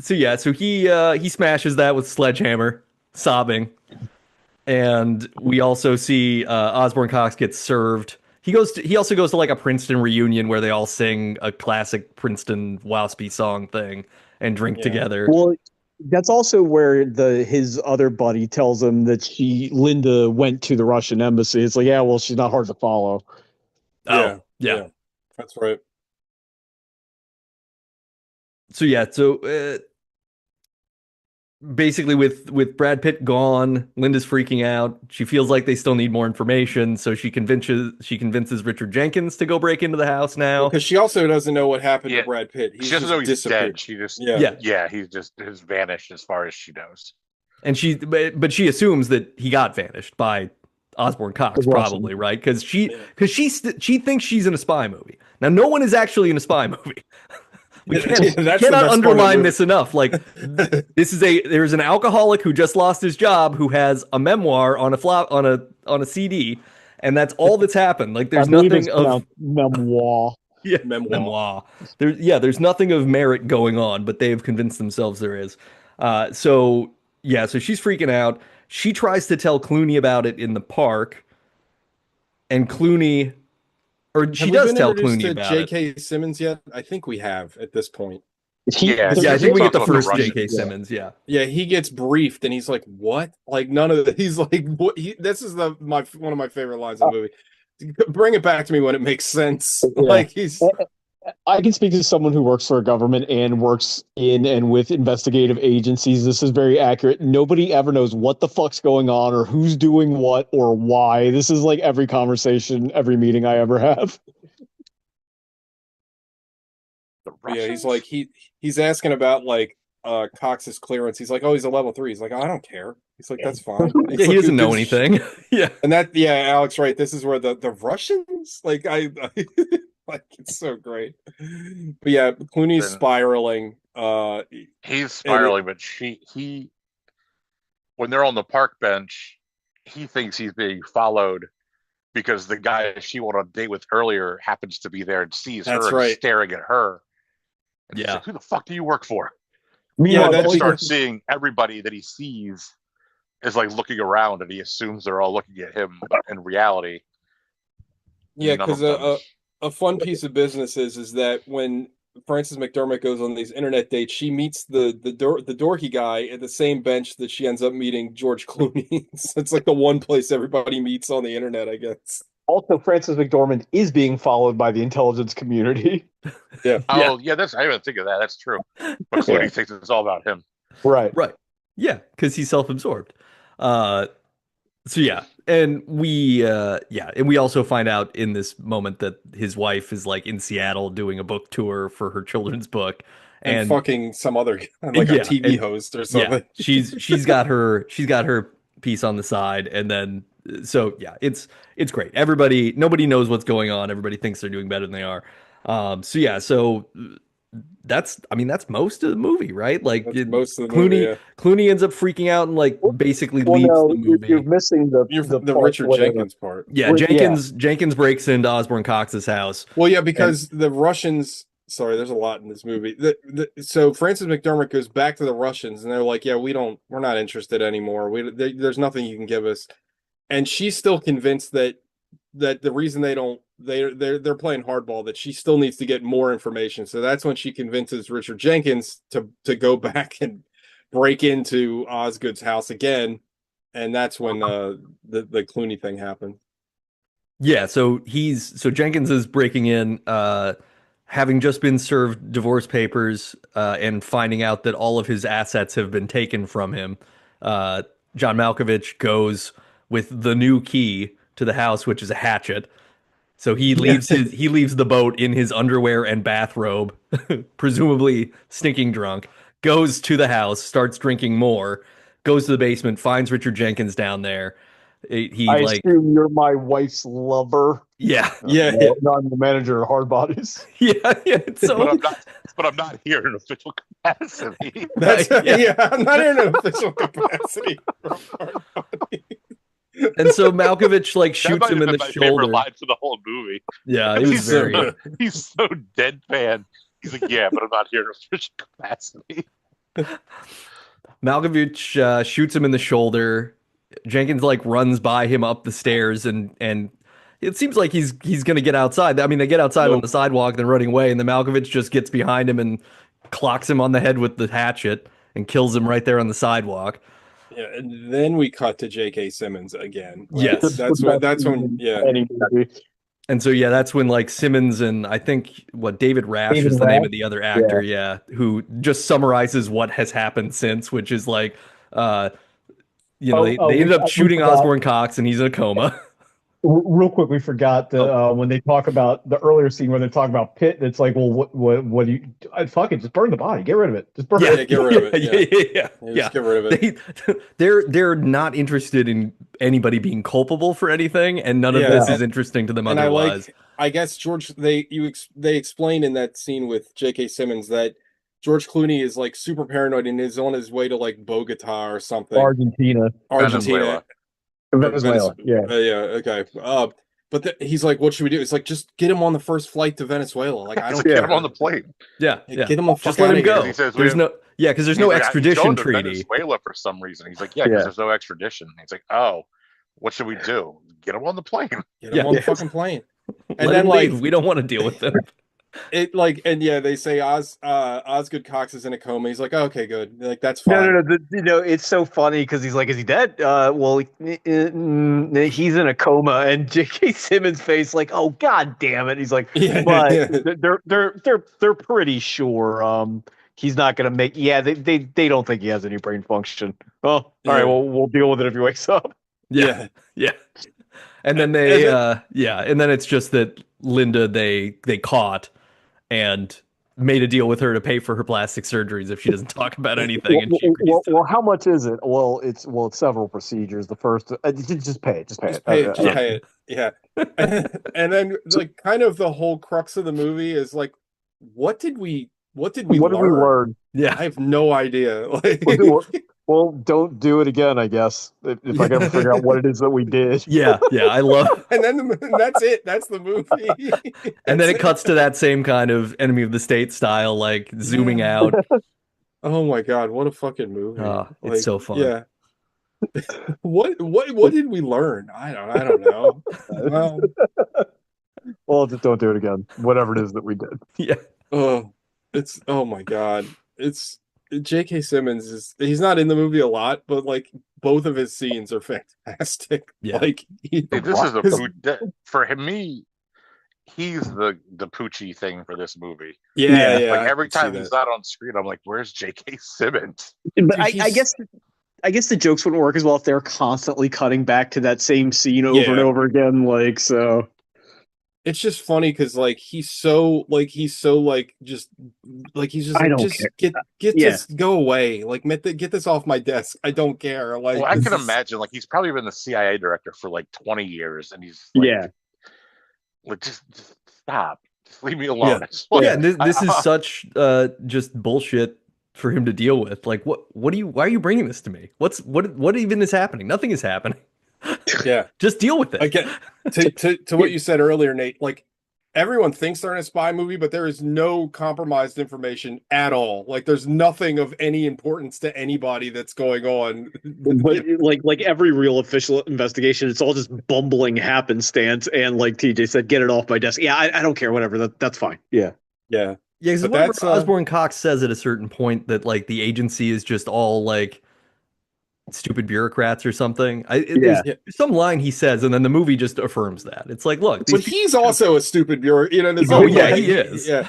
Speaker 2: So he smashes that with sledgehammer, sobbing. And we also see Osborne Cox get served. He also goes to like a Princeton reunion where they all sing a classic Princeton Waspy song thing and drink
Speaker 1: Yeah.
Speaker 2: together.
Speaker 3: Well, that's also where his other buddy tells him that Linda went to the Russian embassy. It's like, yeah, well, she's not hard to follow.
Speaker 2: Oh, yeah.
Speaker 1: That's right.
Speaker 2: So basically with Brad Pitt gone, Linda's freaking out. She feels like they still need more information, so she convinces Richard Jenkins to go break into the house now.
Speaker 1: Because she also doesn't know what happened
Speaker 4: Yeah.
Speaker 1: to Brad Pitt. He's
Speaker 4: She doesn't
Speaker 1: just
Speaker 4: know he's
Speaker 1: disappeared.
Speaker 4: dead. She just
Speaker 1: Yeah.
Speaker 4: he just has vanished as far as she knows.
Speaker 2: And but she assumes that he got vanished by Osborne Cox,
Speaker 3: The Russian.
Speaker 2: probably, right? Because she thinks she's in a spy movie. Now, no one is actually in a spy movie. We
Speaker 1: That's the
Speaker 2: cannot
Speaker 1: best part of the
Speaker 2: underline
Speaker 1: movie.
Speaker 2: this enough. Like, there's an alcoholic who just lost his job who has a memoir on a CD, and that's all that's happened. Like, there's
Speaker 3: I believe
Speaker 2: nothing
Speaker 3: it's
Speaker 2: of
Speaker 3: pronounced memoir.
Speaker 2: yeah,
Speaker 1: Memoir.
Speaker 2: there's nothing of merit going on, but they've convinced themselves there is. So she's freaking out. She tries to tell Clooney about it in the park, and Clooney, or she
Speaker 1: Have we
Speaker 2: does
Speaker 1: been
Speaker 2: tell
Speaker 1: introduced
Speaker 2: Clooney
Speaker 1: to
Speaker 2: about it.
Speaker 1: J.K. Simmons yet? I think we have at this point.
Speaker 4: Yeah,
Speaker 2: Yeah, I think we get the
Speaker 4: Talking about the
Speaker 2: first
Speaker 4: Russian.
Speaker 2: J.K. Simmons. Yeah.
Speaker 1: Yeah, he gets briefed and he's like, "What?" Like none of the. He's like, "What?" This is one of my favorite lines in the movie. Bring it back to me when it makes sense.
Speaker 3: Yeah.
Speaker 1: Like he's
Speaker 3: I can speak to someone who works for a government and works in and with investigative agencies. This is very accurate. Nobody ever knows what the fuck's going on or who's doing what or why. This is like every conversation, every meeting I ever have.
Speaker 4: The
Speaker 1: yeah. He's
Speaker 4: Russians?
Speaker 1: like he's asking about like Cox's clearance. He's like, "Oh, he's a level 3." He's like, "Oh, I don't care." He's like, "That's fine." He's
Speaker 2: Yeah, he
Speaker 1: like,
Speaker 2: doesn't know
Speaker 1: "Good
Speaker 2: anything. Yeah.
Speaker 1: And Alex, right? This is where the Russians like I like it's so great. But yeah, Clooney's
Speaker 4: Then-
Speaker 1: spiraling.
Speaker 4: He's spiraling, but he when they're on the park bench, he thinks he's being followed because the guy she went on a date with earlier happens to be there and sees
Speaker 1: That's
Speaker 4: her
Speaker 1: right.
Speaker 4: and staring at her. And he's
Speaker 2: Yeah.
Speaker 4: like, who the fuck do you work for?
Speaker 1: Yeah,
Speaker 3: Meanwhile,
Speaker 1: that
Speaker 4: He
Speaker 3: only-
Speaker 4: starts seeing everybody that he sees is like looking around, and he assumes they're all looking at him, but in reality,
Speaker 1: Yeah,
Speaker 4: none of
Speaker 1: because
Speaker 4: them.
Speaker 1: a fun piece of business is that when Frances McDormand goes on these internet dates, she meets the dorky guy at the same bench that she ends up meeting George Clooney. So it's like the one place everybody meets on the internet, I guess.
Speaker 3: also, Frances McDormand is being followed by the intelligence community.
Speaker 1: Yeah.
Speaker 4: Oh, yeah, that's I didn't think of that. That's true. But Clooney thinks it's all about him.
Speaker 3: Right.
Speaker 2: Right. Yeah, because he's self-absorbed. So yeah, and we also find out in this moment that his wife is like in Seattle doing a book tour for her children's book,
Speaker 1: And fucking some other guy, like
Speaker 2: Yeah,
Speaker 1: a TV
Speaker 2: and-
Speaker 1: host or
Speaker 2: yeah,
Speaker 1: something.
Speaker 2: she's got her piece on the side, and then so yeah, it's great. Nobody knows what's going on. Everybody thinks they're doing better than they are. So that's most of the movie, right? Like
Speaker 1: That's most of the
Speaker 2: Clooney
Speaker 1: movie. Yeah.
Speaker 2: Clooney ends up freaking out and like basically
Speaker 3: Well,
Speaker 2: leaves
Speaker 3: no,
Speaker 2: the movie.
Speaker 3: you're missing the part
Speaker 1: Richard
Speaker 3: where-
Speaker 1: Jenkins part.
Speaker 2: Yeah,
Speaker 3: Well, yeah.
Speaker 2: Jenkins breaks into Osborne Cox's house.
Speaker 1: Well, yeah, because the Russians. Sorry, there's a lot in this movie. So Frances McDormand goes back to the Russians, and they're like, "Yeah, we're not interested anymore. There's nothing you can give us." And she's still convinced that the reason they're playing hardball, that she still needs to get more information. So that's when she convinces Richard Jenkins to go back and break into Osgood's house again, and that's when the Clooney thing happened.
Speaker 2: Yeah, so Jenkins is breaking in, having just been served divorce papers, and finding out that all of his assets have been taken from him. John Malkovich goes with the new key to the house, which is a hatchet, So he leaves the boat in his underwear and bathrobe, presumably stinking drunk, goes to the house, starts drinking more, goes to the basement, finds Richard Jenkins down there. He
Speaker 3: I
Speaker 2: like
Speaker 3: assume you're my wife's lover.
Speaker 1: Yeah.
Speaker 3: No, I'm the manager of Hard Bodies.
Speaker 2: yeah. It's
Speaker 4: But
Speaker 2: so
Speaker 4: I'm not here in official capacity.
Speaker 1: That's
Speaker 2: Yeah.
Speaker 1: yeah. I'm not in an official capacity.
Speaker 2: and so Malkovich like
Speaker 4: That
Speaker 2: shoots
Speaker 4: might
Speaker 2: him
Speaker 4: have
Speaker 2: in
Speaker 4: been
Speaker 2: the
Speaker 4: my favorite
Speaker 2: shoulder.
Speaker 4: line for the whole movie.
Speaker 2: Yeah, it was very.
Speaker 4: He's so deadpan. He's like, yeah, but I'm not here in official capacity.
Speaker 2: Malkovich shoots him in the shoulder. Jenkins like runs by him up the stairs, and it seems like he's gonna get outside. I mean, they get outside on
Speaker 1: Nope.
Speaker 2: the sidewalk, then running away, and then Malkovich just gets behind him and clocks him on the head with the hatchet and kills him right there on the sidewalk.
Speaker 1: Yeah, and then we cut to J.K. Simmons again.
Speaker 2: Yes.
Speaker 1: that's when yeah.
Speaker 3: Any movie.
Speaker 2: And so yeah, that's when like Simmons and I think David Rash
Speaker 3: David
Speaker 2: is the name
Speaker 3: Rash?
Speaker 2: of the other actor, yeah, who just summarizes what has happened since, which is like they ended up shooting
Speaker 3: forgot.
Speaker 2: Osborne Cox and he's in a coma.
Speaker 3: Real quick, we forgot when they talk about the earlier scene where they talk about Pitt. It's like, well, what do you? Fuck it, just burn the body, get rid of it, just burn
Speaker 1: Yeah,
Speaker 3: it.
Speaker 1: get rid of it.
Speaker 2: Yeah.
Speaker 1: Just get rid of it.
Speaker 2: They're not interested in anybody being culpable for anything, and none of
Speaker 1: Yeah.
Speaker 2: this is interesting to them
Speaker 1: And
Speaker 2: otherwise.
Speaker 1: I guess George, they explain in that scene with J.K. Simmons that George Clooney is like super paranoid and is on his way to like Bogota or something,
Speaker 3: Argentina.
Speaker 1: Argentina.
Speaker 3: Venezuela. Yeah.
Speaker 1: Yeah. Okay. But he's like, what should we do? It's like, just get him on the first flight to Venezuela. Like, I don't
Speaker 4: Get
Speaker 1: care.
Speaker 4: him on the plane.
Speaker 2: Yeah,
Speaker 1: Get him the
Speaker 2: just
Speaker 1: fuck
Speaker 2: let
Speaker 1: out
Speaker 2: him
Speaker 1: of here.
Speaker 2: go.
Speaker 4: He says,
Speaker 2: There's no because there's no
Speaker 4: He's like, "He's
Speaker 2: extradition
Speaker 4: going to
Speaker 2: treaty.
Speaker 4: Venezuela for some reason. He's like, yeah, because there's no extradition. He's like, oh, what should we do? Get him on the plane.
Speaker 1: Get him on the fucking plane. And
Speaker 2: Let
Speaker 1: then
Speaker 2: him
Speaker 1: like
Speaker 2: leave. We don't want to deal with them.
Speaker 1: it like and yeah, they say Osgood Cox is in a coma. He's like, oh, okay, good. Like, that's fine.
Speaker 3: No. It's so funny because he's like, "Is he dead?" Well, he's in a coma, and J.K. Simmons' face, like, "Oh, god damn it!" He's like,
Speaker 1: Yeah,
Speaker 3: "But
Speaker 1: yeah.
Speaker 3: they're pretty sure he's not gonna make." Yeah, they don't think he has any brain function. Oh, all right.
Speaker 1: Yeah.
Speaker 3: Well, we'll deal with it if he wakes up.
Speaker 2: Yeah. And then and then it's just that Linda they caught and made a deal with her to pay for her plastic surgeries if she doesn't talk about anything. And she agrees to
Speaker 3: Well, how much is it? Well, it's several procedures. The first, just pay it. Just pay it.
Speaker 1: Pay it. Yeah. And then like kind of the whole crux of the movie is like, what did we learn?
Speaker 2: Yeah.
Speaker 1: I have no idea. Like,
Speaker 3: Well, don't do it again, I guess. If I can ever figure out what it is that we did.
Speaker 2: Yeah, I love.
Speaker 1: and then that's it. That's the movie.
Speaker 2: And then it cuts to that same kind of Enemy of the State style, like zooming out.
Speaker 1: Oh my god, what a fucking movie!
Speaker 2: It's so fun.
Speaker 1: Yeah. What did we learn? I don't know.
Speaker 3: Well, just don't do it again. Whatever it is that we did.
Speaker 2: Yeah.
Speaker 1: Oh my god. It's J.K. Simmons he's not in the movie a lot, but like both of his scenes are fantastic.
Speaker 2: Yeah.
Speaker 1: Like
Speaker 4: This is for me. He's the Poochie thing for this movie.
Speaker 1: Yeah.
Speaker 4: Like every
Speaker 1: I can see
Speaker 4: time he's
Speaker 1: that.
Speaker 4: not on screen, I'm like, "Where's J.K. Simmons?"
Speaker 3: But
Speaker 1: Dude,
Speaker 3: I guess the jokes wouldn't work as well if they're constantly cutting back to that same scene over
Speaker 1: Yeah.
Speaker 3: and over again. Like, so
Speaker 1: It's just funny because like he's so like just like he's just
Speaker 3: I
Speaker 1: like,
Speaker 3: don't
Speaker 1: just
Speaker 3: care.
Speaker 1: get
Speaker 3: Yeah.
Speaker 1: this, go away, like get this off my desk. I don't care. Like,
Speaker 4: Well, I
Speaker 1: this
Speaker 4: can
Speaker 1: is-
Speaker 4: imagine like he's probably been the CIA director for like 20 years, and he's like, like just stop, just leave me alone.
Speaker 2: Yeah.
Speaker 4: I just want-
Speaker 2: Yeah, this is such just bullshit for him to deal with. Like, why are you bringing this to me? What even is happening? Nothing is happening.
Speaker 1: yeah.
Speaker 2: Just deal with it.
Speaker 1: Again, to what you said earlier, Nate, like everyone thinks they're in a spy movie, but there is no compromised information at all. Like there's nothing of any importance to anybody that's going on.
Speaker 3: but like every real official investigation, it's all just bumbling happenstance. And like TJ said, get it off my desk. Yeah, I don't care. Whatever. That's fine. Yeah.
Speaker 1: Yeah.
Speaker 2: Yeah, because
Speaker 1: But
Speaker 2: whenever
Speaker 1: that's,
Speaker 2: Osborne Cox says at a certain point that like the agency is just all like stupid bureaucrats or something. There's some line he says, and then the movie just affirms that. It's like, look,
Speaker 1: But he's also a stupid bureau. You know,
Speaker 2: Oh, yeah, he is.
Speaker 1: Yeah.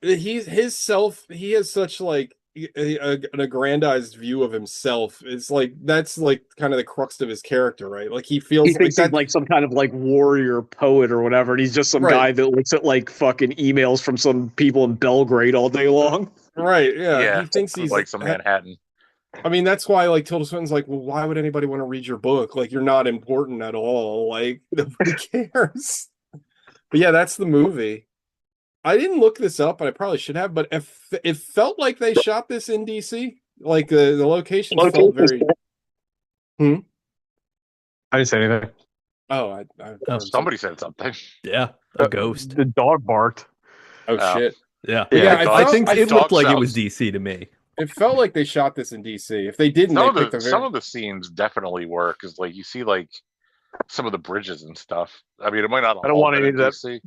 Speaker 1: He has such like an aggrandized view of himself. It's like that's like kind of the crux of his character, right? Like he feels
Speaker 3: He
Speaker 1: like
Speaker 3: thinks
Speaker 1: that.
Speaker 3: he's like some kind of like warrior poet or whatever, and he's just some
Speaker 1: Right.
Speaker 3: guy that looks at like fucking emails from some people in Belgrade all day long.
Speaker 1: Right, yeah.
Speaker 4: Yeah,
Speaker 1: He thinks he's
Speaker 4: like some Manhattan.
Speaker 1: I mean, that's why like Tilda Swinton's like, well, why would anybody want to read your book? Like you're not important at all. Like nobody cares. But yeah, that's the movie. I didn't look this up, and I probably should have, but if it felt like they shot this in DC, like the locations felt very.
Speaker 3: I didn't say anything.
Speaker 1: Oh, I
Speaker 2: Oh,
Speaker 1: heard
Speaker 4: Somebody said something.
Speaker 2: Yeah, a ghost.
Speaker 3: The dog barked.
Speaker 1: Oh
Speaker 4: Oh.
Speaker 1: shit!
Speaker 2: Yeah,
Speaker 1: Yeah,
Speaker 2: I
Speaker 1: felt-
Speaker 2: think it
Speaker 4: dog
Speaker 2: looked like it
Speaker 4: sounds-
Speaker 2: was DC to me.
Speaker 1: It felt like they shot this in DC. If they didn't,
Speaker 4: Some
Speaker 1: they
Speaker 4: of
Speaker 1: picked
Speaker 4: the
Speaker 1: a
Speaker 4: some
Speaker 1: very.
Speaker 4: of the scenes definitely work because like you see like some of the bridges and stuff. I mean, it might not.
Speaker 3: I don't
Speaker 4: all
Speaker 3: want
Speaker 4: been
Speaker 3: any
Speaker 4: in
Speaker 3: of that.
Speaker 4: DC.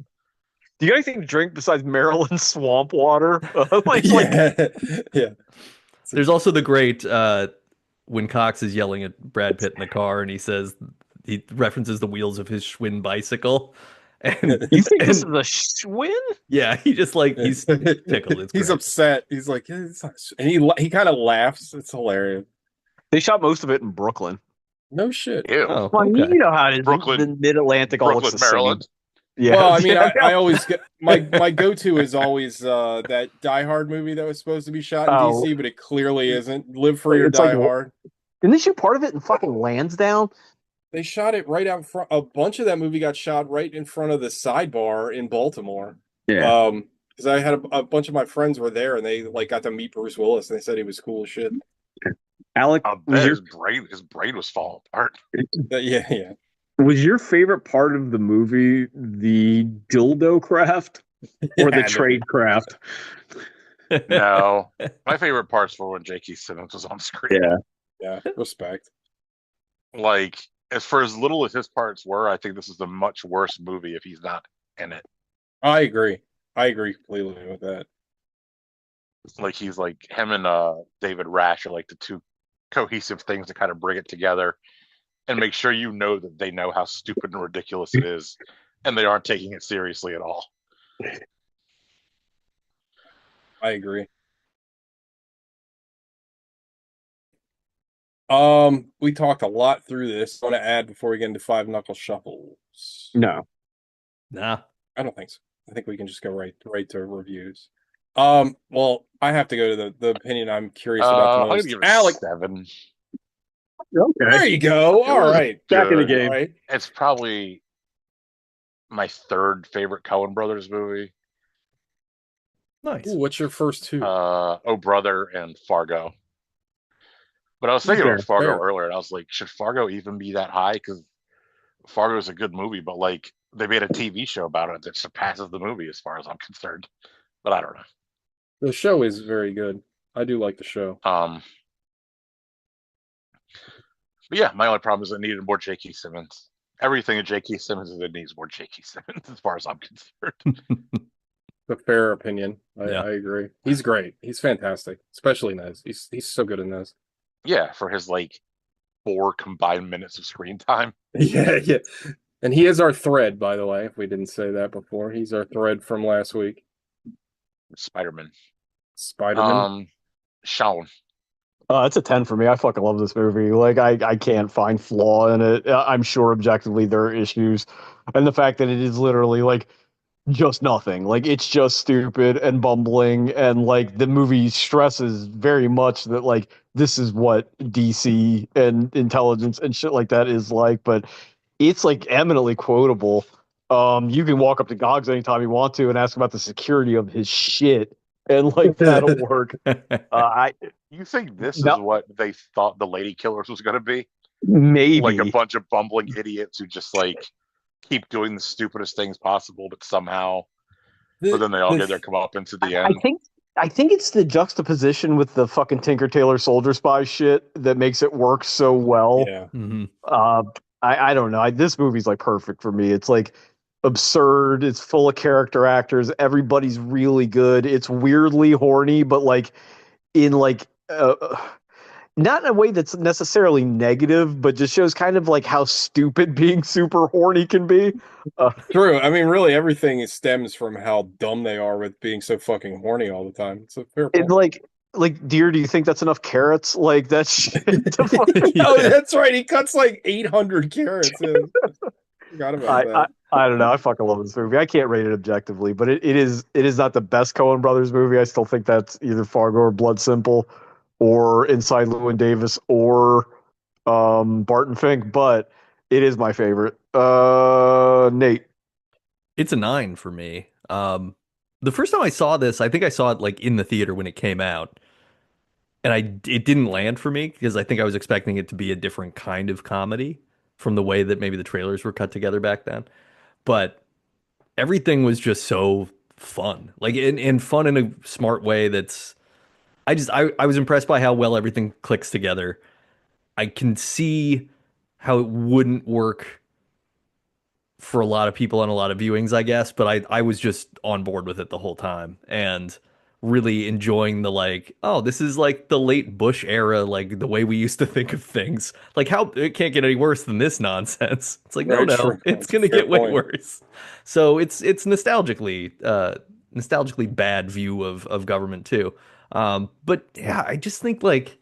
Speaker 3: Do you got anything to drink besides Maryland swamp water?
Speaker 1: Yeah, yeah.
Speaker 2: There's also the great when Cox is yelling at Brad Pitt in the car, and he references the wheels of his Schwinn bicycle. And
Speaker 3: You think this is
Speaker 2: and-
Speaker 3: a Schwinn?
Speaker 2: yeah, he just like he's tickled. It's
Speaker 1: He's
Speaker 2: great.
Speaker 1: upset. He's like, yeah, it's not... and he kind of laughs. It's hilarious.
Speaker 3: They shot most of it in Brooklyn.
Speaker 1: No shit.
Speaker 4: Ew.
Speaker 2: Oh,
Speaker 3: Well,
Speaker 2: okay.
Speaker 3: you know how it is.
Speaker 4: Brooklyn-
Speaker 3: the Mid-Atlantic, all looks
Speaker 4: Brooklyn,
Speaker 3: the same.
Speaker 4: Maryland.
Speaker 3: Yeah.
Speaker 1: Well, I mean,
Speaker 3: Yeah.
Speaker 1: I always get my go-to is always that Die Hard movie that was supposed to be shot in
Speaker 3: Oh.
Speaker 1: DC, but it clearly isn't. Live Free or
Speaker 3: It's
Speaker 1: Die
Speaker 3: like-
Speaker 1: Hard.
Speaker 3: Didn't they shoot part of it in fucking Lansdowne?
Speaker 1: They shot it right out front. A bunch of that movie got shot right in front of the Sidebar in Baltimore. Because I had a bunch of my friends were there, and they like got to meet Bruce Willis, and they said he was cool as shit.
Speaker 3: Alec,
Speaker 4: I
Speaker 3: was
Speaker 4: bet
Speaker 3: your,
Speaker 4: his brain was falling apart.
Speaker 1: Yeah.
Speaker 3: was your favorite part of the movie the dildo craft or the
Speaker 1: Yeah,
Speaker 3: trade craft?
Speaker 4: No, my favorite parts were when J.K. Simmons was on screen.
Speaker 1: Yeah, respect.
Speaker 4: Like, as for as little as his parts were, I think this is a much worse movie if he's not in it.
Speaker 1: I agree. I agree completely with that.
Speaker 4: Like, he's like him and David Rash are like the two cohesive things to kind of bring it together and make sure you know that they know how stupid and ridiculous it is, and they aren't taking it seriously at all.
Speaker 1: I agree. We talked a lot through this. I want to add before we get into Five Knuckle Shuffles.
Speaker 3: No.
Speaker 2: Nah.
Speaker 1: I don't think so. I think we can just go right to reviews. Well, I have to go to the opinion I'm curious about the
Speaker 4: I'm gonna
Speaker 1: most.
Speaker 4: give it
Speaker 1: Alec,
Speaker 4: 7.
Speaker 1: there you go. All
Speaker 4: was
Speaker 1: right,
Speaker 3: Back in the
Speaker 4: good.
Speaker 3: game.
Speaker 1: All right.
Speaker 4: It's probably my third favorite Coen Brothers movie.
Speaker 2: Nice.
Speaker 1: Ooh, what's your first two?
Speaker 4: Oh Brother and Fargo. But I was thinking
Speaker 3: Fair,
Speaker 4: about Fargo
Speaker 1: fair.
Speaker 4: earlier, and I was like, should Fargo even be that high? Because Fargo is a good movie, but like they made a TV show about it that surpasses the movie as far as I'm concerned. But I don't know.
Speaker 1: The show is very good. I do like the show.
Speaker 4: But yeah, my only problem is it needed more J.K. Simmons. Everything that J.K. Simmons is, it needs more J.K. Simmons as far as I'm concerned.
Speaker 1: A fair opinion.
Speaker 2: Yeah.
Speaker 1: I agree. He's great. He's fantastic, especially in this. He's so good in this.
Speaker 4: Yeah, for his like 4 combined minutes of screen time.
Speaker 1: Yeah. And he is our thread, by the way, if we didn't say that before. He's our thread from last week.
Speaker 4: Spider-Man.
Speaker 1: Spider-Man.
Speaker 4: Sean.
Speaker 3: It's a 10 for me. I fucking love this movie. Like, I can't find flaw in it. I'm sure objectively there are issues. And the fact that it is literally like just nothing. Like, it's just stupid and bumbling. And like the movie stresses very much that like this is what DC and intelligence and shit like that is like. But it's like eminently quotable. You can walk up to Goggs anytime you want to and ask about the security of his shit. And like that'll work.
Speaker 4: You think this
Speaker 3: No.
Speaker 4: is what they thought the Lady Killers was going to be?
Speaker 3: Maybe
Speaker 4: Like a bunch of bumbling idiots who just like keep doing the stupidest things possible, but somehow, but then they all get their comeuppance at the
Speaker 3: I
Speaker 4: end.
Speaker 3: think it's the juxtaposition with the fucking Tinker Tailor Soldier Spy shit that makes it work so well.
Speaker 1: Yeah.
Speaker 2: Mhm.
Speaker 3: I don't know. This movie's like perfect for me. It's like absurd. It's full of character actors. Everybody's really good. It's weirdly horny, but like in like not in a way that's necessarily negative, but just shows kind of like how stupid being super horny can be.
Speaker 1: True. I mean, really, everything stems from how dumb they are with being so fucking horny all the time. It's a fair point.
Speaker 3: It's like like, dear, do you think that's enough carrots? Like, that's shit to fucking-
Speaker 1: Oh,
Speaker 2: Yeah.
Speaker 1: that's right. He cuts like 800 carrots. Yeah. Forgot about
Speaker 3: I,
Speaker 1: that.
Speaker 3: I don't know. I fucking love this movie. I can't rate it objectively, but it is not the best Coen Brothers movie. I still think that's either Fargo or Blood Simple, or Inside Llewyn Davis, or Barton Fink. But it is my favorite. Nate.
Speaker 2: It's a 9 for me. The first time I saw this, I think I saw it like in the theater when it came out, and it didn't land for me because I think I was expecting it to be a different kind of comedy from the way that maybe the trailers were cut together back then. But everything was just so fun, like in fun in a smart way. I was impressed by how well everything clicks together. I can see how it wouldn't work for a lot of people on a lot of viewings, I guess, but I was just on board with it the whole time and really enjoying the like, oh, this is like the late Bush era, like the way we used to think of things. Like how it can't get any worse than this nonsense. It's like, no,
Speaker 1: Very true.
Speaker 2: it's
Speaker 1: That's a
Speaker 2: gonna
Speaker 1: fair
Speaker 2: get way
Speaker 1: point.
Speaker 2: worse. So it's nostalgically bad view of government too. But yeah, I just think like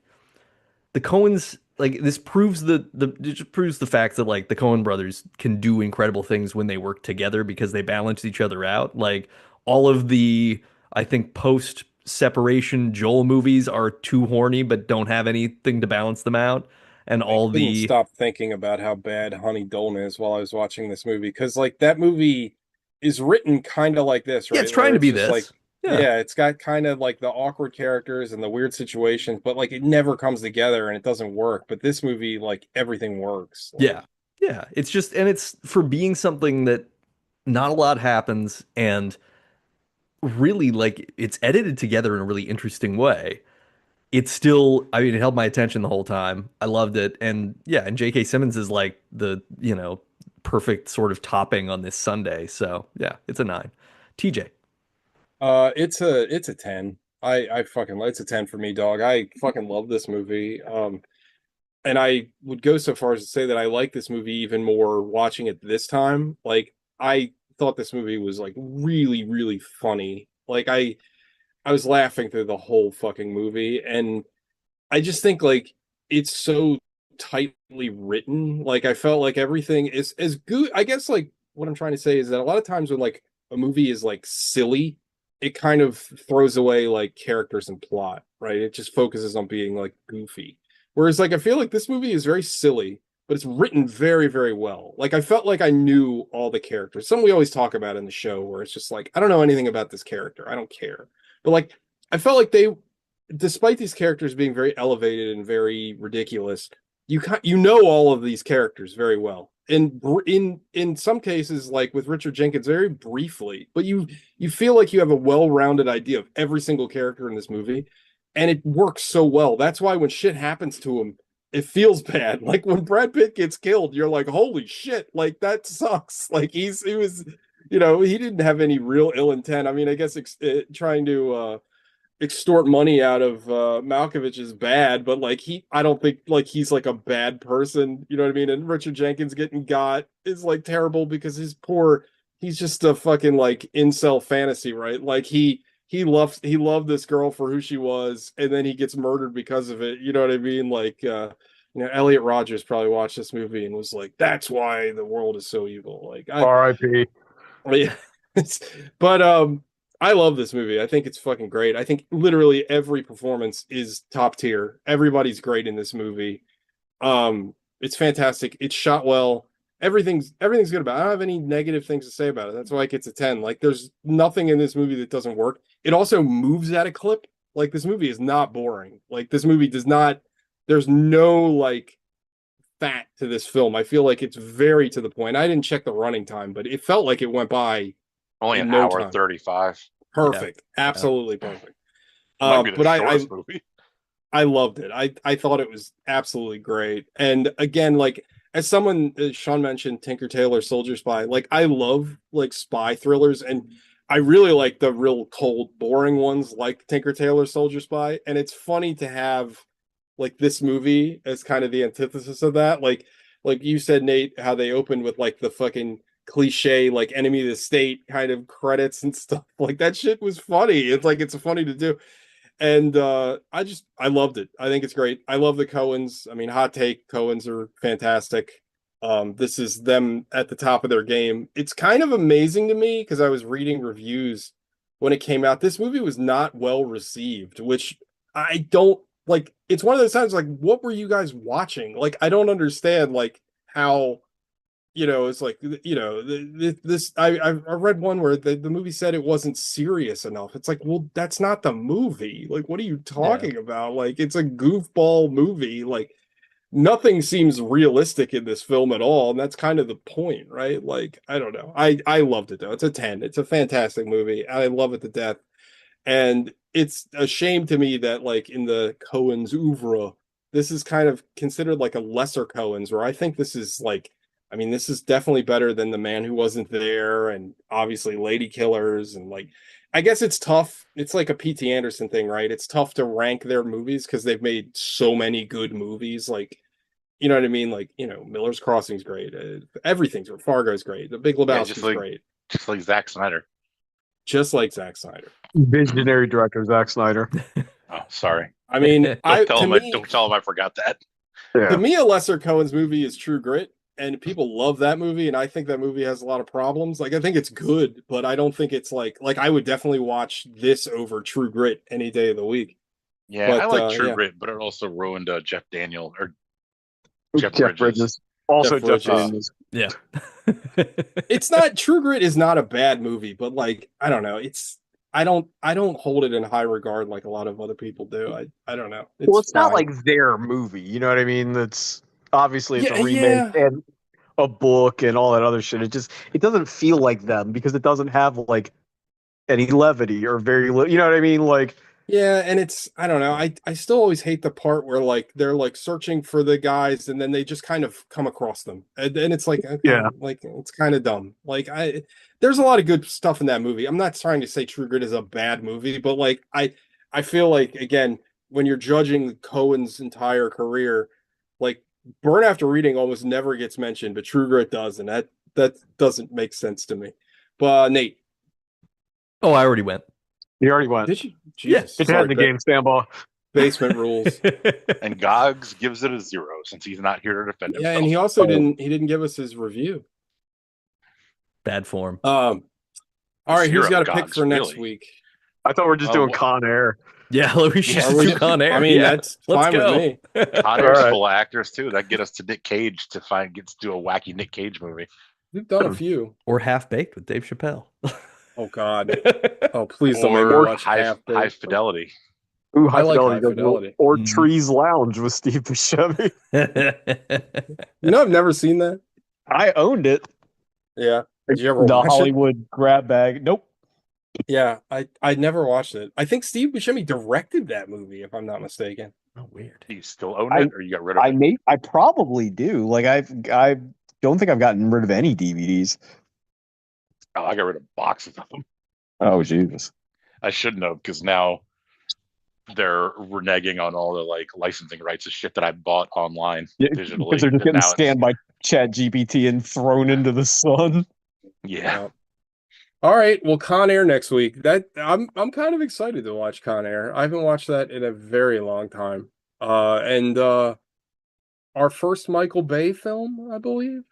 Speaker 2: the Coens, like this proves it just proves the fact that like the Coen brothers can do incredible things when they work together because they balance each other out. Like all of the I think post separation Joel movies are too horny but don't have anything to balance them out. And
Speaker 1: I
Speaker 2: all
Speaker 1: couldn't
Speaker 2: the
Speaker 1: stop thinking about how bad Honey Dolman is while I was watching this movie because, like, that movie is written kind of like this,
Speaker 2: yeah, it's
Speaker 1: right?
Speaker 2: trying
Speaker 1: Where
Speaker 2: to
Speaker 1: it's
Speaker 2: be
Speaker 1: just like,
Speaker 2: this. Yeah.
Speaker 1: yeah, it's got kind of like the awkward characters and the weird situations, but like it never comes together and it doesn't work. But this movie, like, everything works.
Speaker 2: Yeah.
Speaker 1: Like,
Speaker 2: Yeah. It's just and it's for being something that not a lot happens and really like it's edited together in a really interesting way. It's still, I mean, it held my attention the whole time. I loved it. And yeah, and J.K. Simmons is like perfect sort of topping on this Sunday. So yeah, it's a 9. TJ.
Speaker 1: it's a 10. I fucking it's a 10 for me, dog. I fucking love this movie. And I would go so far as to say that I like this movie even more watching it this time. Like I thought this movie was like really, really funny. Like I was laughing through the whole fucking movie, and I just think like it's so tightly written. Like I felt like everything is as good. I guess like what I'm trying to say is that a lot of times when like a movie is like silly, it kind of throws away like characters and plot, right? It just focuses on being like goofy. Whereas like I feel like this movie is very silly, but it's written very, very well. Like I felt like I knew all the characters. Something we always talk about in the show where it's just like, I don't know anything about this character. I don't care. But like I felt like they, despite these characters being very elevated and very ridiculous, you know all of these characters very well. And in some cases, like with Richard Jenkins, very briefly, but you feel like you have a well-rounded idea of every single character in this movie, and it works so well. That's why when shit happens to him, it feels bad. Like when Brad Pitt gets killed, you're like, holy shit, like that sucks. Like he was, he didn't have any real ill intent. I mean, I guess trying to extort money out of Malkovich is bad, but like I don't think like he's like a bad person, you know what I mean? And Richard Jenkins getting got is like terrible because he's just a fucking like incel fantasy, right? Like he loved this girl for who she was, and then he gets murdered because of it. You know what I mean? Like Elliot Rogers probably watched this movie and was like, "That's why the world is so evil." Like
Speaker 3: R.I.P.
Speaker 1: yeah. But I love this movie. I think it's fucking great. I think literally every performance is top tier. Everybody's great in this movie. It's fantastic. It's shot well. Everything's good about it. I don't have any negative things to say about it. That's why it gets a 10. Like there's nothing in this movie that doesn't work. It also moves at a clip. Like this movie is not boring. Like this movie does not, there's no like fat to this film. I feel like it's very to the point. I didn't check the running time, but it felt like it went by
Speaker 4: Only
Speaker 1: in
Speaker 4: an
Speaker 1: no
Speaker 4: hour
Speaker 1: time.
Speaker 4: 35.
Speaker 1: Perfect. Absolutely perfect.
Speaker 4: Might be the
Speaker 1: But
Speaker 4: shortest movie.
Speaker 1: I loved it. I thought it was absolutely great. And again, like as someone Sean mentioned, Tinker Tailor Soldier Spy, like I love like spy thrillers, and I really like the real cold, boring ones like Tinker Tailor Soldier Spy. And it's funny to have like this movie as kind of the antithesis of that. Like you said, Nate, how they opened with like the fucking cliche like enemy of the state kind of credits and stuff. Like that shit was funny. It's like it's funny to do. And I loved it. I think it's great. I love the Coens. I mean, hot take, Coens are fantastic. This is them at the top of their game. It's kind of amazing to me because I was reading reviews when it came out. This movie was not well received, which I don't like. It's one of those times like, what were you guys watching? Like, I don't understand like how, it's like, this I read one where the movie said it wasn't serious enough. It's like, well, that's not the movie. Like, what are you talking about? Like, it's a goofball movie. Like, nothing seems realistic in this film at all, and that's kind of the point, right? Like, I don't know. I loved it though. It's a 10. It's a fantastic movie. I love it to death. And it's a shame to me that like in the Coens oeuvre, this is kind of considered like a lesser Coens, where I think this is like, I mean, this is definitely better than The Man Who Wasn't There and obviously Lady Killers. And like, I guess it's tough. It's like a P.T. Anderson thing, right? It's tough to rank their movies because they've made so many good movies. Like, you know what I mean? Like, Miller's Crossing's great. Everything's Fargo's great. The Big Lebowski's great.
Speaker 4: Just like Zack Snyder.
Speaker 1: Just like Zack Snyder.
Speaker 3: Visionary director Zack Snyder.
Speaker 4: Oh, sorry.
Speaker 1: I mean,
Speaker 4: Don't tell him I forgot that.
Speaker 3: Yeah.
Speaker 1: To me, a lesser Coen's movie is True Grit, and people love that movie, and I think that movie has a lot of problems. Like, I think it's good, but I don't think it's like I would definitely watch this over True Grit any day of the week.
Speaker 4: Yeah,
Speaker 1: But,
Speaker 4: I like True Grit, but it also ruined Jeff Bridges.
Speaker 3: Also
Speaker 1: Jeff
Speaker 3: Jeff
Speaker 1: Bridges.
Speaker 3: Daniels.
Speaker 2: Yeah.
Speaker 1: It's not True Grit is not a bad movie, but like, I don't know. I don't hold it in high regard like a lot of other people do. I don't know.
Speaker 3: It's not
Speaker 1: fine.
Speaker 3: like their movie. You know what I mean? It's obviously it's
Speaker 1: Yeah,
Speaker 3: a remake and a book and all that other shit. It doesn't feel like them because it doesn't have like any levity or very you know what I mean? Like,
Speaker 1: yeah, and I don't know. I still always hate the part where like they're like searching for the guys and then they just kind of come across them. And it's like, okay,
Speaker 3: Yeah.
Speaker 1: like it's kind of dumb. Like there's a lot of good stuff in that movie. I'm not trying to say True Grit is a bad movie, but like I feel like again, when you're judging Cohen's entire career, like Burn After Reading almost never gets mentioned, but True Grit does, and that doesn't make sense to me. But Nate,
Speaker 2: Oh, I already went.
Speaker 3: you already went.
Speaker 1: did you?
Speaker 2: Yeah,
Speaker 1: Jesus,
Speaker 3: It's had the game standby.
Speaker 1: Basement rules.
Speaker 4: And Gogs gives it a 0 since he's not here to defend himself.
Speaker 1: Yeah, and he also didn't give us his review.
Speaker 2: Bad form.
Speaker 1: All right, who's
Speaker 4: 0
Speaker 1: got a pick
Speaker 4: Gogs,
Speaker 1: for next
Speaker 4: really?
Speaker 1: week?
Speaker 3: I thought we are just doing
Speaker 4: what-
Speaker 3: Con Air.
Speaker 2: Yeah, we should
Speaker 1: Are
Speaker 2: just
Speaker 1: we-
Speaker 2: do Con Air.
Speaker 1: I mean,
Speaker 2: Yeah,
Speaker 1: that's
Speaker 2: let's
Speaker 1: fine
Speaker 2: go.
Speaker 1: with me.
Speaker 4: Con Air's
Speaker 3: Alright.
Speaker 4: full of actors too. That get us to Nick Cage to get to do a wacky Nick Cage movie.
Speaker 1: We've done a few.
Speaker 2: Or Half Baked with Dave Chappelle.
Speaker 1: Oh God. Oh, please don't make me
Speaker 4: Or
Speaker 1: watch
Speaker 4: high Fidelity.
Speaker 3: Ooh,
Speaker 1: I like High
Speaker 3: Fidelity.
Speaker 1: Fidelity.
Speaker 3: Or
Speaker 2: Mhm.
Speaker 3: Trees Lounge with Steve Buscemi.
Speaker 1: I've never seen that.
Speaker 3: I owned it.
Speaker 1: Yeah. Did you ever
Speaker 3: The
Speaker 1: watch it?
Speaker 3: Hollywood grab bag. Nope.
Speaker 1: Yeah, I never watched it. I think Steve Buscemi directed that movie, if I'm not mistaken.
Speaker 2: Oh, weird.
Speaker 4: Do you still own it, or you got rid of it?
Speaker 3: I probably do. Like I don't think I've gotten rid of any DVDs.
Speaker 4: Oh, I got rid of boxes of them.
Speaker 3: Oh Jesus.
Speaker 4: I shouldn't have, because now they're reneging on all the like licensing rights of shit that I bought online
Speaker 3: Yeah,
Speaker 4: digitally.
Speaker 3: because they're just
Speaker 4: and
Speaker 3: getting
Speaker 4: now it's-
Speaker 3: scanned by Chat GPT and thrown into the sun.
Speaker 4: Yeah.
Speaker 1: All right, well, Con Air next week. That I'm kind of excited to watch Con Air. I haven't watched that in a very long time. And our first Michael Bay film, I believe.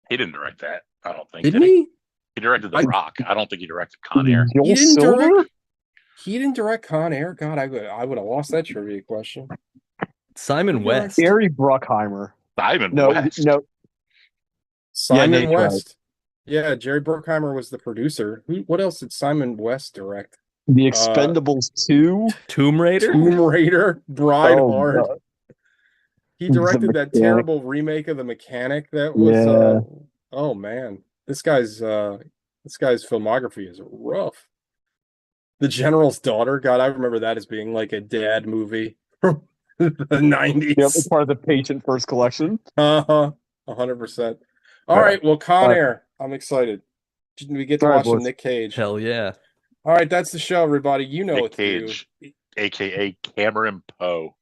Speaker 4: He didn't direct that. I don't think.
Speaker 1: Didn't
Speaker 4: did
Speaker 1: he?
Speaker 4: He directed The
Speaker 1: I-
Speaker 4: Rock. I don't think he directed Con Air.
Speaker 3: Joel
Speaker 1: He didn't
Speaker 3: Silver?
Speaker 1: direct. He didn't direct Con Air. God, I would have lost that trivia question.
Speaker 2: Simon
Speaker 1: Yeah,
Speaker 2: West.
Speaker 3: Gary Bruckheimer.
Speaker 4: Simon
Speaker 3: No,
Speaker 4: West.
Speaker 3: no.
Speaker 1: Simon
Speaker 3: Nate's right.
Speaker 1: West. Yeah, Jerry Bruckheimer was the producer. What else did Simon West direct?
Speaker 3: The Expendables 2.
Speaker 2: Tomb Raider.
Speaker 1: Tomb Raider, Bride
Speaker 3: Oh,
Speaker 1: Hard.
Speaker 3: God.
Speaker 1: He
Speaker 3: The
Speaker 1: directed that
Speaker 3: Mechanic.
Speaker 1: terrible remake of The Mechanic. That was.
Speaker 3: Yeah.
Speaker 1: Oh man, this guy's filmography is rough. The General's Daughter. God, I remember that as being like a dad movie from the 90s.
Speaker 3: Yep, it's part of the Patient First collection.
Speaker 1: 100%. All
Speaker 3: Yeah.
Speaker 1: right, well, Con
Speaker 3: All right.
Speaker 1: Air. I'm excited. We get to
Speaker 3: All right,
Speaker 1: watch some
Speaker 3: boys.
Speaker 1: Nick Cage.
Speaker 2: Hell yeah.
Speaker 1: All right, that's the show, everybody. You know
Speaker 4: Nick
Speaker 1: what to do.
Speaker 4: Cage, aka Cameron Poe.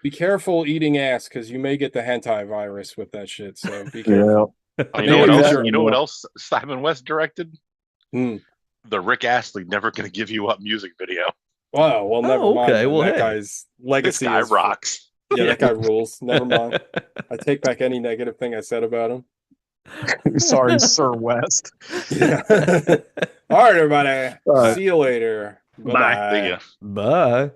Speaker 1: Be careful eating ass because you may get the hentai virus with that shit. So be careful.
Speaker 3: Yeah.
Speaker 4: Oh, you know what
Speaker 1: Maybe
Speaker 4: else?
Speaker 1: that-
Speaker 4: You know what else Simon West directed?
Speaker 1: Hmm.
Speaker 4: The Rick Astley "Never Gonna Give You Up" music video.
Speaker 1: Wow, well, never
Speaker 2: Oh,
Speaker 1: mind.
Speaker 2: okay,
Speaker 1: then.
Speaker 2: well,
Speaker 1: that
Speaker 2: hey.
Speaker 1: guy's
Speaker 4: This
Speaker 1: legacy
Speaker 4: guy
Speaker 1: is
Speaker 4: rocks.
Speaker 1: Yeah,
Speaker 2: Yeah.
Speaker 1: that guy rules. Never mind. I take back any negative thing I said about him.
Speaker 3: Sorry, Sir West.
Speaker 1: Yeah. All right, everybody.
Speaker 3: All right.
Speaker 1: See you later.
Speaker 5: Bye.
Speaker 1: Bye-bye.
Speaker 4: See ya.
Speaker 2: Bye.